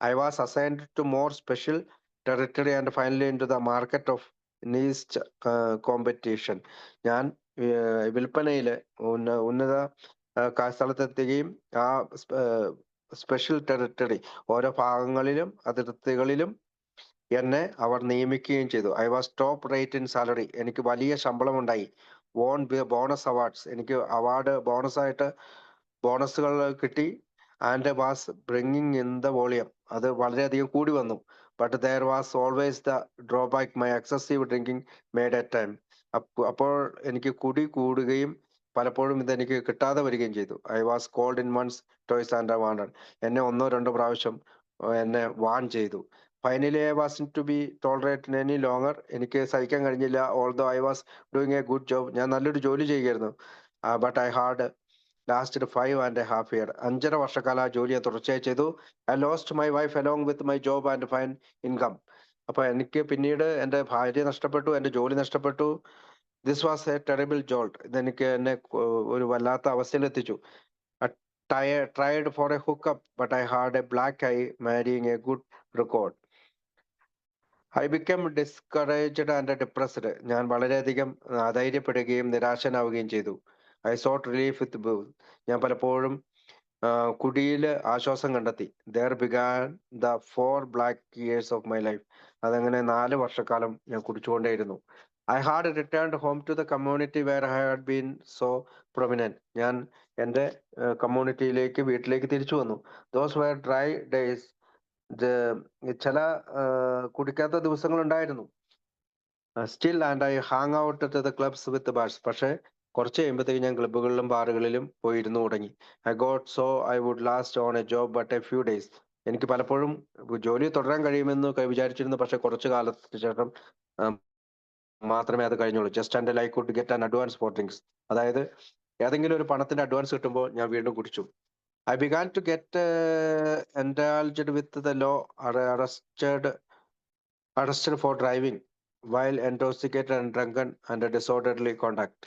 I was assigned to more special territory and finally into the market of keenest competition. ഞാൻ വിൽപ്പനയിലെ ഉന്നത സ്ഥലത്തെത്തുകയും ആ സ്പെഷ്യൽ ടെറിട്ടറി ഓരോ ഭാഗങ്ങളിലും അതിർത്തികളിലും എന്നെ അവർ നിയമിക്കുകയും ചെയ്തു. I was top rate in salary. എനിക്ക് വലിയ ശമ്പളം ഉണ്ടായി. Won bonus awards. എനിക്ക് അവാർഡ് ബോണസായിട്ട് ബോണസുകൾ കിട്ടി. And was bringing in the volume. അത് വളരെയധികം കൂടി വന്നു. But there was always the drawback. My excessive drinking made a time. അപ്പോൾ എനിക്ക് കുടി കൂടുകയും പലപ്പോഴും ഇതെനിക്ക് കിട്ടാതെ വരികയും ചെയ്തു. I was called in once toys and wanted. എന്നെ ഒന്നോ രണ്ടോ പ്രാവശ്യം എന്നെ വാൺ ചെയ്തു. Finally I was to be tolerate any longer. എനിക്ക് സഹിക്കാൻ കഴിഞ്ഞില്ല. Although I was doing a good job. ഞാൻ നല്ലൊരു ജോലി ചെയ്യുകയായിരുന്നു. But I had lasted 5.5 years. 5.5 വർഷക്കാലം ആ ജോലി ഞാൻ തുടർച്ചയായി ചെയ്തു. I lost my wife along with my job and fine income. അപ്പൊ എനിക്ക് പിന്നീട് എൻ്റെ ഭാര്യ നഷ്ടപ്പെട്ടു, എൻ്റെ ജോലി നഷ്ടപ്പെട്ടു. This was a terrible jolt. ഇതെനിക്ക് എന്നെ ഒരു വല്ലാത്ത അവസ്ഥയിലെത്തിച്ചു. Tried for a hookup but I had A black eye marrying A good record. I become discouraged and depressed. ഞാൻ വളരെയധികം അധൈര്യപ്പെടുകയും നിരാശനാവുകയും ചെയ്തു. I saute relief with booze. ഞാൻ പലപ്പോഴും കുടിയില് ആശ്വാസം കണ്ടെത്തി. There began the 4 black years of my life. അതങ്ങനെ 4 വർഷക്കാലം ഞാൻ കുടിച്ചുകൊണ്ടേയിരുന്നു. I had returned home to the community where I had been so prominent. ഞാൻ എൻ്റെ കമ്മ്യൂണിറ്റിയിലേക്ക് വീട്ടിലേക്ക് തിരിച്ചു വന്നു. Those were dry days. ഇത് ചില കുടിക്കാത്ത ദിവസങ്ങളുണ്ടായിരുന്നു. Still and I hang out at the clubs with bars. പക്ഷേ കുറച്ച് കഴിയുമ്പോഴത്തേക്ക് ഞാൻ ക്ലബ്ബുകളിലും ബാറുകളിലും പോയിരുന്നു തുടങ്ങി. I got so I would last on a job but a few days. എനിക്ക് പലപ്പോഴും ജോലി തുടരാൻ കഴിയുമെന്ന് വിചാരിച്ചിരുന്നു. പക്ഷെ കുറച്ച് കാലത്തിന് ശേഷം മാത്രമേ അത് കഴിഞ്ഞുള്ളൂ. Just and I could get an advance for things. അതായത് ഏതെങ്കിലും ഒരു പണത്തിന്റെ അഡ്വാൻസ് കിട്ടുമ്പോൾ ഞാൻ വീണ്ടും കുടിച്ചു. I began to get indulged with the law, arrested for driving while intoxicated and drunken and disorderly conduct.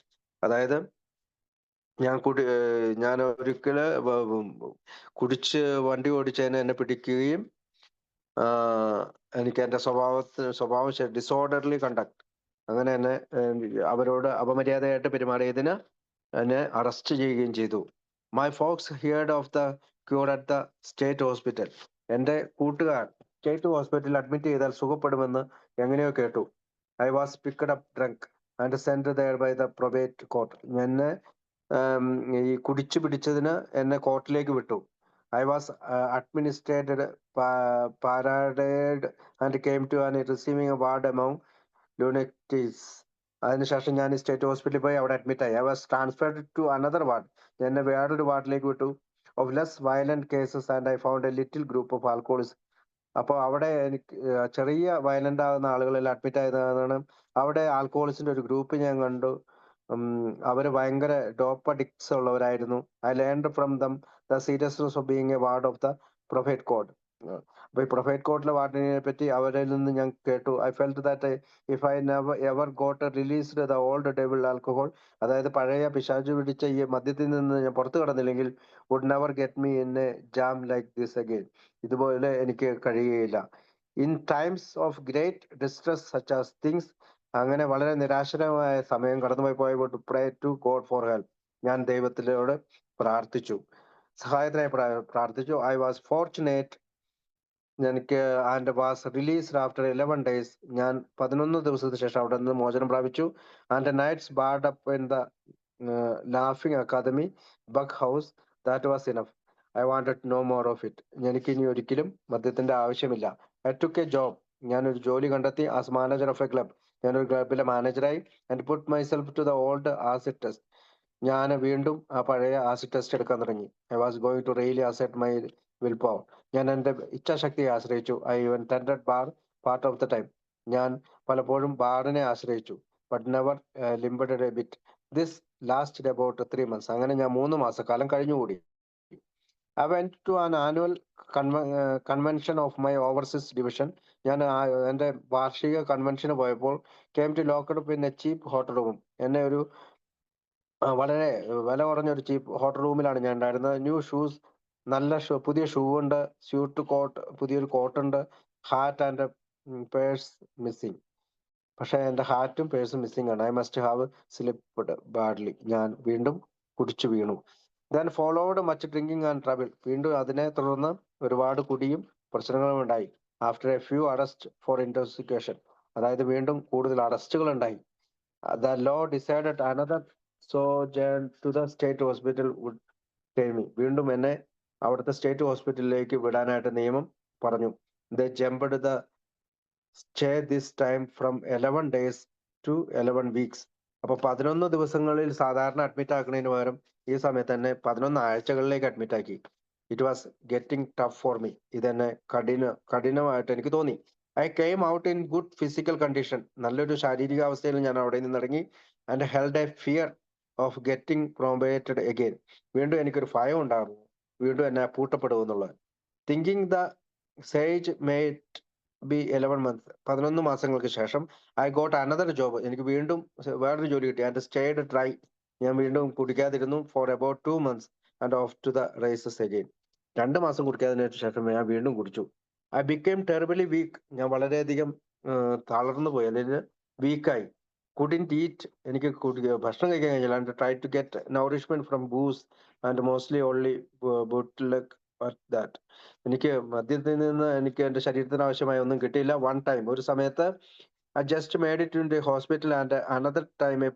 അതായത് ഞാൻ ഒരിക്കല് കുടിച്ച് വണ്ടി ഓടിച്ചതിന് എന്നെ പിടിക്കുകയും എനിക്ക് എന്റെ സ്വഭാവം ഡിസോർഡർലി കണ്ടക്ട്, അങ്ങനെ എന്നെ അവരോട് അപമര്യാദയായിട്ട് പെരുമാറിയതിന് എന്നെ അറസ്റ്റ് ചെയ്യുകയും ചെയ്തു. My folks heard of the cure at the state hospital. എന്റെ കൂട്ടുകാർ സ്റ്റേറ്റ് ഹോസ്പിറ്റലിൽ അഡ്മിറ്റ് ചെയ്താൽ സുഖപ്പെടുമെന്ന് എങ്ങനെയോ കേട്ടു. I was picked up drunk and send there by the probate court. എന്നെ ഈ കുടിച്ചു പിടിച്ചതിന് എന്നെ കോർട്ടിലേക്ക് വിട്ടു. I was administrated paraded and came to an receiving ward among lunatics. അതിനുശേഷം ഞാൻ സ്റ്റേറ്റ് ഹോസ്പിറ്റലിൽ പോയി അവിടെ അഡ്മിറ്റ് ആയി. I was transferred to another ward. എന്നെ വേറൊരു വാർഡിലേക്ക് വിട്ടു. Of less violent cases and I found a little group of alcoholics. അപ്പോൾ അവിടെ എനിക്ക് ചെറിയ വയലന്റ് ആകുന്ന ആളുകളെല്ലാം അഡ്മിറ്റ് ആയതാണ്. അവിടെ ആൽക്കഹോളിസിന്റെ ഒരു ഗ്രൂപ്പ് ഞാൻ കണ്ടു. അവര് ഭയങ്കര ഡോപ്പ് അഡിക്ട്സ് ഉള്ളവരായിരുന്നു. I learned from them the seriousness of being a ward of the probate court. അപ്പൊ ഈ പ്രൊഫൈറ്റ് കോഡിലെ വാർഡിനെ പറ്റി അവരിൽ നിന്ന് ഞാൻ കേട്ടു. I felt that if I never ever got released the old devil alcohol, അതായത് പഴയ പിശാചു പിടിച്ച ഈ മദ്യത്തിൽ നിന്ന് ഞാൻ പുറത്തു കടന്നില്ലെങ്കിൽ, would never get me in a jam like this again. ഇതുപോലെ എനിക്ക് കഴിയുകയില്ല. In times of great distress such as things, അങ്ങനെ വളരെ നിരാശനമായ സമയം കടന്നുപോയി to pray to God for help. ഞാൻ ദൈവത്തിനോട് പ്രാർത്ഥിച്ചു, സഹായത്തിനായി പ്രാർത്ഥിച്ചു. ഐ വാസ് ഫോർച്ചുനേറ്റ് എനിക്ക് and was released after 11 days. ഞാൻ 11 ദിവസത്തിന് ശേഷം അവിടെ നിന്ന് മോചനം പ്രാപിച്ചു. And nights barred up in the laughing academy bug house. That was enough. I wanted no more of it. എനിക്ക് ഇനി ഒരിക്കലും മദ്യത്തിന്റെ ആവശ്യമില്ല. I took a job. ഞാനൊരു ജോലി കണ്ടെത്തി. As manager of a club. ഞാനൊരു ക്ലബിലെ മാനേജറായി. And put myself to the old acid test. ഞാൻ വീണ്ടും ആ പഴയ ആസിഡ് ടെസ്റ്റ് എടുക്കാൻ തുടങ്ങി. I was going to really assert my will power. ഞാൻ എൻ്റെ ഇച്ഛാശക്തിയെ ആശ്രയിച്ചു. I even tended bar part of the time. ഞാൻ പലപ്പോഴും ബാറിനെ ആശ്രയിച്ചു. But never limbed a bit. This lasted about 3 months. അങ്ങനെ ഞാൻ 3 മാസക്കാലം കഴിഞ്ഞുകൂടി. I went to an annual convention of my overseas division. ഞാൻ എൻ്റെ വാർഷിക കൺവെൻഷന് പോയപ്പോൾ came to locked up in a cheap hotel room. എന്നെ ഒരു വളരെ വില കുറഞ്ഞ ഒരു ചീപ്പ് ഹോട്ടൽ റൂമിലാണ് ഞാൻ ഉണ്ടായിരുന്നത്. ന്യൂ ഷൂസ്, നല്ല പുതിയ ഷൂ ഉണ്ട്. സ്യൂട്ട് കോട്ട്, പുതിയൊരു കോട്ടുണ്ട്. Hat and purse missing. പക്ഷെ എൻ്റെ ഹാറ്റും പേഴ്സും മിസ്സിംഗ് ആണ്. I must have slipped badly. ഞാൻ വീണ്ടും കുടിച്ചു വീണു. Then followed much drinking and trouble. വീണ്ടും അതിനെ തുടർന്ന് ഒരുപാട് കുടിയും പ്രശ്നങ്ങളും ഉണ്ടായി. After a few arrest for intoxication, അതായത് വീണ്ടും കൂടുതൽ അറസ്റ്റുകൾ ഉണ്ടായി. The law decided another sojourn to the state hospital would take me. വീണ്ടും എന്നെ അവിടുത്തെ സ്റ്റേറ്റ് ഹോസ്പിറ്റലിലേക്ക് വിടാനായിട്ട് നിയമം പറഞ്ഞു. They jumped the stay this time from 11 days to 11 weeks. അപ്പൊ 11 ദിവസങ്ങളിൽ സാധാരണ അഡ്മിറ്റ് ആക്കുന്നതിന് പകരം ഈ സമയത്ത് തന്നെ 11 ആഴ്ചകളിലേക്ക് അഡ്മിറ്റ് ആക്കി. It was getting tough for me. ഇതെന്നെ കഠിനമായിട്ട് എനിക്ക് തോന്നി. I came out in good physical condition. നല്ലൊരു ശാരീരികാവസ്ഥയിൽ ഞാൻ അവിടെ നിന്ന് ഇറങ്ങി. And held a fear of getting probated again. വീണ്ടും എനിക്കൊരു ഭയം ഉണ്ടായിരുന്നു, വീണ്ടും എന്നെ പൂട്ടപ്പെടുമെന്നുള്ളത്. Thinking the sage mate be 11 months. 11 മാസങ്ങൾക്ക് ശേഷം ഐ ഗോട്ട് അനദർ ജോബ്. എനിക്ക് വീണ്ടും വേറൊരു ജോലി കിട്ടി. And stayed dry. ഞാൻ വീണ്ടും കുടിക്കാതിരുന്നു for about 2 months and off to the races again. 2 മാസം കുടിക്കാതിന് ശേഷം ഞാൻ വീണ്ടും കുടിച്ചു. I became terribly weak. ഞാൻ വളരെയധികം തളർന്നു പോയി, അല്ലെങ്കിൽ വീക്കായി. couldn't eat. എനിക്ക് ഭക്ഷണം കഴിക്കാൻ കഴിഞ്ഞില്ല. And tried to get nourishment from booze and mostly only bootleg at that. എനിക്ക് മദ്യത്തിൽ നിന്ന് എനിക്ക് എന്റെ ശരീരത്തിന് ആവശ്യമായ ഒന്നും കിട്ടിയില്ല. One time, ഒരു സമയത്ത് I just made it into the hospital, and another time a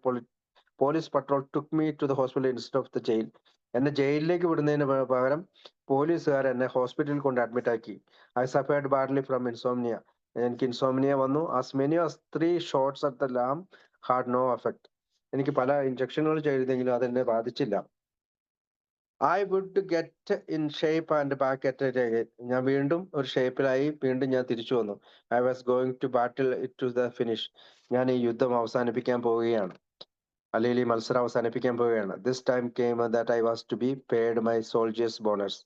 police patrol took me to the hospital instead of the jail. എന്നെ ജയിലിലേക്ക് വിടുന്നതിന് പകരം പോലീസുകാർ എന്നെ ഹോസ്പിറ്റലിൽ കൊണ്ട് അഡ്മിറ്റ് ആക്കി. I suffered badly from insomnia. എനിക്ക് ഇൻസോംനിയ വന്നു. As many as 3 shots at the lamp had no effect. എനിക്ക് പല ഇഞ്ചക്ഷനുകൾ ചെയ്തെങ്കിലും അതെന്നെ ബാധിച്ചില്ല. I would get in shape and back at it again. ഞാൻ വീണ്ടും ഒരു ഷേപ്പിലായി. വീണ്ടും ഞാൻ തിരിച്ചു വന്നു. I was going to battle it to the finish. ഞാൻ ഈ യുദ്ധം അവസാനിപ്പിക്കാൻ പോവുകയാണ്. അല്ലെങ്കിൽ ഈ മത്സരം അവസാനിപ്പിക്കാൻ പോവുകയാണ്. This time came that I was to be paid my soldiers bonus.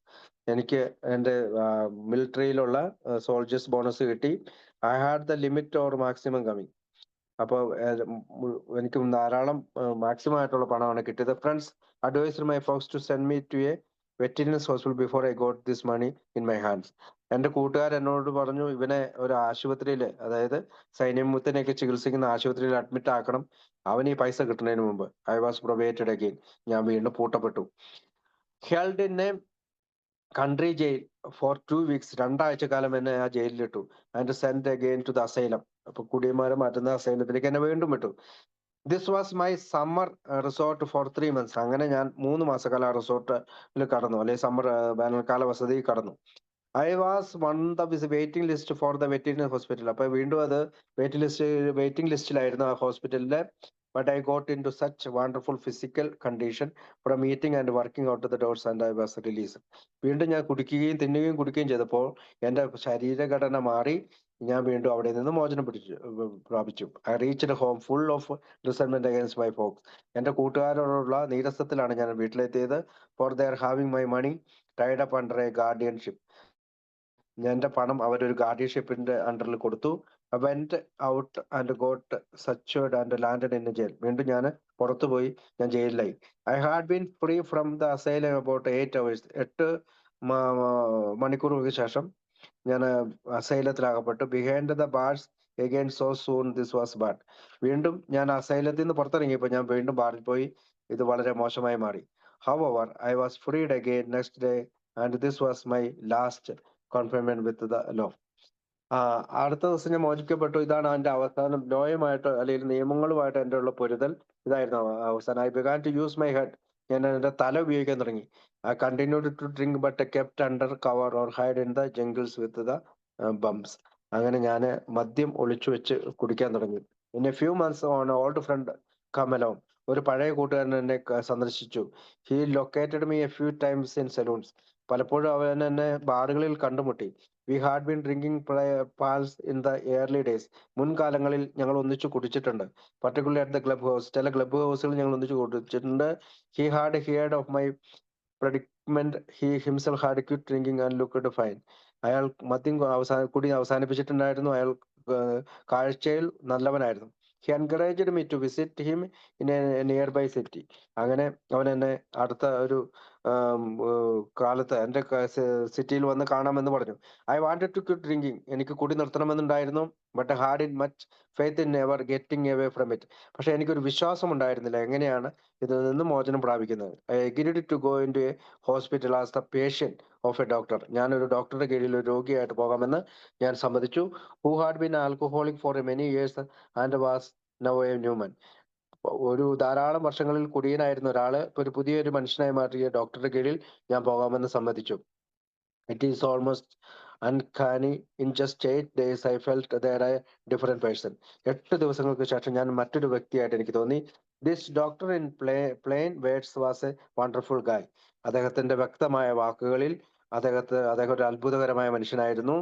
എനിക്ക് എന്റെ മിലിറ്ററിയിലുള്ള സോൾജേഴ്സ് ബോണസ് കിട്ടി. I had the limit or maximum coming. അപ്പോൾ എനിക്ക് ധാരാളം മാക്സിമം ആയിട്ടുള്ള പണമാണ് കിട്ടിയത്. Friends advised my folks to send me to a veterinary hospital before I got this money in my hands. എന്റെ കൂട്ടുകാർ എന്നോട് പറഞ്ഞു ഇവനെ ഒരു ആശുപത്രിയിൽ, അതായത് സൈന്യമുത്തിനെയൊക്കെ ചികിത്സിക്കുന്ന ആശുപത്രിയിൽ അഡ്മിറ്റ് ആക്കണം, അവന് ഈ പൈസ കിട്ടുന്നതിന് മുമ്പ്. I was probated again. ഞാൻ വീണ്ടും പൂട്ടപ്പെട്ടു. Held in a country jail for 2 weeks. 2 ആഴ്ചക്കാലം എന്നെ ആ ജയിലിലിട്ടു. And send again to the asylum. അപ്പൊ കുടിയന്മാരെ മാറ്റുന്ന അസൈലത്തിലേക്ക് എന്നെ വീണ്ടും വിട്ടു. This was my summer resort for 3 months. അങ്ങനെ ഞാൻ 3 മാസക്കാലം ആ റിസോർട്ടിൽ കടന്നു, അല്ലെങ്കിൽ സമ്മർ വേനൽക്കാല വസതി കടന്നു. I was one the waiting list for the veterinary hospital. അപ്പൊ വീണ്ടും അത് വെയിറ്റിംഗ് ലിസ്റ്റിലായിരുന്നു ആ ഹോസ്പിറ്റലിലെ. But I got into such wonderful physical condition from eating and working out of the doors, and I was released. വീണ്ടും ഞാൻ കുടിക്കുകയും തിന്നുകയും കുടിക്കുകയും ചെയ്തപ്പോൾ എന്റെ ശരീരഘടന മാറി. ഞാൻ വീണ്ടും അവിടെ നിന്ന് മോചനം പ്രാപിച്ചു. I reached home full of resentment against my folks. എന്റെ കൂട്ടുകാരോടുള്ള നീരസത്തിലാണ് ഞാൻ വീട്ടിലെത്തിയത്. For their having my money tied up under a guardianship. എന്റെ പണം അവരൊരു ഗാർഡിയൻഷിപ്പിന്റെ അണ്ടറിൽ കൊടുത്തു. Went out and got saturated and landed in jail. വീണ്ടും ഞാൻ പുറത്തുപോയി. ഞാൻ ജയിലിലായി. I had been free from the asylum about 8 hours. 8 മണിക്കൂറുകൾക്ക് ശേഷം ഞാൻ അസൈലത്തിലാകപ്പെട്ടു. Behind the bars again so soon this was bad. വീണ്ടും ഞാൻ അസൈലത്തിൽ നിന്ന് പുറത്തിറങ്ങിയപ്പോൾ ഞാൻ വീണ്ടും ബാറിൽ പോയി. ഇത് വളരെ മോശമായി മാറി. However, I was freed again next day, and this was my last confinement with the law. അടുത്ത ദിവസം ഞാൻ മോചിക്കപ്പെട്ടു. ഇതാണ് എന്റെ അവസാനം. ലോയുമായിട്ട് അല്ലെങ്കിൽ നിയമങ്ങളുമായിട്ട് എന്റെ ഉള്ള പൊരുതൽ ഇതായിരുന്നു അവസാനം. I began to use my head. ഞാൻ എന്റെ തല ഉപയോഗിക്കാൻ തുടങ്ങി. I continued to drink but kept under cover or hide in the jungles with the bums. അങ്ങനെ ഞാൻ മദ്യം ഒളിച്ചു വെച്ച് കുടിക്കാൻ തുടങ്ങി. In a few months an old friend come along, ഒരു പഴയ കൂട്ടുകാരൻ എന്നെ സന്ദർശിച്ചു. He located me a few times in saloons. പലപ്പോഴും അവൻ എന്നെ ബാറുകളിൽ കണ്ടുമുട്ടി. We had been drinking pals in the early days. മുൻകാലങ്ങളിൽ ഞങ്ങൾ ഒന്നിച്ചു കുടിച്ചിട്ടുണ്ട്. Particularly at the club house. ചില ക്ലബ് ഹൗസുകൾ ഞങ്ങൾ ഒന്നിച്ചു കുടിച്ചിട്ടുണ്ട്. He had heard of my predicament. He himself had quit drinking and looked fine. അയാൾ മദ്യം കുടി അവസാനിപ്പിച്ചിട്ടുണ്ടായിരുന്നു. അയാൾ കാഴ്ചയിൽ നല്ലവനായിരുന്നു. He encouraged me to visit him in a nearby city. അങ്ങനെ അവൻ എന്നെ അടുത്ത ഒരു കാലത്ത് എന്റെ സിറ്റിയിൽ വന്ന് കാണാമെന്ന് പറഞ്ഞു. I wanted to quit drinking. എനിക്ക് കുടി നിർത്തണമെന്നുണ്ടായിരുന്നു. But had in much faith in ever getting away from it. പക്ഷെ എനിക്കൊരു വിശ്വാസം ഉണ്ടായിരുന്നില്ല എങ്ങനെയാണ് ഇതിൽ നിന്ന് മോചനം പ്രാപിക്കുന്നത്. I agreed to go in to a hospital as the patient of a doctor. ഞാനൊരു ഡോക്ടറുടെ കീഴിൽ ഒരു രോഗിയായിട്ട് പോകാമെന്ന് ഞാൻ സമ്മതിച്ചു. Who had been alcoholic for many years and was now a new man. ഒരു ധാരാളം വർഷങ്ങളിൽ കുടിയനായിരുന്ന ഒരാള് ഇപ്പൊ ഒരു പുതിയൊരു മനുഷ്യനായി മാറിയ ഡോക്ടറുടെ കീഴിൽ ഞാൻ പോകാമെന്ന് സമ്മതിച്ചു. It is almost uncanny. In just 8 days I felt that I different person. 8 ദിവസങ്ങൾക്ക് ശേഷം ഞാൻ മറ്റൊരു വ്യക്തിയായിട്ട് എനിക്ക് തോന്നി. This doctor in plain words was a wonderful guy. അദ്ദേഹത്തിന്റെ വ്യക്തമായ വാക്കുകളിൽ അദ്ദേഹം ഒരു അത്ഭുതകരമായ മനുഷ്യനായിരുന്നു.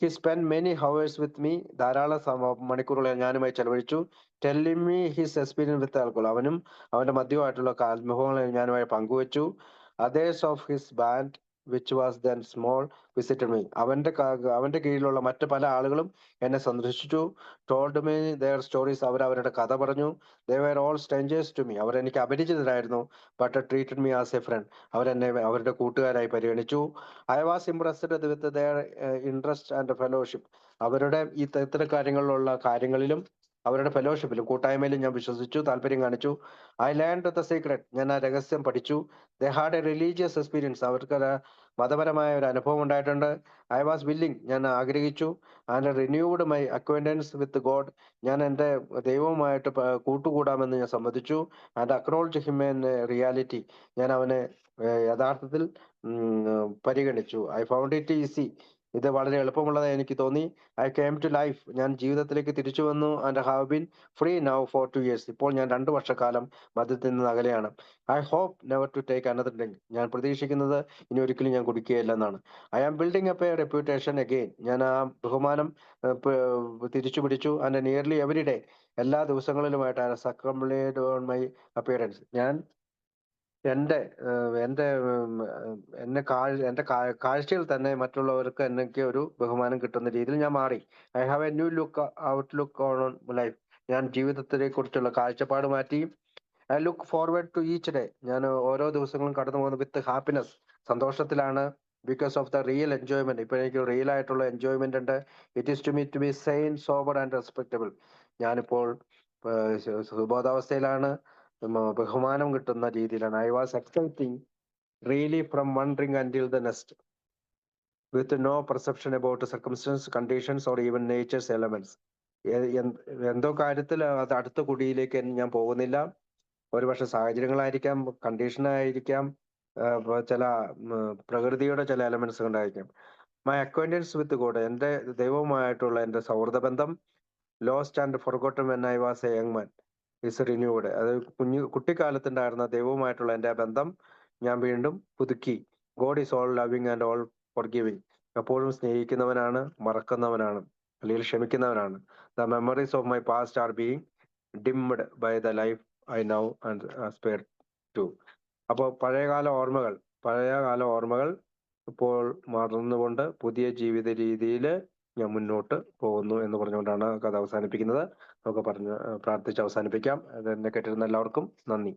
He spend many hours with me. ധാരാളം മണിക്കൂറുകൾ ഞാനുമായി ചെലവഴിച്ചു. Telling me his experience with alcohol. അവനും അവന്റെ മദ്യമായിട്ടുള്ള അനുഭവങ്ങൾ ഞാനുമായി പങ്കുവച്ചു. Others of his band which was then small visited me. അവന്റെ കീഴിലുള്ള മറ്റ് പല ആളുകളും എന്നെ സന്ദർശിച്ചു. Told me their stories. അവരുടെ കഥ പറഞ്ഞു. They were all strangers to me. അവർ എനിക്ക് അപരിചിതരായിരുന്നു. But treated me as a friend. അവരെന്നെ അവരുടെ കൂട്ടുകാരായി പരിഗണിച്ചു. I was impressed with their interest and fellowship. അവരുടെ ഈ ഇത്തരം കാര്യങ്ങളിലുള്ള കാര്യങ്ങളിലും അവരുടെ ഫെലോഷിപ്പിലും കൂട്ടായ്മയിലും ഞാൻ വിശ്വസിച്ചു, താല്പര്യം കാണിച്ചു. I learned the secret. ഞാൻ ആ രഹസ്യം പഠിച്ചു. They had a religious experience. അവർക്ക് മതപരമായ ഒരു അനുഭവം ഉണ്ടായിട്ടുണ്ട്. I was willing. ഞാൻ ആഗ്രഹിച്ചു. And renewed my acquaintance with God. ഞാൻ എൻ്റെ ദൈവവുമായിട്ട് കൂട്ടുകൂടാമെന്ന് ഞാൻ സമ്മതിച്ചു. And acknowledge him in reality. ഞാൻ അവനെ യഥാർത്ഥത്തിൽ പരിഗണിച്ചു. I found it easy. ഇത് വളരെ എളുപ്പമുള്ളതായി എനിക്ക് തോന്നി. I came to life. ഞാൻ ജീവിതത്തിലേക്ക് തിരിച്ചു വന്നു. And have been free now for 2 years. ഇപ്പോൾ ഞാൻ 2 വർഷക്കാലം മദ്യത്തിൽ നിന്ന് അകലെയാണ്. I hope never to take another drink. ഞാൻ പ്രതീക്ഷിക്കുന്നത് ഇനി ഒരിക്കലും ഞാൻ കുടിക്കുകയില്ലെന്നാണ്. I am building up a reputation again. ഞാൻ ആ ബഹുമാനം തിരിച്ചു പിടിച്ചു. ആൻഡ് നിയർലി എവറി ഡേ, എല്ലാ ദിവസങ്ങളിലുമായിട്ട് സക്കംപ്ലൈഡ് ഓൺ മൈ അപ്പിയറൻസ്. ഞാൻ എന്റെ എന്റെ കാഴ്ചയിൽ തന്നെ മറ്റുള്ളവർക്ക് എനിക്ക് ഒരു ബഹുമാനം കിട്ടുന്ന രീതിയിൽ ഞാൻ മാറി. I have a new outlook on life. ഞാൻ ജീവിതത്തിനെ കുറിച്ചുള്ള കാഴ്ചപ്പാട് മാറ്റി. I look forward to each day. ഞാൻ ഓരോ ദിവസങ്ങളും കടന്നു പോകുന്നത് വിത്ത് ഹാപ്പിനെസ്, സന്തോഷത്തിലാണ്. Because of the real enjoyment. ഇപ്പൊ എനിക്ക് റിയൽ ആയിട്ടുള്ള എൻജോയ്മെന്റ് ഉണ്ട്. It is to me to be sane, sober and respectable. ഞാനിപ്പോൾ സുബോധാവസ്ഥയിലാണ്. ബഹുമാനം കിട്ടുന്ന രീതിയിലാണ്. I was exciting really from one drink until the next, with no perception about circumstances, conditions or even natures elements. എന്തോ കാര്യത്തിൽ അത് അടുത്ത കുടിയിലേക്ക് ഞാൻ പോകുന്നില്ല. ഒരുപക്ഷെ സാഹചര്യങ്ങളായിരിക്കാം, കണ്ടീഷനായിരിക്കാം, ചില പ്രകൃതിയുടെ ചില എലമെന്റ്സ് കൊണ്ടായിരിക്കാം. My acquaintance with God. എൻ്റെ ദൈവവുമായിട്ടുള്ള എൻ്റെ സൗഹൃദ ബന്ധം lost and forgotten when I was a young man is renewed. അത് കുട്ടിക്കാലത്തുണ്ടായിരുന്ന ദൈവവുമായിട്ടുള്ള എൻ്റെ ബന്ധം ഞാൻ വീണ്ടും പുതുക്കി. God is all loving and all forgiving. എപ്പോഴും സ്നേഹിക്കുന്നവനാണ്, മറക്കുന്നവനാണ്, അല്ലെങ്കിൽ ക്ഷമിക്കുന്നവനാണ്. The memories of my past are being dimmed by the life I now and aspire to. അപ്പോൾ പഴയകാല ഓർമ്മകൾ ഇപ്പോൾ മറന്നുകൊണ്ട് പുതിയ ജീവിത രീതിയിൽ ഞാൻ മുന്നോട്ട് പോകുന്നു എന്ന് പറഞ്ഞുകൊണ്ടാണ് കഥ അവസാനിപ്പിക്കുന്നത്. നമുക്ക് പ്രാർത്ഥിച്ച് അവസാനിപ്പിക്കാം. എന്നെ കേട്ടിരുന്ന എല്ലാവർക്കും നന്ദി.